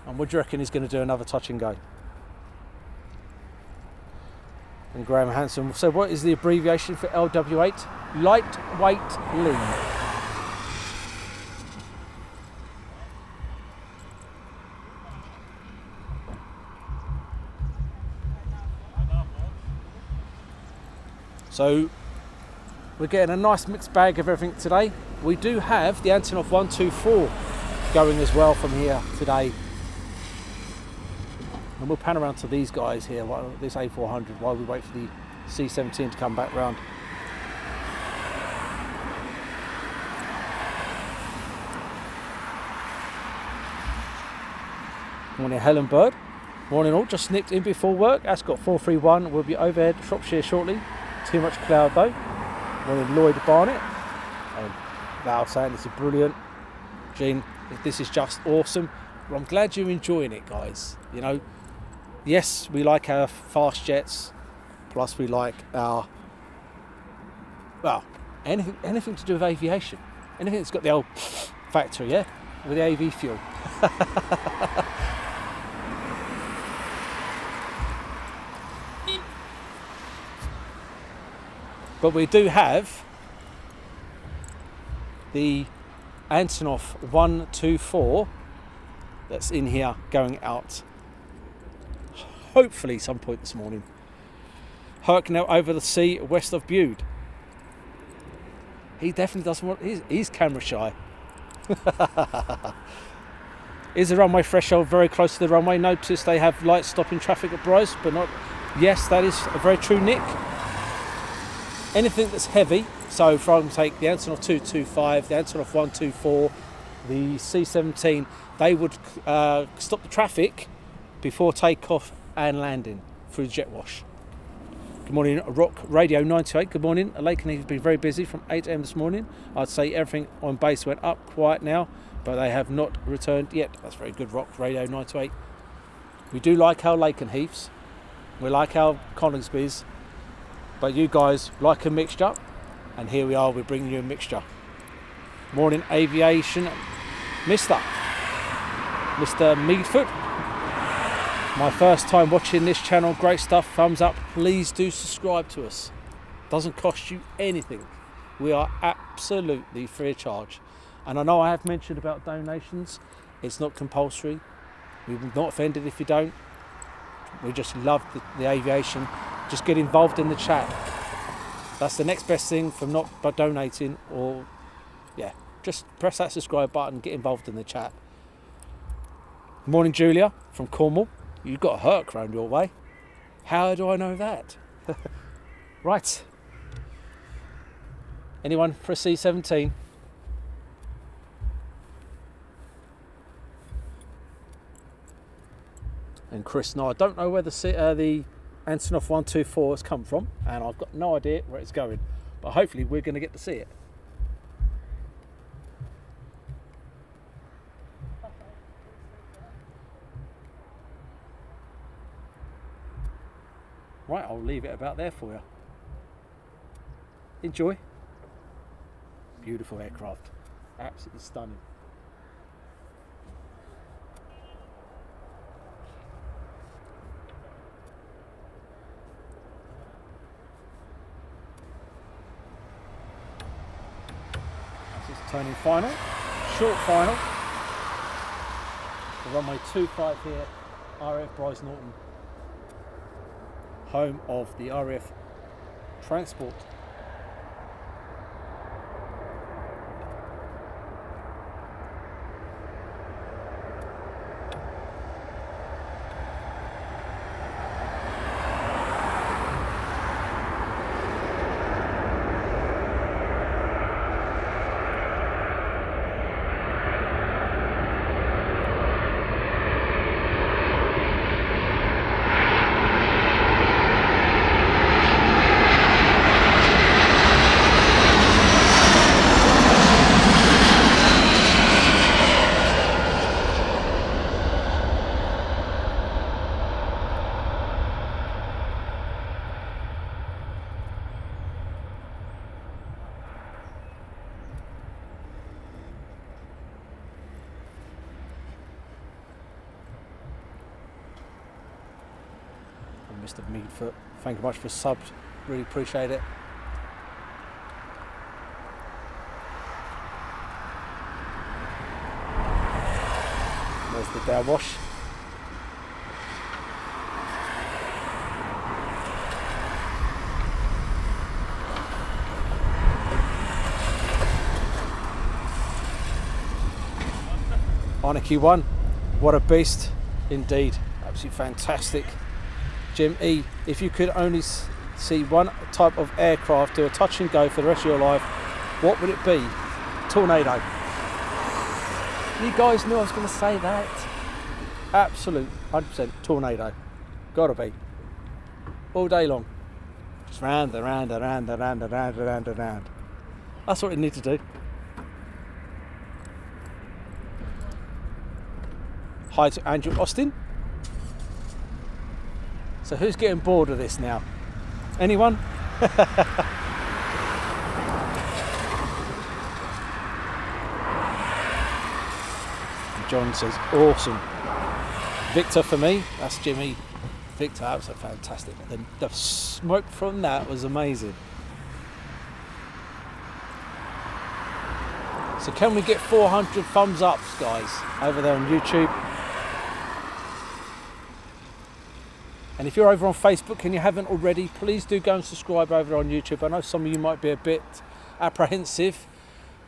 And what do you reckon he's going to do another touch and go? and Graham Hanson. So what is the abbreviation for LW8? Lightweight lean. So we're getting a nice mixed bag of everything today. We do have the Antonov A124 going as well from here today. And we'll pan around to these guys here, this A400, while we wait for the C17 to come back round. Morning Helen Bird. Morning all, just snipped in before work. Ascot 431 will be overhead Shropshire shortly. Too much cloud though. Morning Lloyd Barnett. And Val saying this is brilliant. Jean, this is just awesome. Well, I'm glad you're enjoying it, guys. You know, yes, we like our fast jets, plus we like our, well, anything to do with aviation. Anything that's got the old factor, yeah, with the AV fuel. But we do have the Antonov A124 that's in here going out hopefully some point this morning. Herc now over the sea west of Bude. He definitely doesn't want, he's camera shy. Is the runway threshold very close to the runway? Notice they have lights stopping traffic at Brize, but not, yes, that is a very true, Nick. Anything that's heavy, so for example, take the Antonov 225, the Antonov 124, the C17, they would stop the traffic before takeoff and landing through jet wash. Good morning, Rock Radio 98. Good morning. Lakenheath has been very busy from 8 AM this morning. I'd say everything on base went up quiet now, but they have not returned yet. That's very good, Rock Radio 98. We do like our Lakenheaths. We like our Coningsbys. But you guys like a mixture, and here we are, we're bringing you a mixture. Morning Aviation, Mr. Meadfoot. My first time watching this channel, great stuff, thumbs up. Please do subscribe to us. Doesn't cost you anything. We are absolutely free of charge. And I know I have mentioned about donations. It's not compulsory. We're not offended if you don't. We just love the aviation. Just get involved in the chat. That's the next best thing from not by donating, or yeah, just press that subscribe button, get involved in the chat. Morning Julia from Cornwall. You've got a Herc round your way. How do I know that? Right. Anyone for a C17? And Chris, no, I don't know where the Antonov 124 has come from, and I've got no idea where it's going, but hopefully we're going to get to see it. Right, I'll leave it about there for you. Enjoy. Beautiful aircraft, absolutely stunning. Turning final, short final. The runway 25 here, RAF Brize Norton, home of the RAF transport. Mr. Meadfoot. Thank you much for subs. Really appreciate it. There's the down wash. On a Q1, what a beast indeed, absolutely fantastic. Jim E, if you could only see one type of aircraft do a touch and go for the rest of your life, what would it be? Tornado. You guys knew I was going to say that. Absolute 100% tornado. Gotta be. All day long. Just round and round and round and round and round and round and round. That's what you need to do. Hi to Andrew Austin. So who's getting bored of this now? Anyone? John says awesome. Victor for me, that's Jimmy. Victor, that was fantastic. The smoke from that was amazing. So can we get 400 thumbs up, guys, over there on YouTube? And if you're over on Facebook and you haven't already, please do go and subscribe over on YouTube. I know some of you might be a bit apprehensive,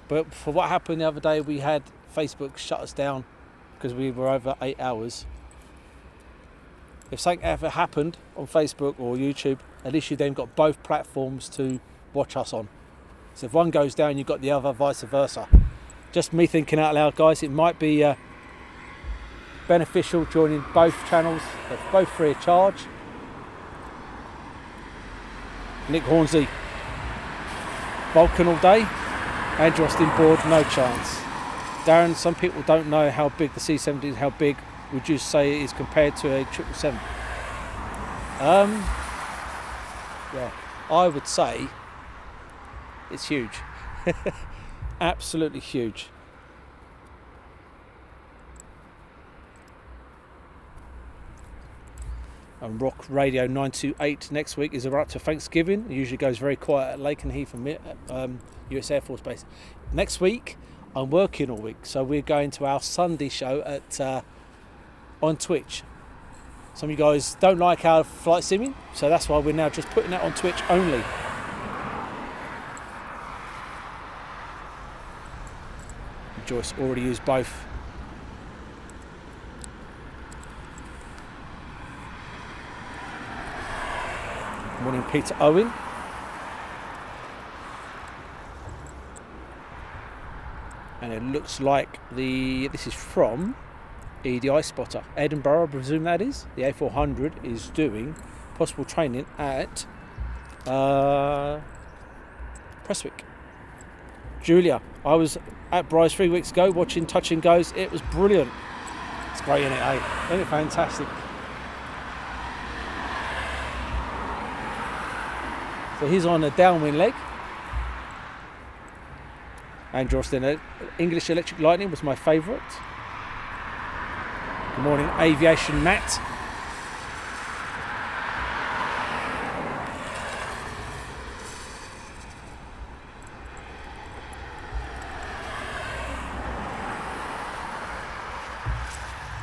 but for what happened the other day, we had Facebook shut us down because we were over 8 hours. If something ever happened on Facebook or YouTube, at least you then got both platforms to watch us on. So if one goes down, you've got the other, vice versa. Just me thinking out loud, guys, it might be beneficial joining both channels. They're both free of charge. Nick Hornsey, Vulcan all day. Andrew Austin board, no chance. Darren, some people don't know how big the C17 is. How big would you say it is compared to a 777? Yeah, I would say it's huge. Absolutely huge. And Rock Radio 928 next week is right to Thanksgiving. It usually goes very quiet at Lakenheath and US Air Force Base. Next week, I'm working all week, so we're going to our Sunday show at on Twitch. Some of you guys don't like our flight simming, so that's why we're now just putting that on Twitch only. Joyce already used both. Morning, Peter Owen. And it looks like this is from EDI Spotter, Edinburgh, I presume that is. The A400 is doing possible training at Prestwick. Julia, I was at Brize 3 weeks ago watching Touch and Goes. It was brilliant. It's great, isn't it, eh? Isn't it fantastic? So he's on a downwind leg. Andrew Austin, English Electric Lightning was my favourite. Good morning, Aviation Matt.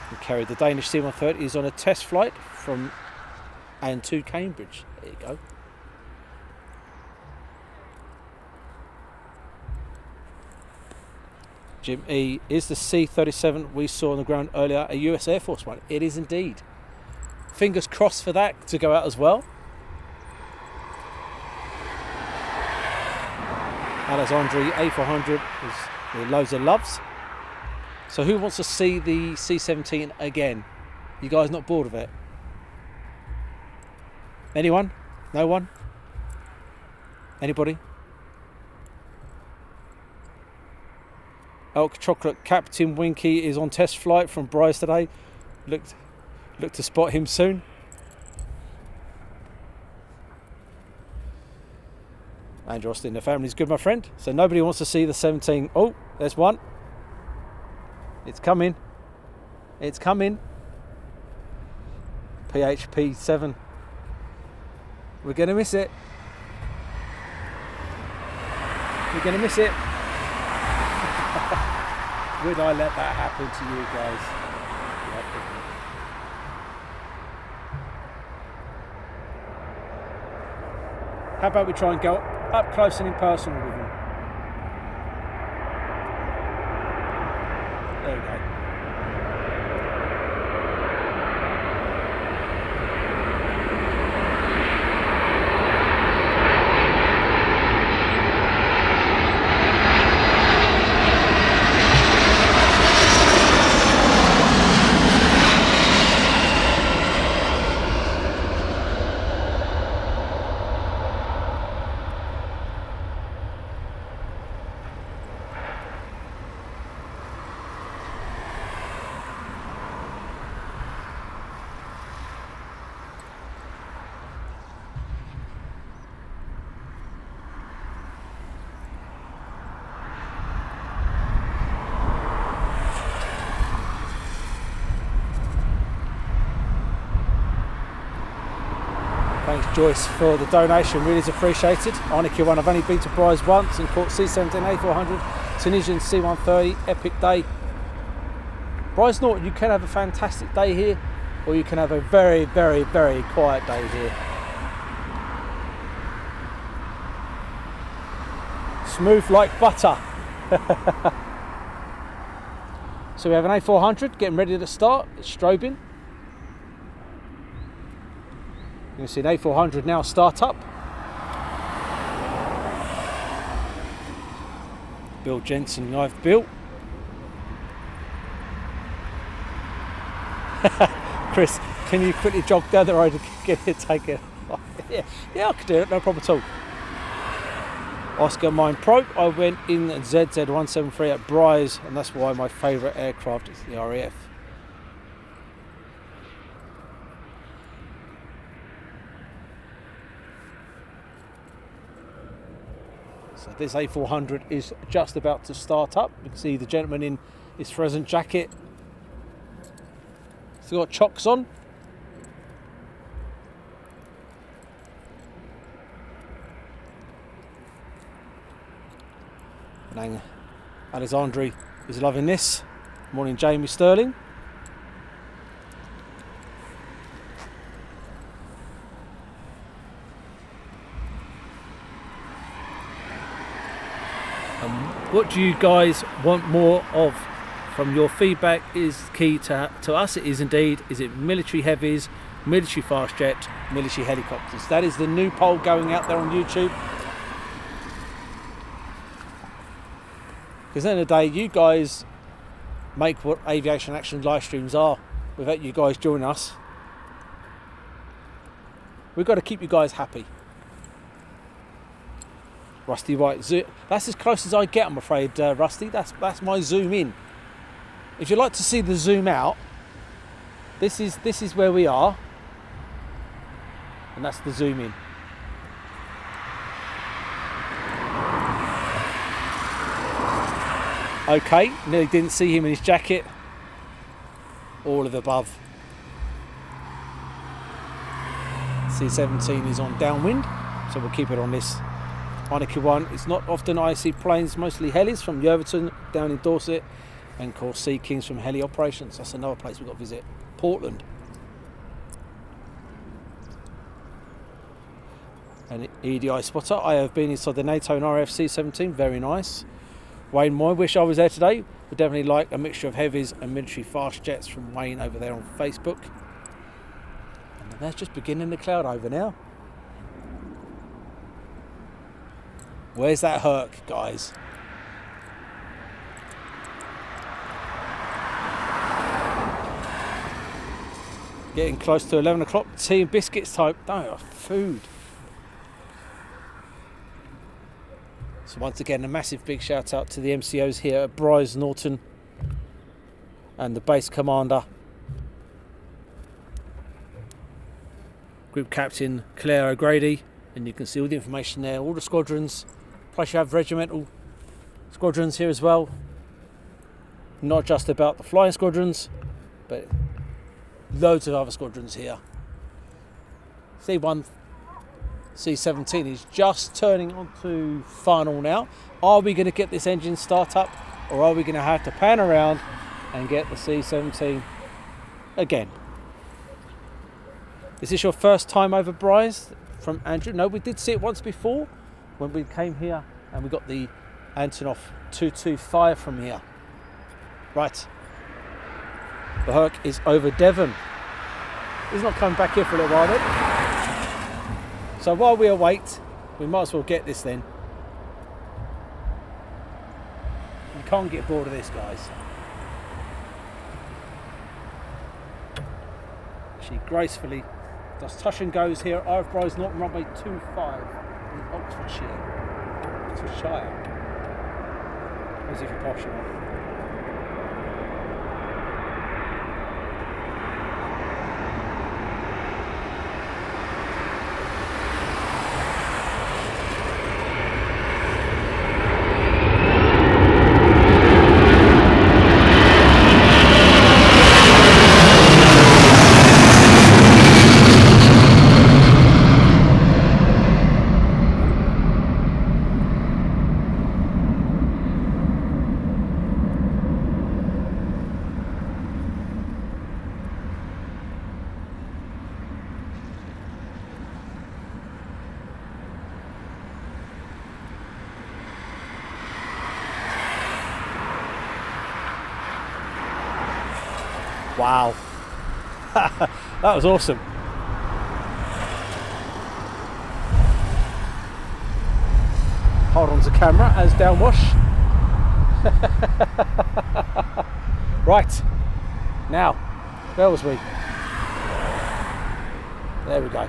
We carried the Danish C130 is on a test flight from and to Cambridge. There you go. Jim E, is the C37 we saw on the ground earlier a US Air Force one? It is indeed. Fingers crossed for that to go out as well. Alexandre A400 is loads of loves. So who wants to see the C17 again? You guys not bored of it? Anyone? No one? Anybody? Elk Chocolate Captain Winky is on test flight from Brize today. Look to spot him soon. Andrew Austin, the family's good, my friend. So nobody wants to see the 17. Oh, there's one. It's coming. It's coming. PHP 7. We're going to miss it. We're going to miss it. Would I let that happen to you guys? How about we try and go up close and impersonal with them? There we go. Thanks Joyce for the donation, really is appreciated. Arnica one, I've only been to Brize once and caught C17 A400, Tunisian C130, epic day. Brize Norton, you can have a fantastic day here, or you can have a very, very, very quiet day here. Smooth like butter. So we have an A400 getting ready to start, it's strobing. You can see an A400 now start up. Bill Jensen I've built. Chris, can you quickly jog down the road and get it taken off? Yeah, I can do it, no problem at all. Oscar Mine Pro, I went in ZZ173 at Brize, and that's why my favourite aircraft is the RAF. So this A400 is just about to start up. You can see the gentleman in his fluorescent jacket. He's got chocks on. And Alexandre is loving this. Morning Jamie Sterling. What do you guys want more of from your feedback is key to us. It is indeed. Is it military heavies, military fast jet, military helicopters? That is the new poll going out there on YouTube. Because at the end of the day, you guys make what Aviation Action live streams are. Without you guys joining us, we've got to keep you guys happy. Rusty White, that's as close as I get, I'm afraid, Rusty. That's my zoom in. If you'd like to see the zoom out, this is where we are, and that's the zoom in. Okay, nearly didn't see him in his jacket. All of the above. C17 is on downwind, so we'll keep it on this. Arnica one, it's not often I see planes, mostly helis from Yeovilton down in Dorset, and of course Sea Kings from heli operations. That's another place we've got to visit. Portland. An EDI spotter. I have been inside the NATO and RAF C17, very nice. Wayne Moy, wish I was there today. Would definitely like a mixture of heavies and military fast jets from Wayne over there on Facebook. And that's just beginning to cloud over now. Where's that Herc, guys? Getting close to 11 o'clock. Tea and biscuits type. Oh, food. So once again, a massive big shout out to the MCOs here at Brize Norton and the base commander, Group Captain Claire O'Grady, and you can see all the information there, all the squadrons. Plus you have regimental squadrons here as well. Not just about the flying squadrons, but loads of other squadrons here. C130 C17 is just turning onto final now. Are we going to get this engine start up, or are we going to have to pan around and get the C17 again? Is this your first time over Brize from Andrew? No, we did see it once before when we came here and we got the Antonov 225 from here. Right, the Herc is over Devon. He's not coming back here for a little while then. So while we await, we might as well get this then. You can't get bored of this, guys. She gracefully does touch and goes here at RAF Brize Norton runway 25 in Oxfordshire. As if you're posh enough. Wow, that was awesome. Hold on to camera as downwash. Right, now, where was we? There we go.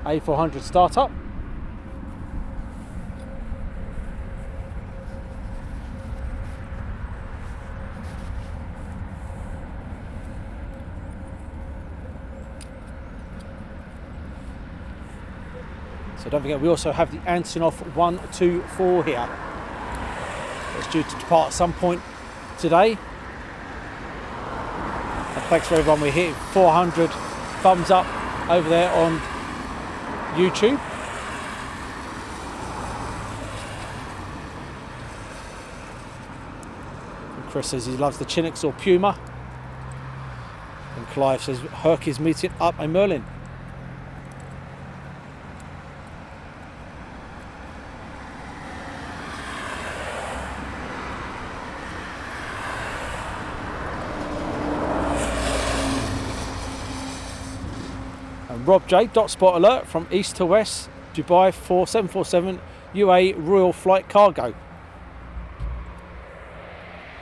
A400 start up. So don't forget, we also have the Antonov A124 here. It's due to depart at some point today. And thanks for everyone. We're hitting 400 thumbs up over there on YouTube. And Chris says he loves the Chinook or Puma. And Clive says Herc is meeting up a Merlin. Rob J, dot spot alert from east to west, Dubai 4747 UA Royal Flight Cargo.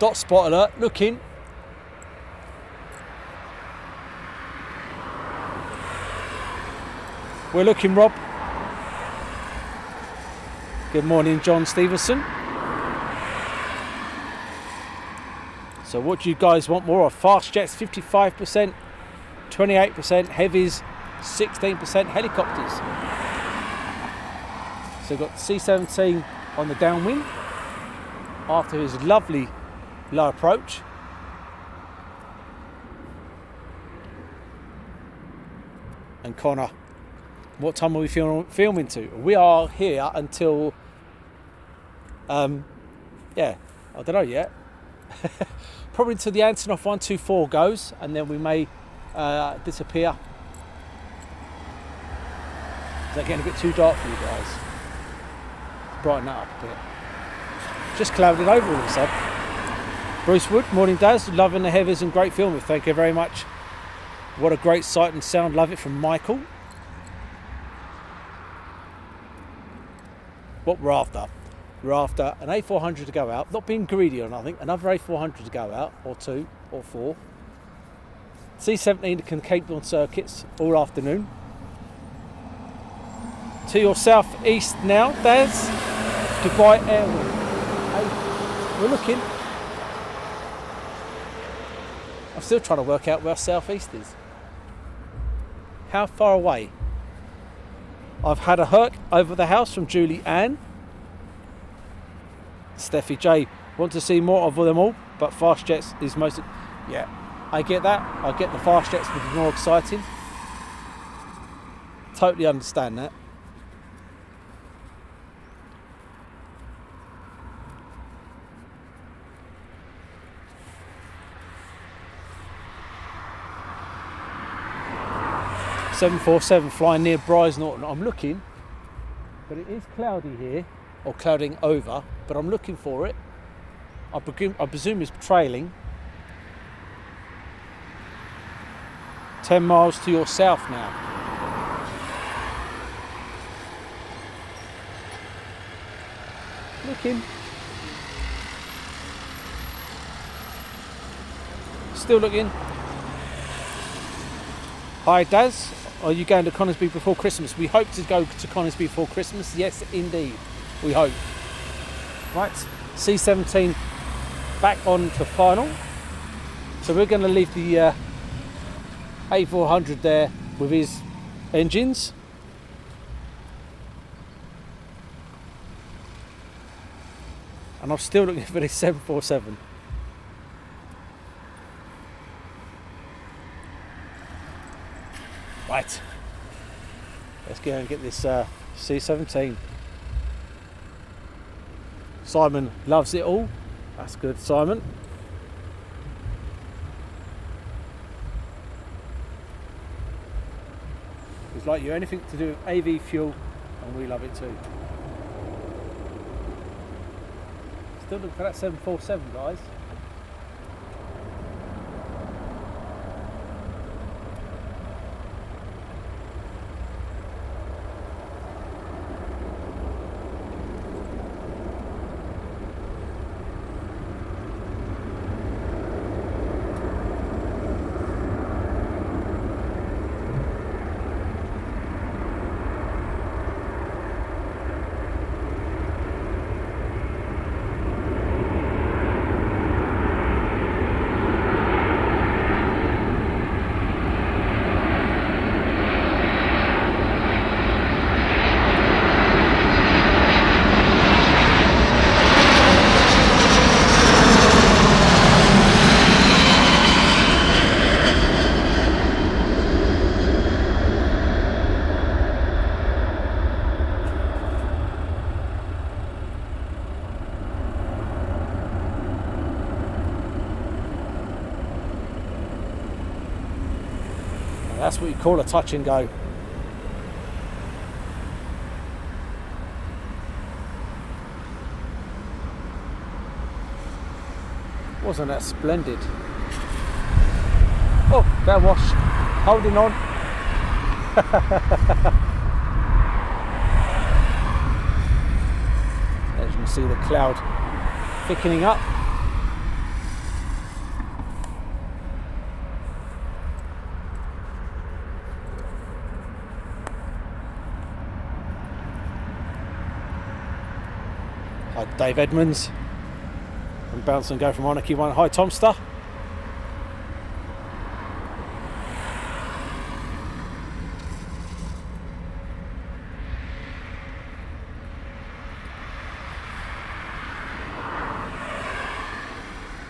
Dot spot alert, looking. We're looking, Rob. Good morning, John Stevenson. So what do you guys want more of? Fast jets 55%, 28%, heavies 16%, helicopters. So we've got C17 on the downwind after his lovely low approach. And Connor, what time are we filming to? We are here until, yeah, I don't know yet. Probably until the Antonov 124 goes, and then we may disappear. Is that getting a bit too dark for you guys? Brighten that up a bit. Just clouded over all of a sudden. Bruce Wood, morning Daz, loving the heavies and great filming. Thank you very much. What a great sight and sound, love it, from Michael. What we're after an A400 to go out, not being greedy or nothing, another A400 to go out, or two, or four. C17 can keep on circuits all afternoon. To your southeast now, Daz, Dubai Airway. We're looking. I'm still trying to work out where southeast is. How far away? I've had a Herc over the house from Julie Ann. Steffi J, want to see more of them all, but fast jets is most. Yeah, I get that. I get the fast jets would be more exciting. Totally understand that. 747 flying near Brize Norton. I'm looking, but it is cloudy here, or clouding over, but I'm looking for it. I presume it's trailing. 10 miles to your south now. Looking. Still looking. Hi Daz, are you going to Conisbee before Christmas? We hope to go to Conisbee before Christmas. Yes, indeed. We hope. Right, C17 back on to final. So we're going to leave the A400 there with his engines. And I'm still looking for this 747. Right, let's go and get this C17. Simon loves it all. That's good, Simon. It's like you, anything to do with AV fuel, and we love it too. Still looking for that 747, guys. That's what you call a touch and go. Wasn't that splendid? Oh, that wash, holding on. As you can see, the cloud thickening up. Hi Dave Edmonds, and bounce and go from Monarchy 1. Hi Tomster.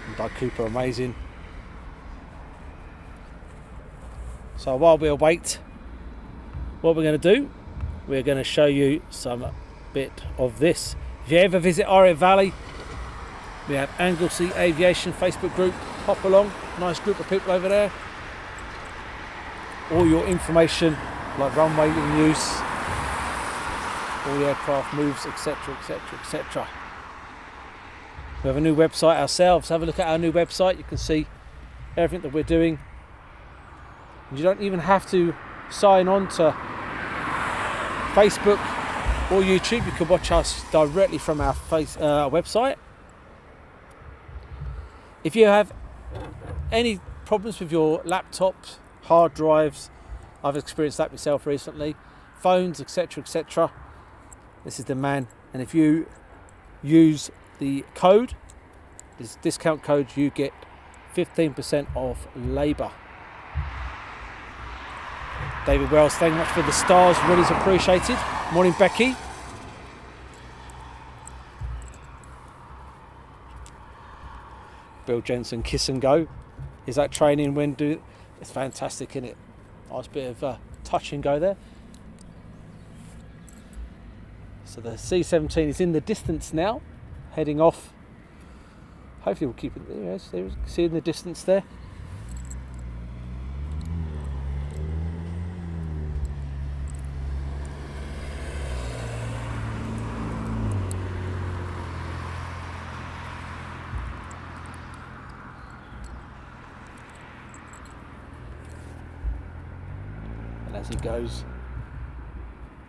And Doug Cooper, amazing. So while we await, what we're going to do, we're going to show you some bit of this. If you ever visit Orient Valley, we have Anglesey Aviation Facebook group. Hop along, nice group of people over there. All your information, like runway in use, all the aircraft moves, etc, etc, etc. We have a new website ourselves. Have a look at our new website. You can see everything that we're doing. And you don't even have to sign on to Facebook or YouTube. You can watch us directly from our website. If you have any problems with your laptops, hard drives, I've experienced that myself recently, phones, etc, etc, this is the man. And if you use the code, this discount code, you get 15% off labour. David Wells, thank you much for the stars, really is appreciated. Morning Becky. Bill Jensen, kiss and go. Is that training when do? It's fantastic, isn't it? Nice bit of touch and go there. So the C17 is in the distance now, heading off. Hopefully we'll keep it there. Yes, there, see in the distance there. And as he goes,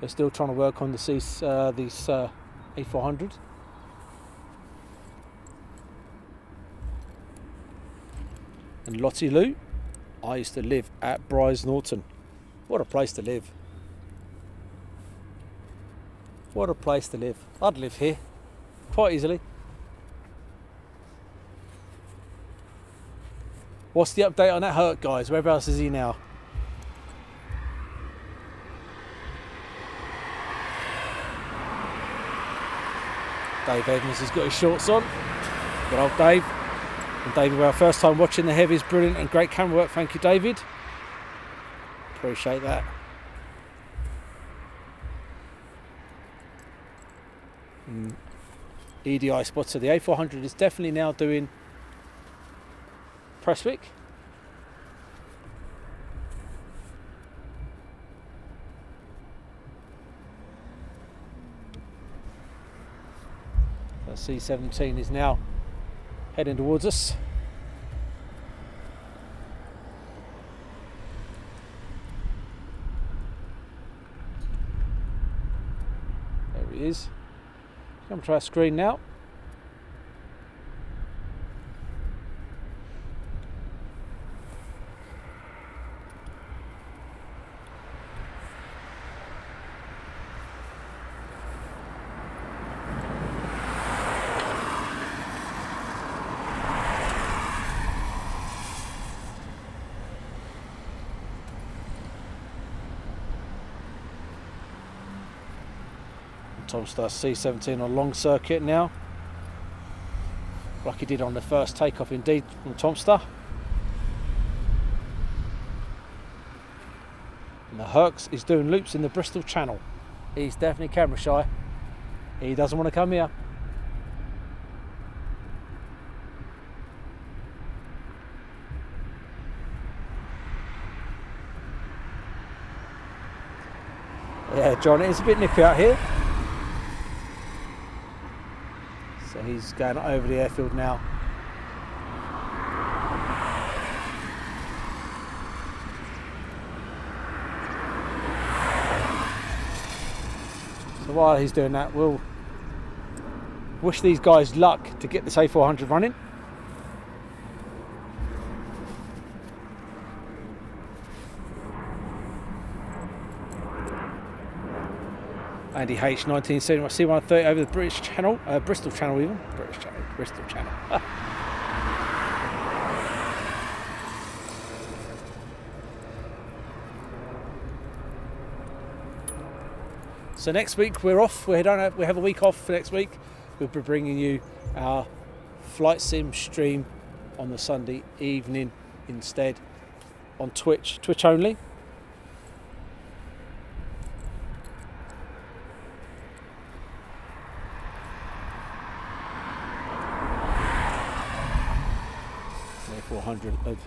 they're still trying to work on the A400. And Lottie Lou, I used to live at Brize Norton. What a place to live. What a place to live. I'd live here quite easily. What's the update on that Hurt, guys? Whereabouts is he now? Dave Evans has got his shorts on. Good old Dave. And David, our first time watching the heavies, brilliant and great camera work. Thank you, David. Appreciate that. EDI spotter. The A400 is definitely now doing Prestwick. The C17 is now heading towards us. There he is. Come to our screen now. Tomstar C17 on long circuit now, like he did on the first takeoff indeed from Tomstar. And the Hercs is doing loops in the Bristol Channel. He's definitely camera shy. He doesn't want to come here. Yeah, John, it's a bit nippy out here. So he's going over the airfield now. So while he's doing that, we'll wish these guys luck to get this A400 running. Andy H, 1970, C130 over the British Channel, Bristol Channel even. Bristol Channel. So next week we're off. We have a week off for next week. We'll be bringing you our flight sim stream on the Sunday evening instead on Twitch only. A400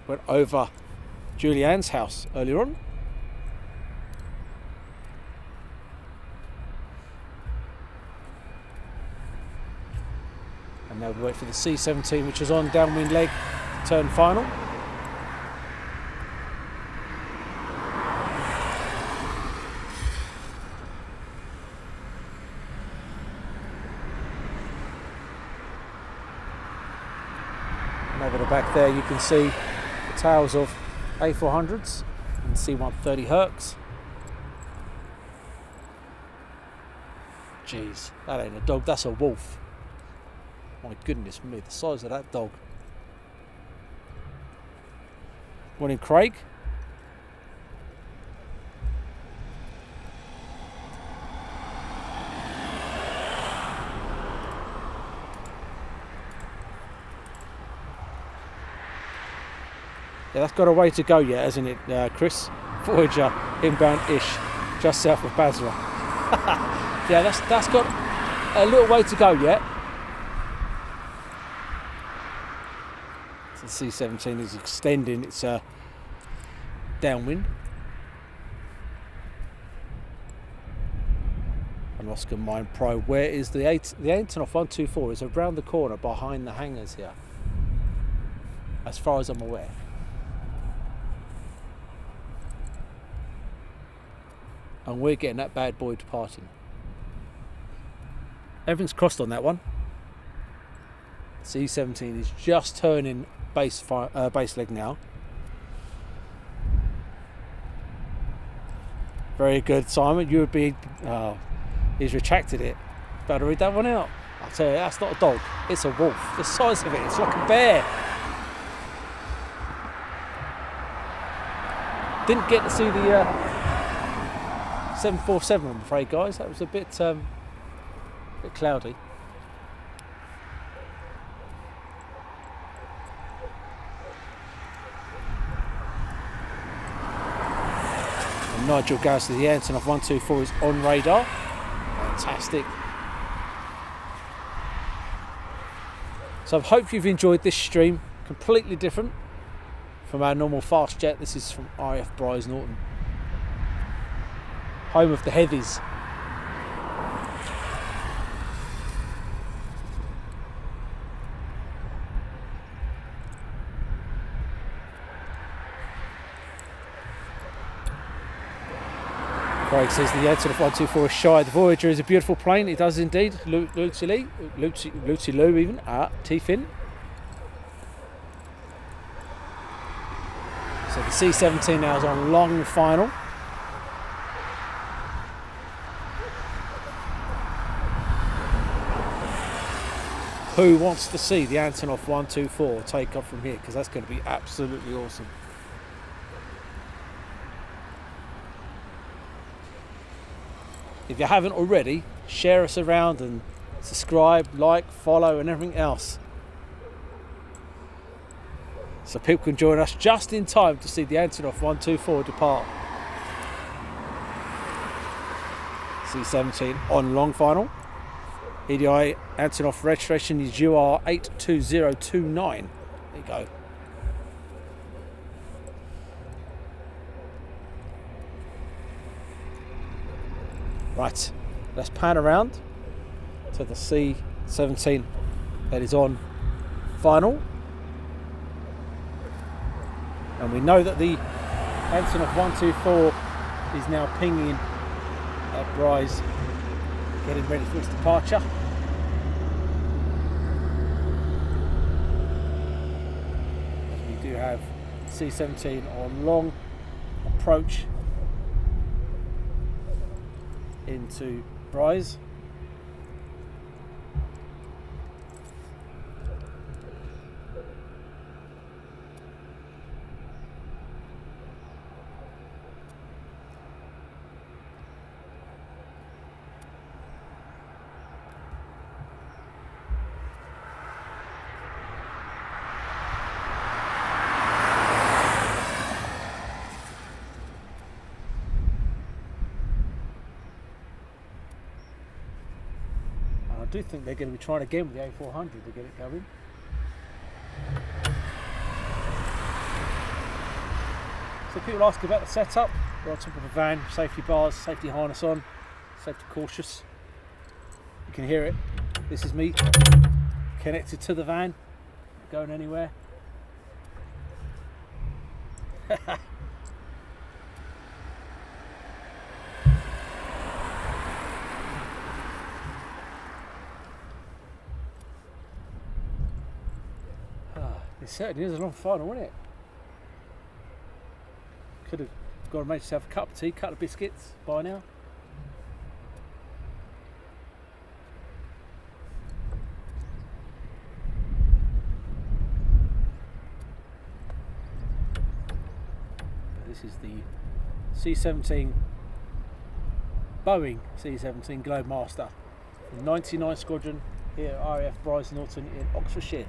went over Julianne's house earlier on. And now we wait for the C17, which is on downwind leg, turn final. Over the back there you can see the tails of A400s and C130 Hercs. Jeez, that ain't a dog, that's a wolf. My goodness me, the size of that dog. Morning, Craig. Yeah, that's got a way to go yet, hasn't it, Chris? Voyager, inbound-ish, just south of Basra. Yeah, that's got a little way to go yet. So the C17 is extending its downwind. And Oscar Mine Pro, where is the Antonov A124 is around the corner behind the hangars here, as far as I'm aware. and we're getting that bad boy departing. Everything's crossed on that one. C17 is just turning base leg now. Very good, Simon. You would be. Oh, he's retracted it. Better read that one out. I'll tell you, that's not a dog. It's a wolf. The size of it, it's like a bear. Didn't get to see the 747, I'm afraid, guys. That was a bit cloudy. And Nigel Gowsley, the Antonov A124 is on radar. Fantastic. So I hope you've enjoyed this stream. Completely different from our normal fast jet. This is from RAF Brize Norton, home of the heavies. Craig says the Antonov A124 is shy. The Voyager is a beautiful plane. It does indeed. Lucy Lou even. T-fin. So the C17 now is on long final. Who wants to see the Antonov A124 take off from here? Because that's going to be absolutely awesome. If you haven't already, share us around and subscribe, like, follow and everything else, so people can join us just in time to see the Antonov A124 depart. C17 on long final. EDI Antonov registration is UR82029. There you go. Right, let's pan around to the C17 that is on final. And we know that the Antonov A124 is now pinging at Brize, getting ready for its departure. We do have C17 on long approach into Brize. I do think they're going to be trying again with the A400 to get it going. So people ask about the setup. We're on top of a van, safety bars, safety harness on, safety cautious. You can hear it. This is me connected to the van, not going anywhere. It certainly is a long final, isn't it? Could have gone and made yourself a cup of tea, couple of biscuits by now. This is the C17 Boeing C17 Globemaster, the 99 Squadron here at RAF Brize Norton in Oxfordshire.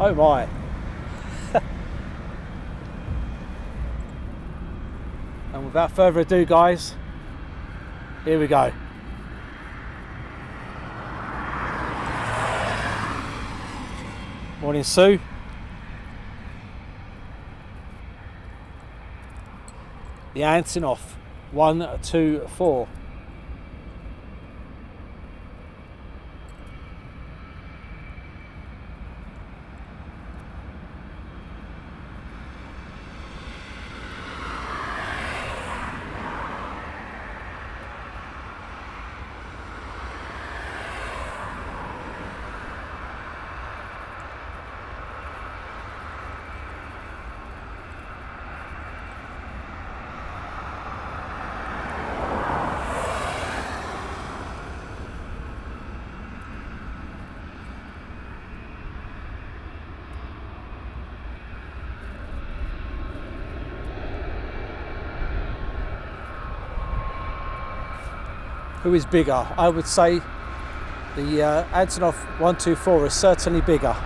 Oh my. And without further ado, guys, here we go. Morning, Sue. The Antonov 124. Who is bigger? I would say the Antonov 124 is certainly bigger.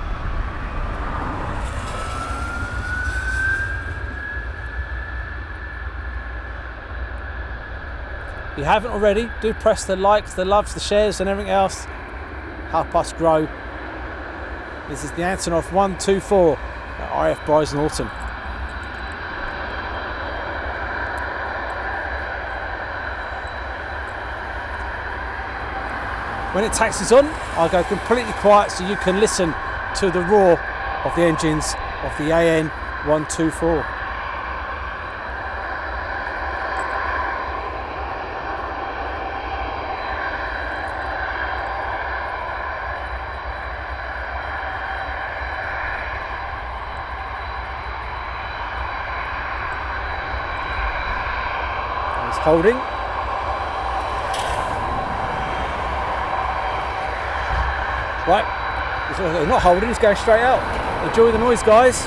If you haven't already, do press the likes, the loves, the shares and everything else. Help us grow. This is the Antonov 124 at RAF Brize Norton. When it taxis on, I go completely quiet so you can listen to the roar of the engines of the AN 124. It's holding. Right, he's not holding, he's going straight out. Enjoy the noise, guys.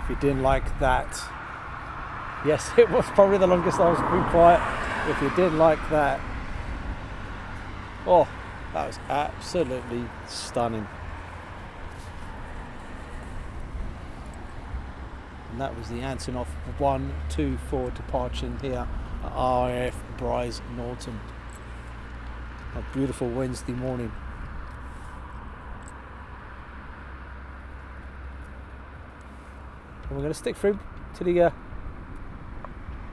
If you didn't like that, yes, it was probably the longest I was been quiet. If you didn't like that, oh, that was absolutely stunning. And that was the Antonov A124 departure here at RAF Brize Norton. A beautiful Wednesday morning. And we're going to stick through to the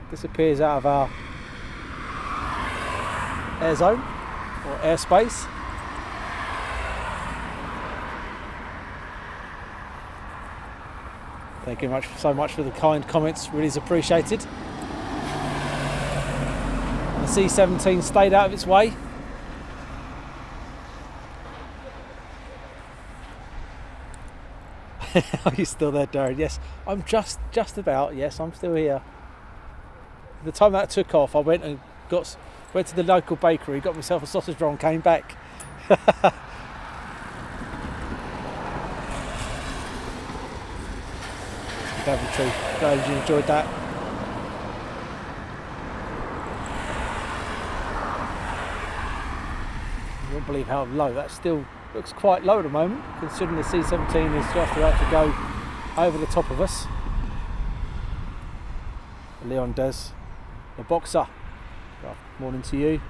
disappears out of our air zone or airspace. Thank you so much for the kind comments, really is appreciated. The C17 stayed out of its way. Are you still there, Darren? Yes, I'm just about. Yes, I'm still here. The time that took off, I went to the local bakery, got myself a sausage roll and came back. Daventry, glad you enjoyed that. You won't believe how low that still looks. Quite low at the moment, considering the C17 is just about to go over the top of us. Leon Des, the boxer. Good morning to you. You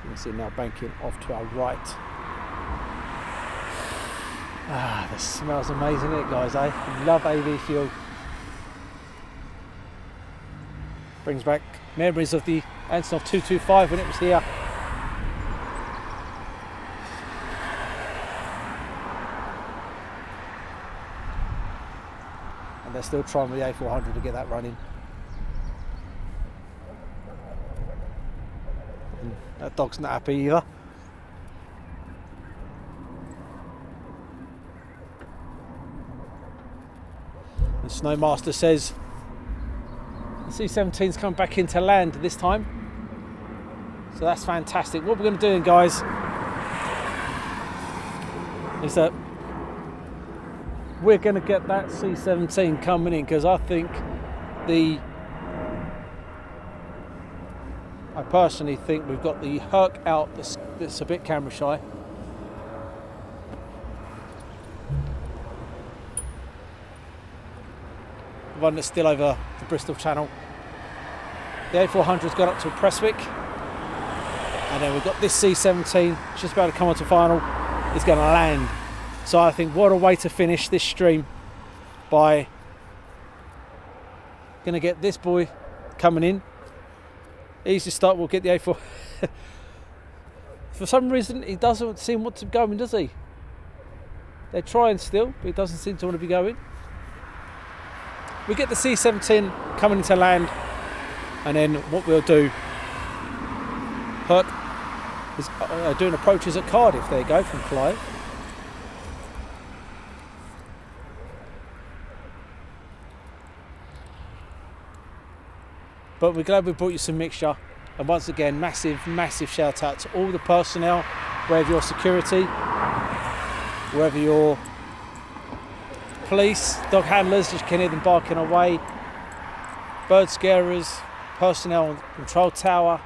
can see now banking off to our right. Ah, this smells amazing, isn't it, guys? Eh? Love AV fuel. Brings back memories of the Antonov 225 when it was here. And they're still trying with the A400 to get that running. And that dog's not happy either. The Snowmaster says the C-17's come back into land this time, so that's fantastic. What we're going to do, guys, is that we're going to get that C-17 coming in, because I think I personally think we've got the Herc out that's a bit camera shy. One that's still over the Bristol Channel. The A400's got up to Prestwick, and then we've got this C17 just about to come onto final. It's going to land. So I think what a way to finish this stream, by going to get this boy coming in. Easy start. We'll get the A4. For some reason, he doesn't seem to want to go in, does he? They're trying still, but he doesn't seem to want to be going. We get the C17 coming into land, and then what we'll do, Herc is doing approaches at Cardiff. There you go, from Clive. But we're glad we brought you some mixture, and once again, massive shout out to all the personnel, wherever you're security, wherever you're police, dog handlers, you can hear them barking away, bird scarers, personnel on the control tower,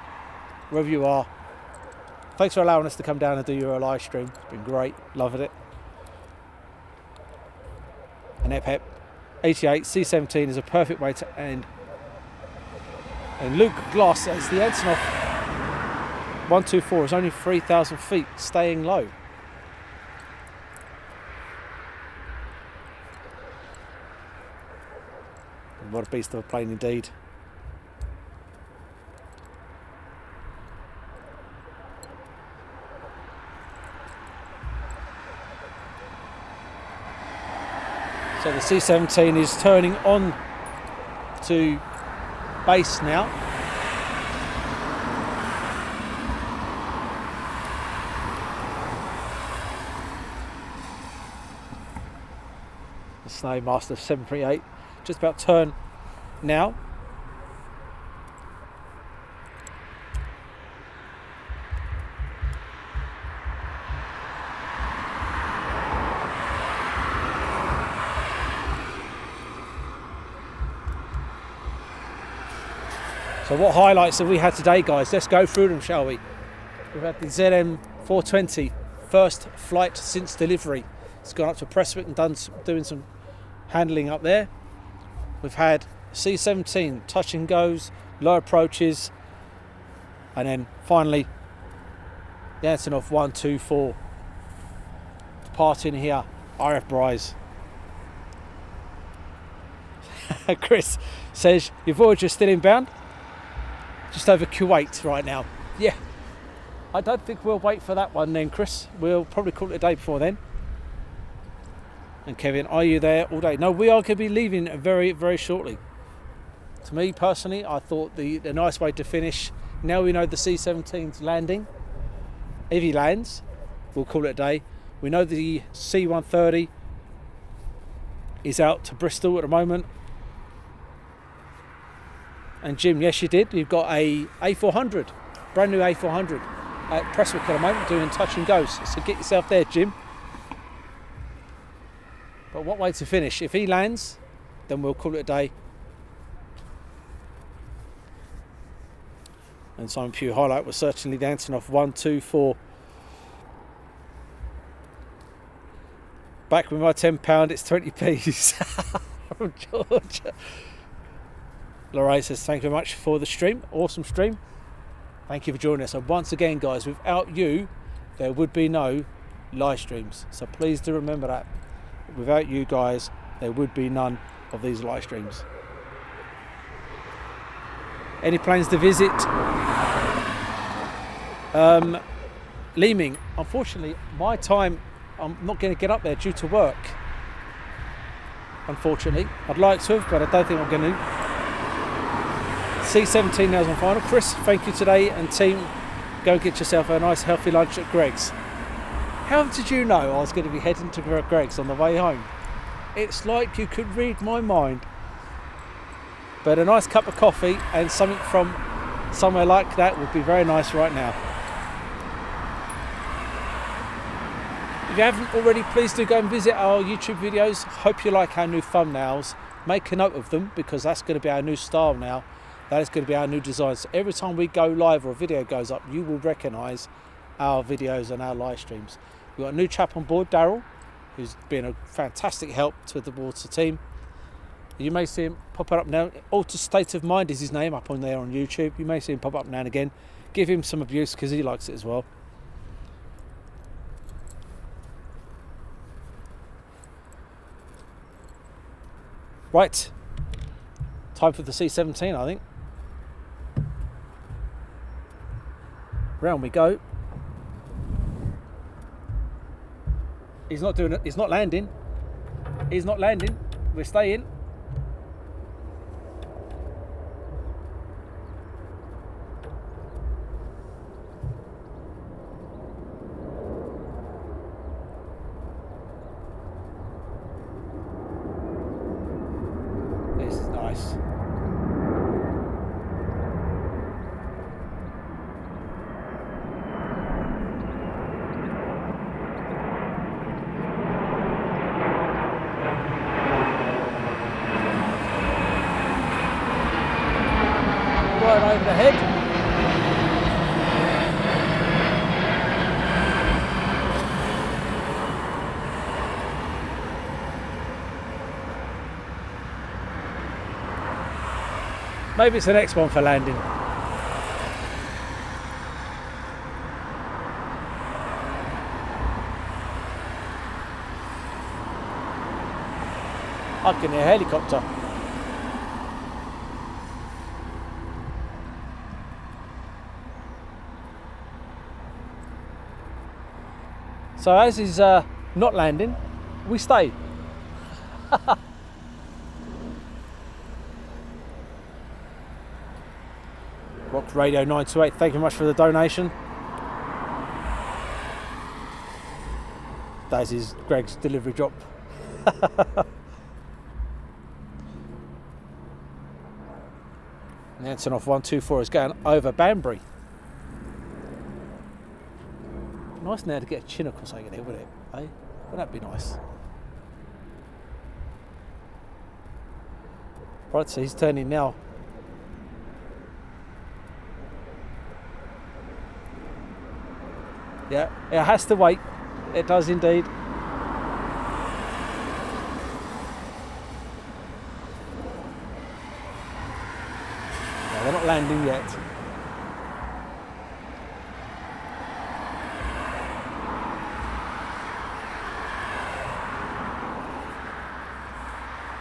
wherever you are. Thanks for allowing us to come down and do your live stream. It's been great, loving it. And Ep 88 C17 is a perfect way to end. And Luke Gloss says the Antonov 124 is only 3,000 feet, staying low. What a beast of a plane indeed. So the C-17 is turning on to base now. The Snowmaster 738 just about turn now. So what highlights have we had today, guys? Let's go through them, shall we? We've had the ZM420, first flight since delivery. It's gone up to Prestwick and doing some handling up there. We've had C17 touch and goes, low approaches, and then finally the Antonov A124 departing here, RAF Brize. Chris says your Voyager still inbound, just over Kuwait right now. Yeah, I don't think we'll wait for that one then, Chris. We'll probably call it a day before then. And Kevin, are you there all day? No, we are going to be leaving very, very shortly. To me personally, I thought the nice way to finish, now we know the C17's landing. If he lands, we'll call it a day. We know the C130 is out to Bristol at the moment. And Jim, yes you did. You've got a A400, brand new A400 at Prestwick at the moment doing touch and goes. So get yourself there, Jim. But what way to finish? If he lands, then we'll call it a day. And Simon Pugh highlight was certainly the Antonov A124. Back with my £10, it's 20p from Georgia. Lorraine says, thank you very much for the stream. Awesome stream. Thank you for joining us. And once again, guys, without you, there would be no live streams. So please do remember that. Without you guys, there would be none of these live streams. Any plans to visit Leeming? Unfortunately, my time, I'm not going to get up there due to work. Unfortunately, I'd like to have, but I don't think I'm going to. C17 nails on final. Chris, thank you today, and team, go get yourself a nice healthy lunch at Greg's. How did you know I was going to be heading to Greg's on the way home? It's like you could read my mind. But a nice cup of coffee and something from somewhere like that would be very nice right now. If you haven't already, please do go and visit our YouTube videos. Hope you like our new thumbnails. Make a note of them, because that's going to be our new style now. That is going to be our new design. So every time we go live or a video goes up, you will recognise our videos and our live streams. We've got a new chap on board, Daryl, who's been a fantastic help to the water team. You may see him pop up now. Altered State of Mind is his name, up on there on YouTube. You may see him pop up now and again. Give him some abuse because he likes it as well. Right, time for the C17, I think. Round we go. He's not doing it. He's not landing. He's not landing. We're staying. This is nice. Right over the head. Maybe it's the next one for landing. I can hear a helicopter. So as he's not landing, we stay. Rock Radio 928, thank you very much for the donation. That is Greg's delivery drop. The Antonov A124 is going over Banbury. Nice now to get a Chinook or something in there, wouldn't it? Eh? Wouldn't that be nice? Right, so he's turning now. Yeah, it has to wait. It does indeed. No, they're not landing yet.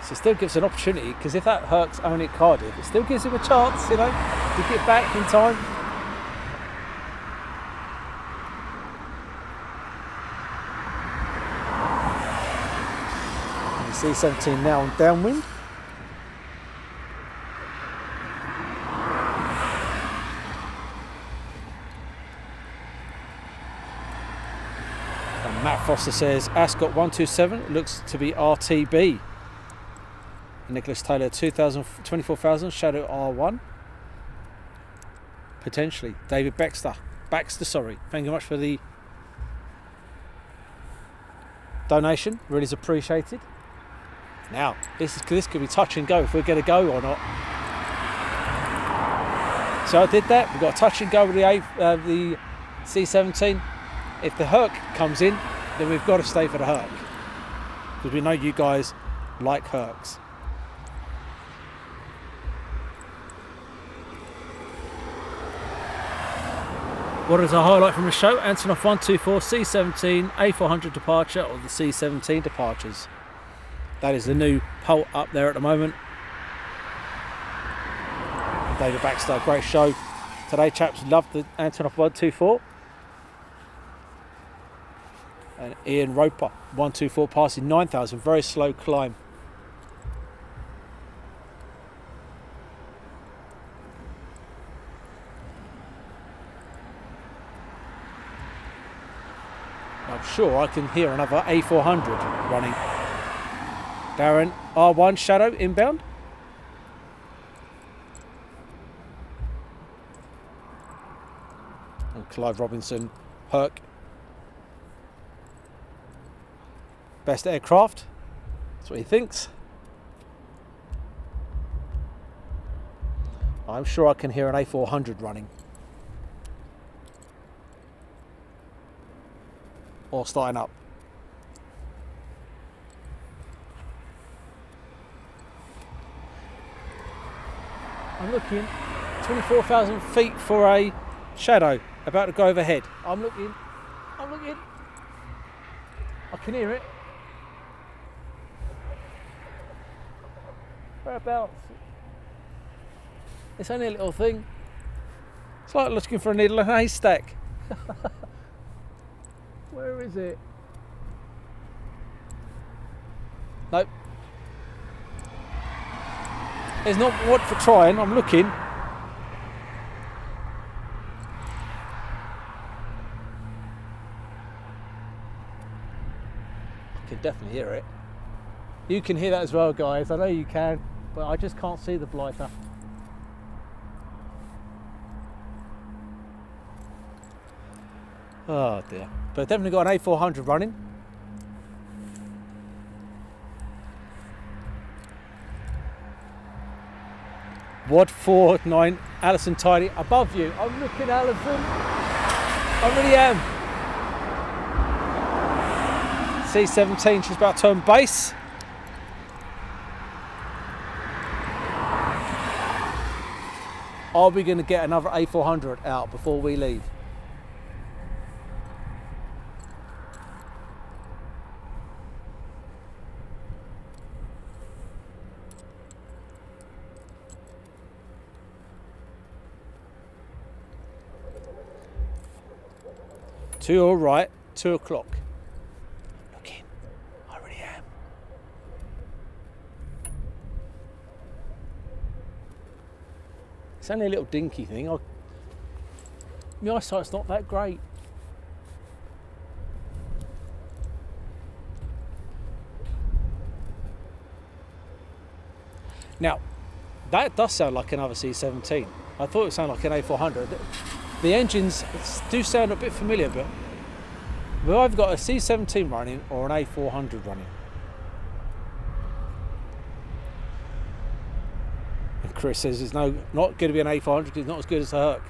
So it still gives an opportunity, because if that Herc's only at Cardiff, it still gives him a chance, you know, to get back in time. C17 now on downwind. And Matt Foster says Ascot 127 looks to be RTB. Nicholas Taylor 24,000 Shadow R1. Potentially. David Baxter, sorry. Thank you much for the donation. Really is appreciated. Now, this could be touch and go if we're going to go or not. So I did that. We've got a touch and go with the C17. If the Herc comes in, then we've got to stay for the Herc, because we know you guys like Hercs. What is a highlight from the show? Antonov A124, C17, A400 departure, or the C17 departures. That is the new poll up there at the moment. David Baxter, great show today, chaps. Loved the Antonov A124. And Ian Roper, 124, passing 9,000, very slow climb. I'm sure I can hear another A400 running. Darren, R1 Shadow inbound. And Clive Robinson, Herc. Best aircraft. That's what he thinks. I'm sure I can hear an A400 running. Or starting up. I'm looking 24,000 feet for a Shadow about to go overhead. I'm looking. I can hear it. Whereabouts? It's only a little thing. It's like looking for a needle in a haystack. Where is it? Nope. It's not what for trying. I'm looking. I can definitely hear it. You can hear that as well, guys. I know you can, but I just can't see the blighter. Oh dear. But definitely got an A400 running. Wad 49, Alison Tidy, above you. I'm looking, Alison. I really am. C17, she's about to turn base. Are we going to get another A400 out before we leave? To your right, 2 o'clock. Looking, I really am. It's only a little dinky thing. My eyesight's not that great. Now, that does sound like another C17. I thought it sounded like an A400. The engines do sound a bit familiar, but we've either got a C17 running or an A400 running. And Chris says it's not going to be an A400 because it's not as good as the Herc.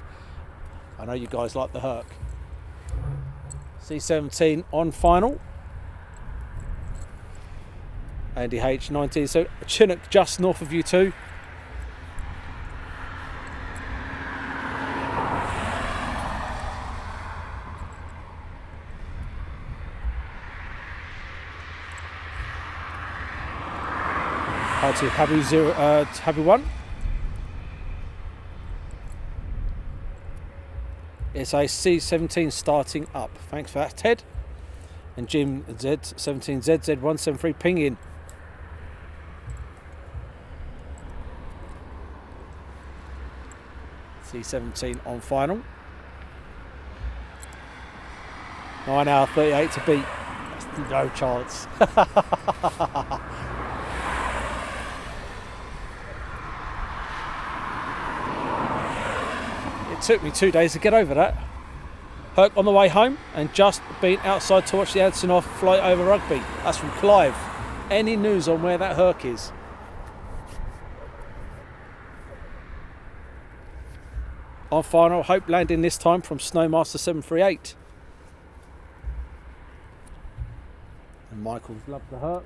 I know you guys like the Herc. C17 on final. Andy H 19, so Chinook just north of you too. Hi to Habu 1. It's a C17 starting up. Thanks for that, Ted. And Jim Z17ZZ173 ping in. C17 on final. 9 hour 38 to beat. That's no chance. It took me 2 days to get over that. Herc on the way home and just been outside to watch the Antonov fly over Rugby. That's from Clive. Any news on where that Herc is? On final, hope landing this time from Snowmaster 738. And Michael's loved the Herc.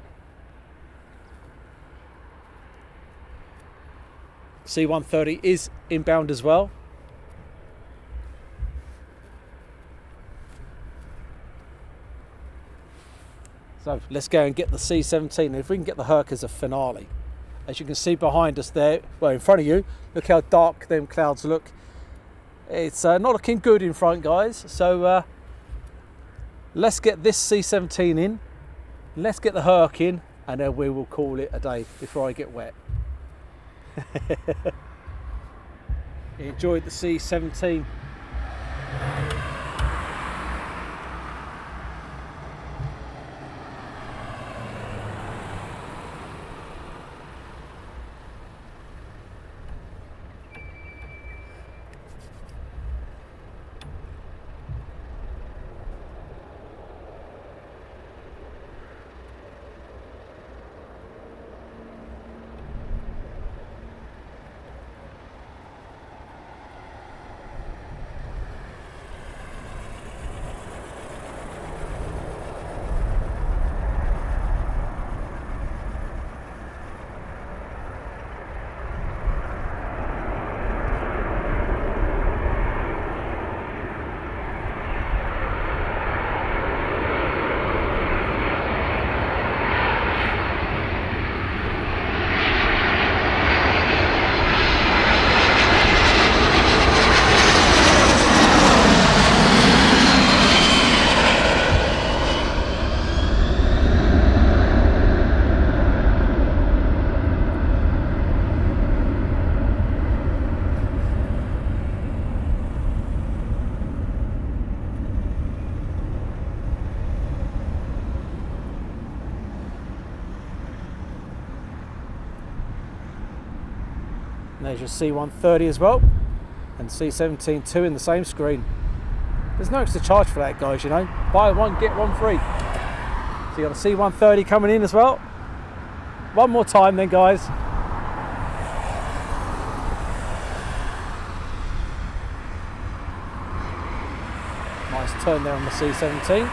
C130 is inbound as well. So let's go and get the C17. And if we can get the Herc as a finale. As you can see behind us there, well in front of you, look how dark them clouds look. It's not looking good in front, guys. So let's get this C17 in. Let's get the Herc in, and then we will call it a day before I get wet. Enjoyed the C17. There's your C130 as well, and C17 2 in the same screen. There's no extra charge for that, guys, you know. Buy one, get one free. So you got a C130 coming in as well. One more time then, guys. Nice turn there on the C17.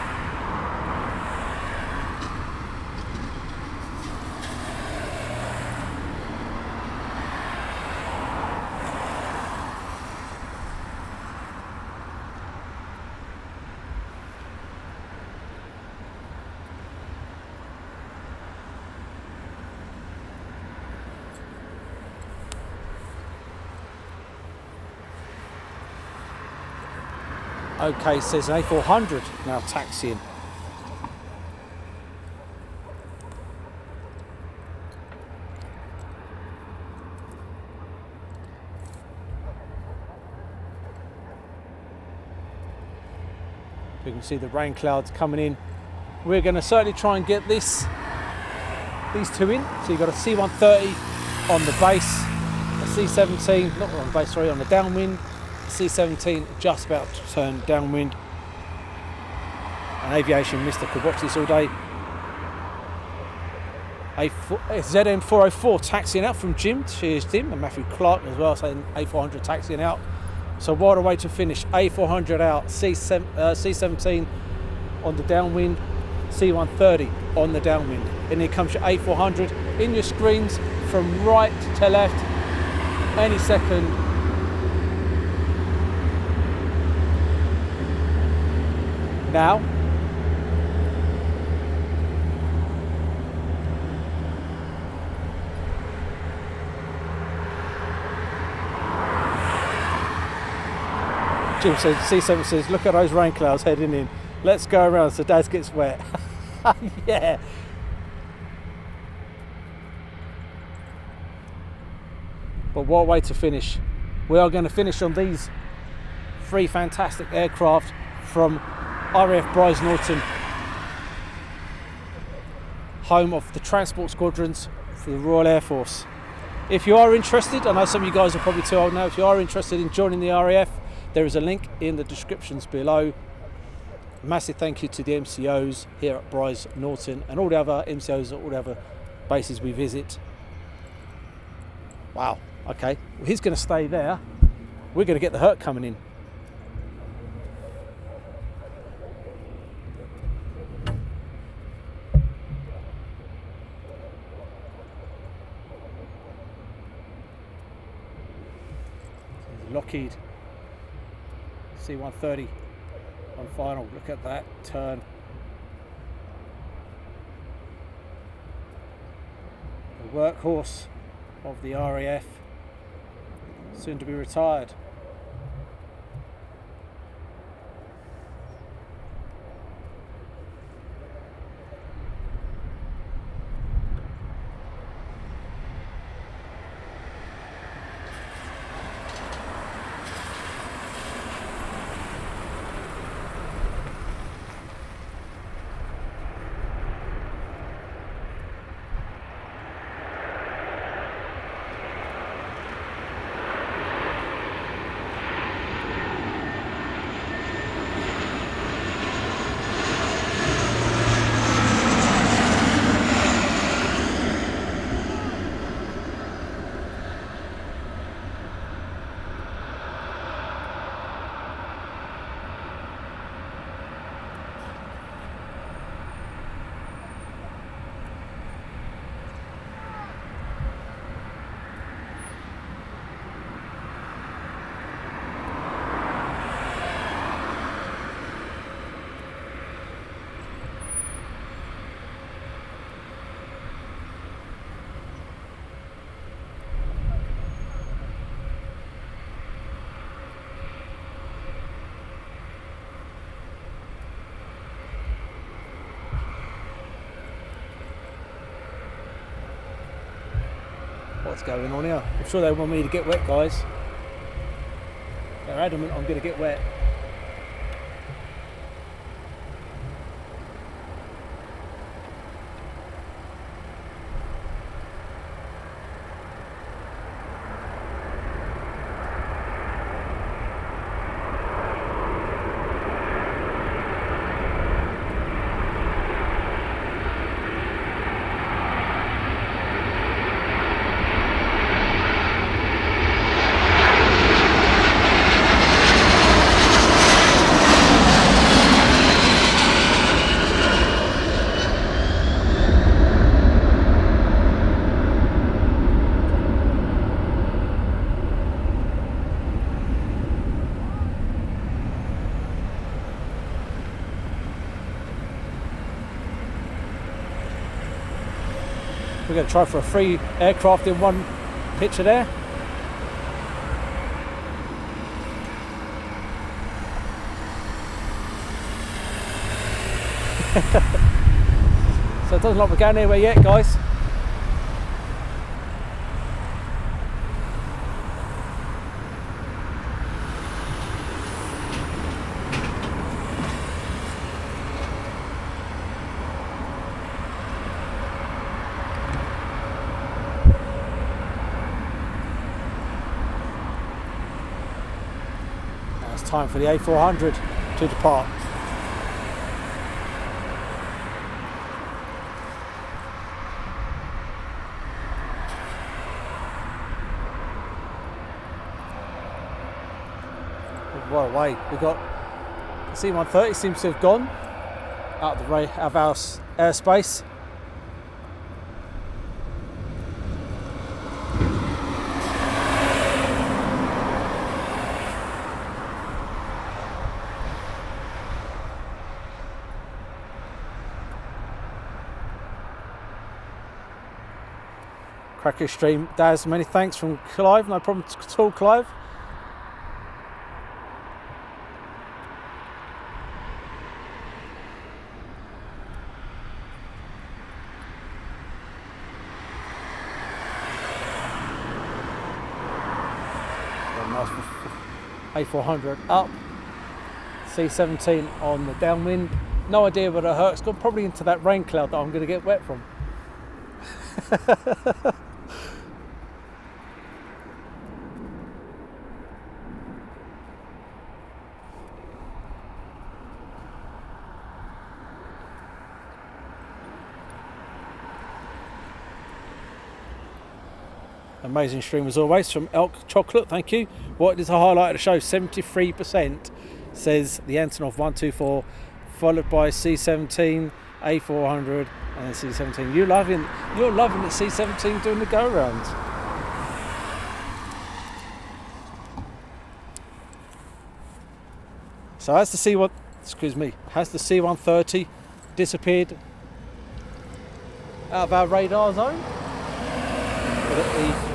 Okay, says an A400 now taxiing. You can see the rain clouds coming in. We're going to certainly try and get these two in. So you've got a C130 on the base, a C17, not on the base, sorry, on the downwind. C17 just about to turn downwind. An Aviation Mr. could watch this all day. ZM404 taxiing out from Jim. Cheers, Jim. And Matthew Clark as well, saying A400 taxiing out. So what a way to finish. A400 out, C17 on the downwind, C130 on the downwind. And here comes your A400 in your screens from right to left any second. Now, Jim says, C7 says, look at those rain clouds heading in. Let's go around so Dad gets wet. Yeah. But what a way to finish. We are going to finish on these three fantastic aircraft from RAF Brize Norton, home of the transport squadrons for the Royal Air Force. If you are interested, I know some of you guys are probably too old now, if you are interested in joining the RAF, there is a link in the descriptions below. Massive thank you to the MCOs here at Brize Norton and all the other MCOs at all the other bases we visit. Wow, okay, well, he's going to stay there. We're going to get the Hurt coming in. Lockheed C130 on final. Look at that turn. The workhorse of the RAF, soon to be retired. What's going on here? I'm sure they want me to get wet, guys. They're adamant I'm going to get wet. We're going to try for a free aircraft in one picture there. So it doesn't look like we're going anywhere yet, guys. Time for the A400 to depart. What a way. We've got the C130 seems to have gone. out of our airspace. Cracker stream, Daz, many thanks from Clive, no problem at all, Clive. A400 up, C17 on the downwind. No idea where the Herc's gone, probably into that rain cloud that I'm going to get wet from. Amazing stream as always from Elk Chocolate, thank you. What is the highlight of the show? 73% says the Antonov A124, followed by C17, A400 and then C17. You're loving the C17 doing the go rounds. So has the C130 disappeared out of our radar zone? The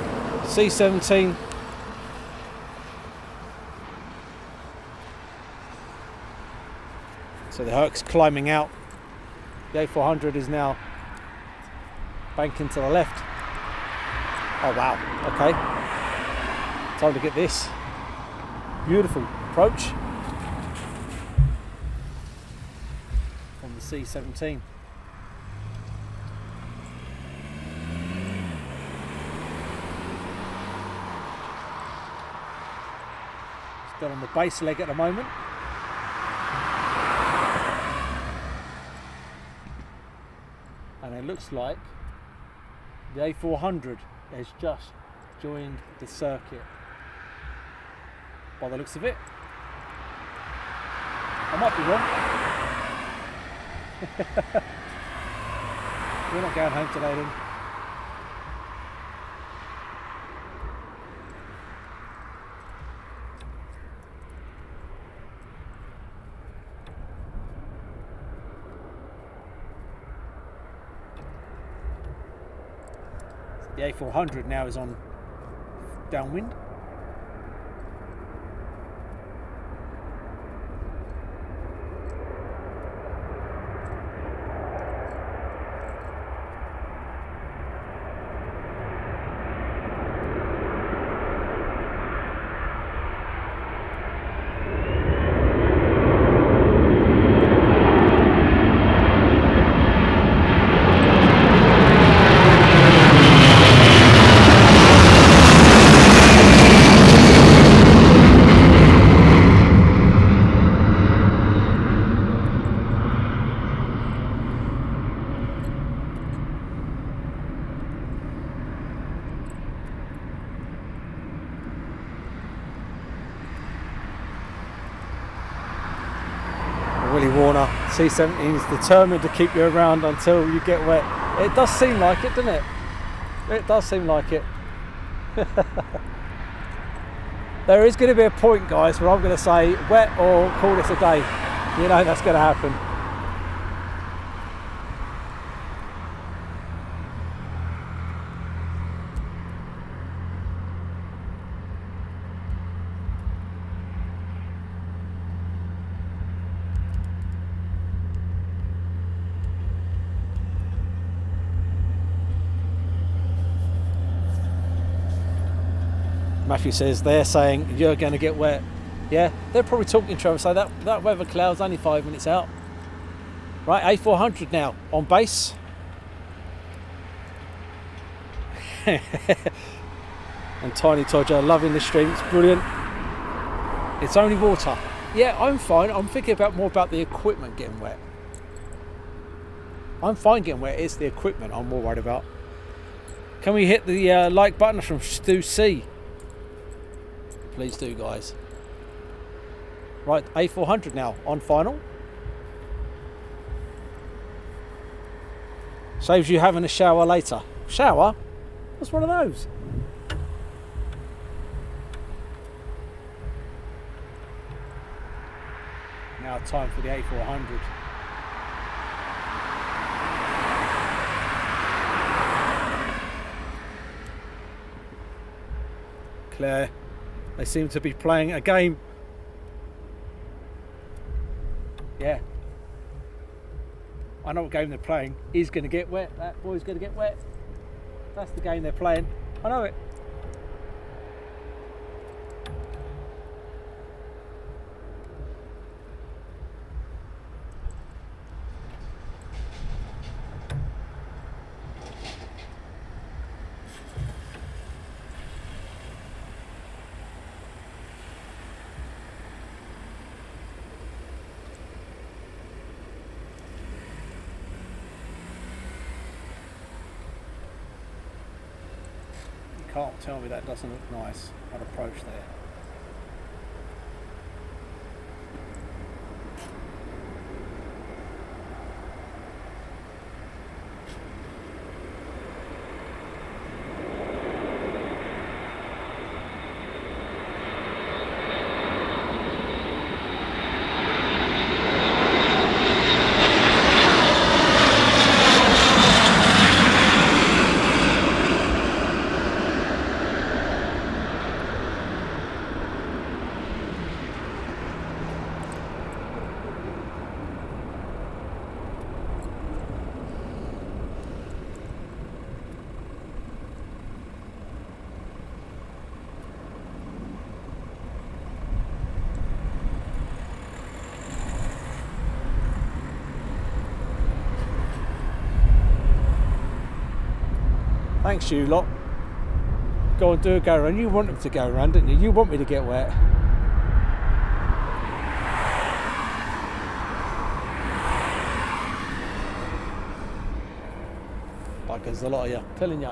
C17 so the Herc's climbing out. The A400 is now banking to the left. Oh wow, okay. Time to get this. Beautiful approach from the C17. Still on the base leg at the moment. And it looks like the A400 has just joined the circuit by the looks of it. I might be wrong. We're not going home today then. The A400 now is on downwind. C17 is determined to keep you around until you get wet. It does seem like it, doesn't it? It does seem like it. There is going to be a point, guys, where I'm going to say wet or call this a day. You know that's going to happen. Matthew says they're saying you're going to get wet. Yeah, they're probably talking to each other. So that weather cloud's only 5 minutes out. Right, A400 now on base. And Tiny Todger loving the stream. It's brilliant. It's only water. Yeah, I'm fine. I'm thinking more about the equipment getting wet. I'm fine getting wet. It's the equipment I'm more worried about. Can we hit the like button from Stu C? Please do, guys. Right, A400 now on final. Saves you having a shower later. Shower? What's one of those? Now time for the A400. Claire, they seem to be playing a game. Yeah. I know what game they're playing. He's going to get wet. That boy's going to get wet. That's the game they're playing. I know it. Can't tell me that doesn't look nice. That approach there. Thanks you lot. Go and do a go around. You want them to go around, didn't you? You want me to get wet. Buggers, a lot of you. Telling you.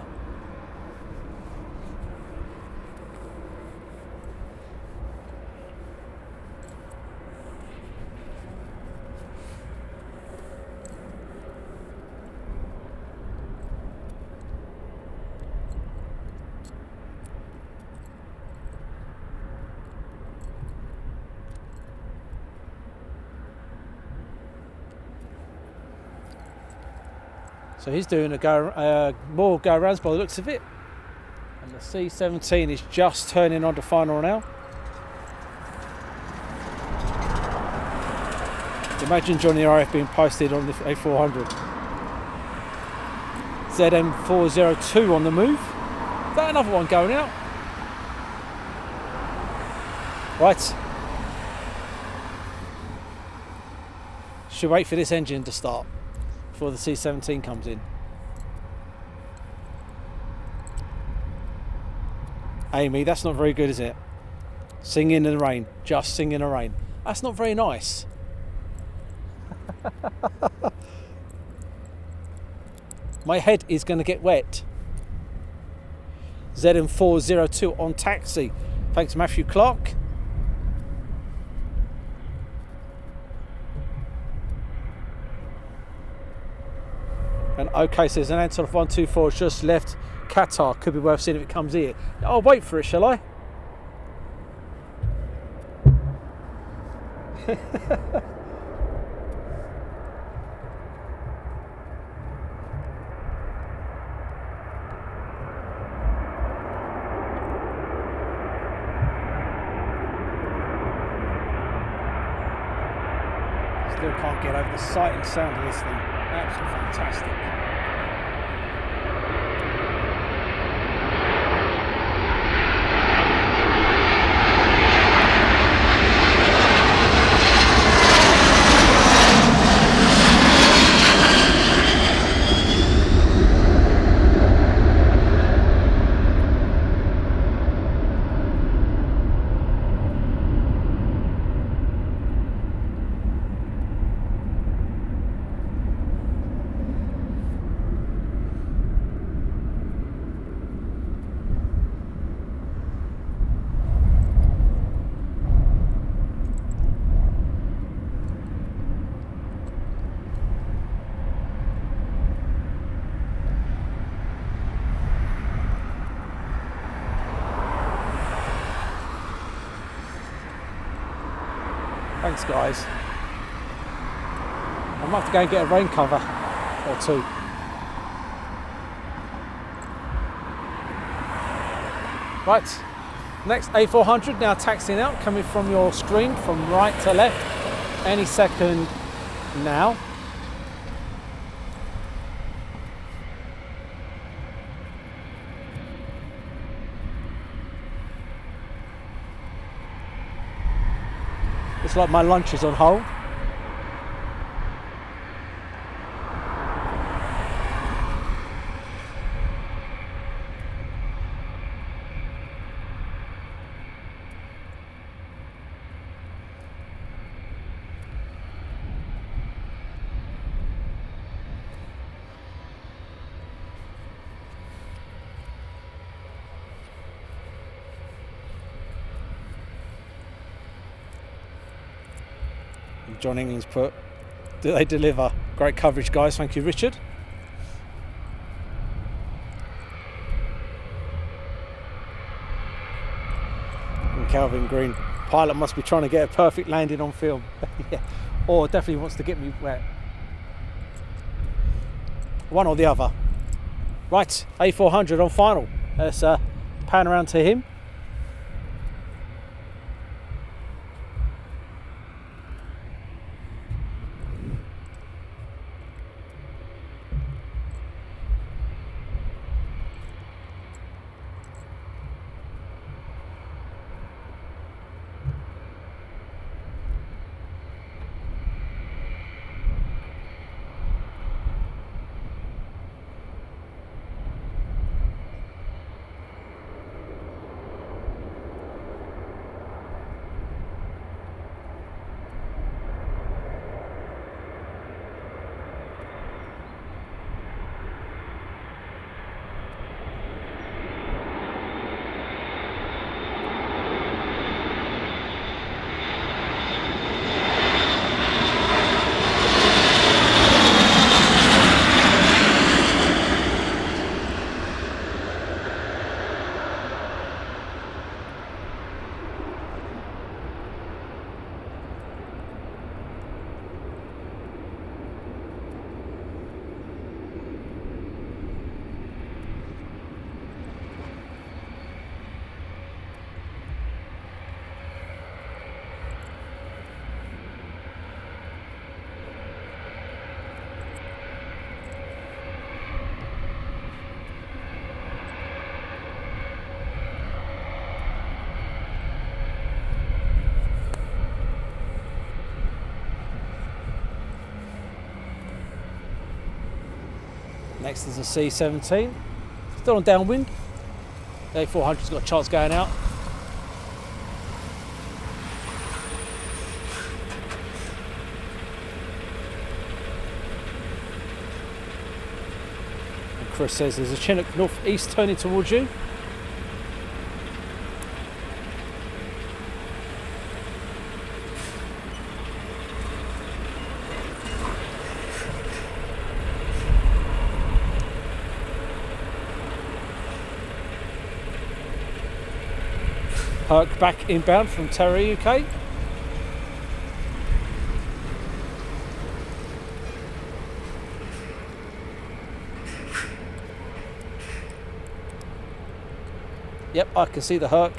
So he's doing more go-rounds by the looks of it. And the C17 is just turning on to final now. Imagine Johnny RF being posted on the A400. ZM402 on the move. Is that another one going out? Right. Should wait for this engine to start before the C17 comes in. Amy, that's not very good, is it? Singing in the rain, just singing in the rain. That's not very nice. My head is going to get wet. ZM402 on taxi. Thanks, Matthew Clark. And OK says an Antonov A124 has just left Qatar. Could be worth seeing if it comes here. I'll wait for it, shall I? Still can't get over the sight and sound of this thing. Absolutely fantastic. Thanks guys. I might have to go and get a rain cover or two. Right, next A400 now taxiing out, coming from your screen from right to left, any second now. Looks like my lunch is on hold. John England's put, do they deliver? Great coverage guys, thank you Richard. And Calvin Green, pilot must be trying to get a perfect landing on film. Yeah. Or definitely wants to get me wet. One or the other. Right, A400 on final. Let's pan around to him. Next is a C17, still on downwind. The A400's got a chance going out. And Chris says there's a Chinook northeast turning towards you. Herc back inbound from Terry, UK. Yep, I can see the Herc.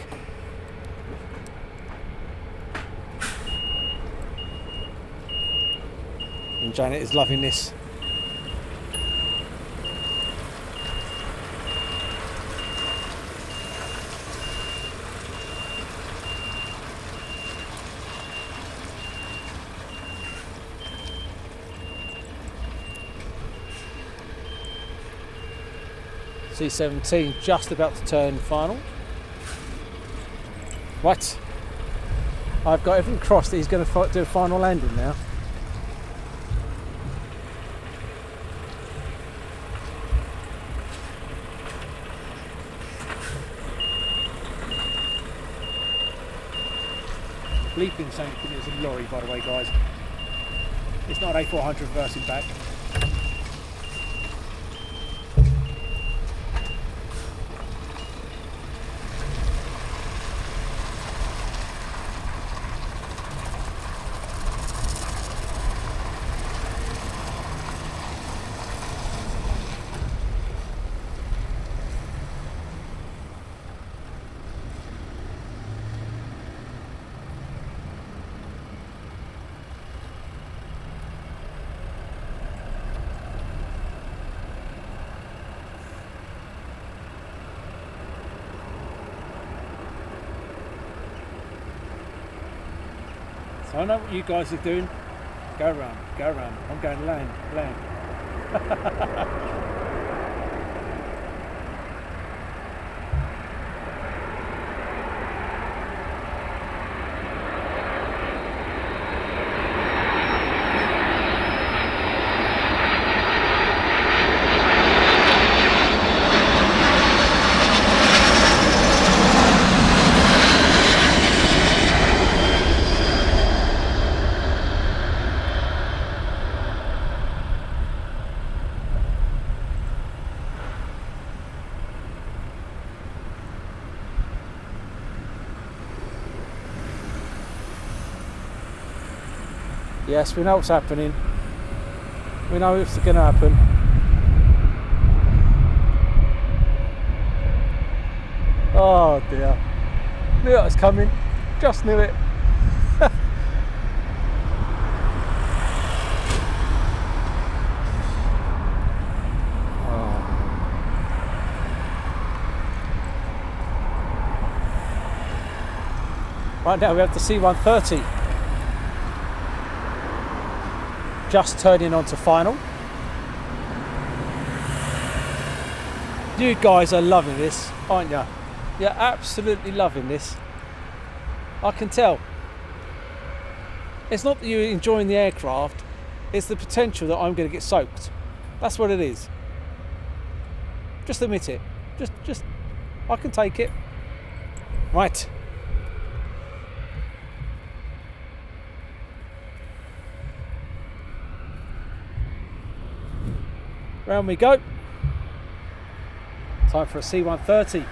And Janet is loving this. C17 just about to turn final. Right, I've got everything crossed that he's going to do a final landing now. Bleeping saying it was a lorry, by the way, guys. It's not an A400 reversing back. So I know what you guys are doing. Go around, go around. I'm going land, land. Yes, we know what's happening. We know it's going to happen. Oh dear. Knew it was coming. Just knew it. Right now we have the C130 just turning on to final. You guys are loving this, aren't you? You're absolutely loving this. I can tell. It's not that you're enjoying the aircraft, it's the potential that I'm going to get soaked. That's what it is. Just admit it. Just I can take it. Right. Round we go. Time for a C130.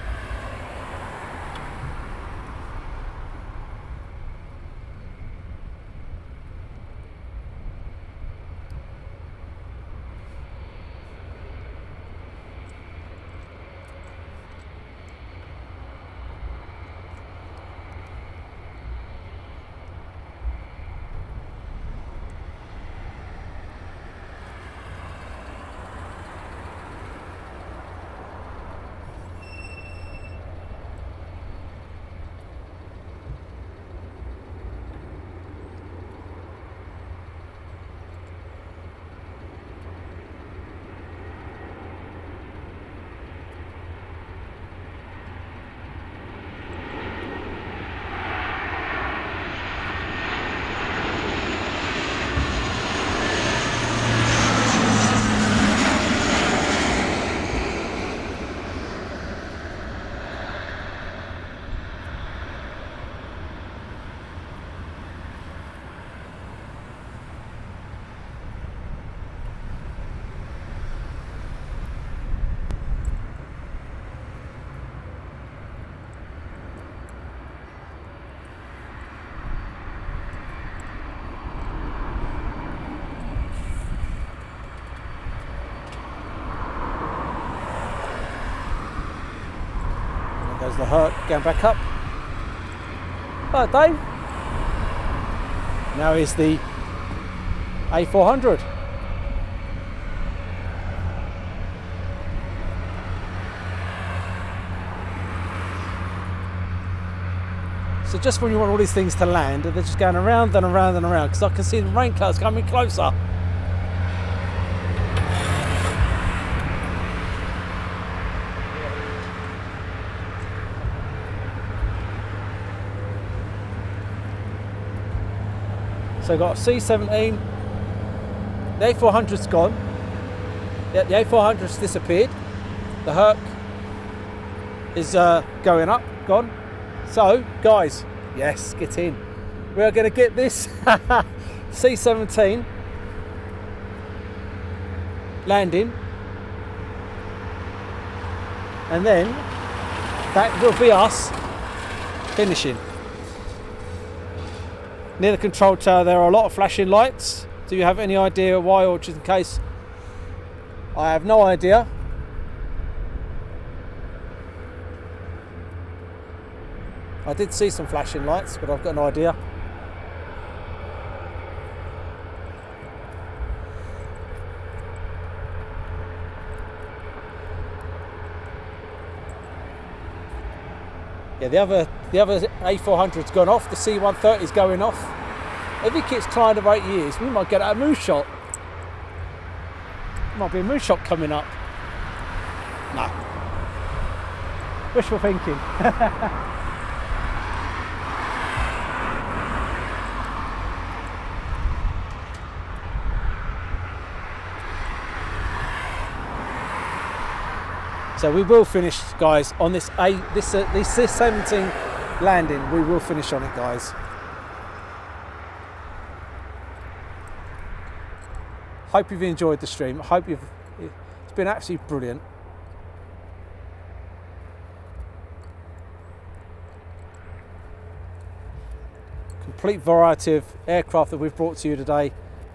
There's the Herc going back up. Hello, Dave. Now is the A400. So just when you want all these things to land, they're just going around and around and around, because I can see the rain clouds coming closer. So we've got C17, the A400's gone, the A400's disappeared, the Herc is going up, gone. So guys, yes, get in. We are going to get this C17 landing, and then that will be us finishing. Near the control tower there are a lot of flashing lights. Do you have any idea why, or just in case? I have no idea. I did see some flashing lights, but I've got no idea. Yeah, the other A400's gone off, the C130's going off. If he keeps climbing over 8 years, we might get a moon shot. Might be a moon shot coming up. No. Wishful thinking. So we will finish, guys, on this C17 landing. We will finish on it, guys. Hope you've enjoyed the stream. It's been absolutely brilliant. Complete variety of aircraft that we've brought to you today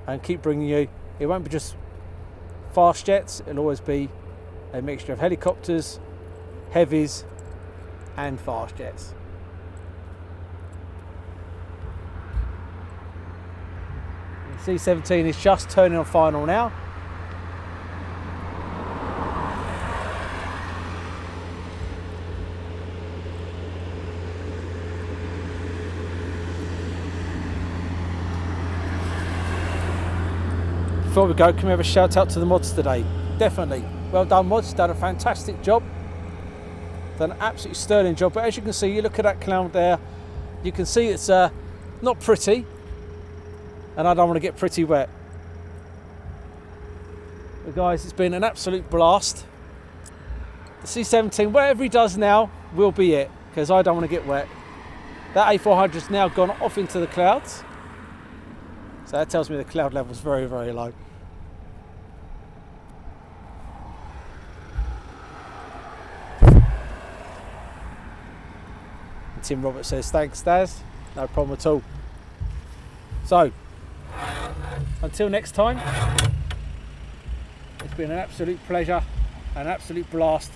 and keep bringing you. It won't be just fast jets, it'll always be a mixture of helicopters, heavies and fast jets. The C17 is just turning on final now. Before we go, can we have a shout out to the mods today? Definitely. Well done, mods. Done a fantastic job. Done an absolutely sterling job. But as you can see, you look at that cloud there, you can see it's not pretty. And I don't want to get pretty wet. But guys, it's been an absolute blast. The C17, whatever he does now, will be it. Because I don't want to get wet. That A400 has now gone off into the clouds. So that tells me the cloud level is very, very low. And Tim Roberts says, thanks, Daz. No problem at all. So, until next time, it's been an absolute pleasure, an absolute blast.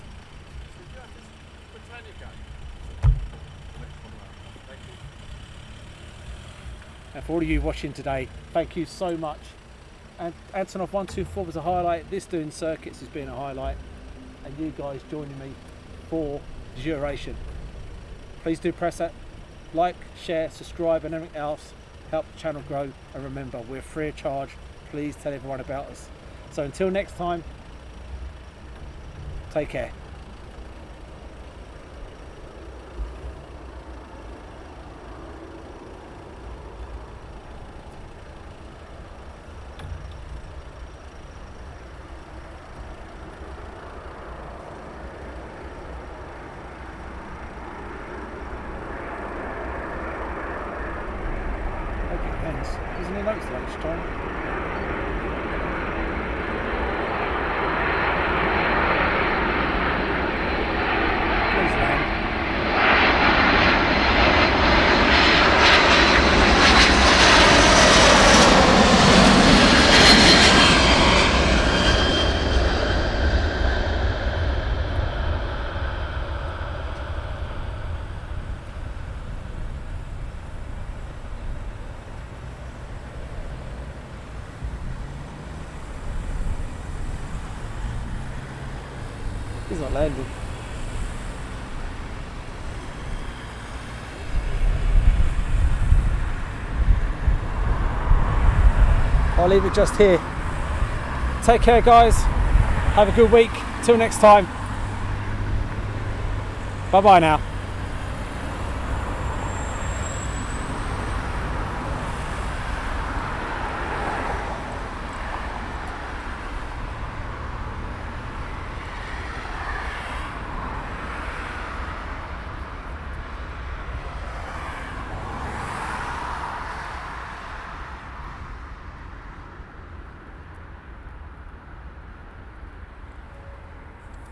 And for all of you watching today, thank you so much. And Antonov A124 was a highlight. This doing circuits has been a highlight. And you guys joining me for duration. Please do press that like, share, subscribe and everything else. Help the channel grow. And remember, we're free of charge. Please tell everyone about us. So until next time, take care. Isn't it notes lunchtime? He's not landing. I'll leave it just here. Take care, guys. Have a good week. Till next time. Bye bye now.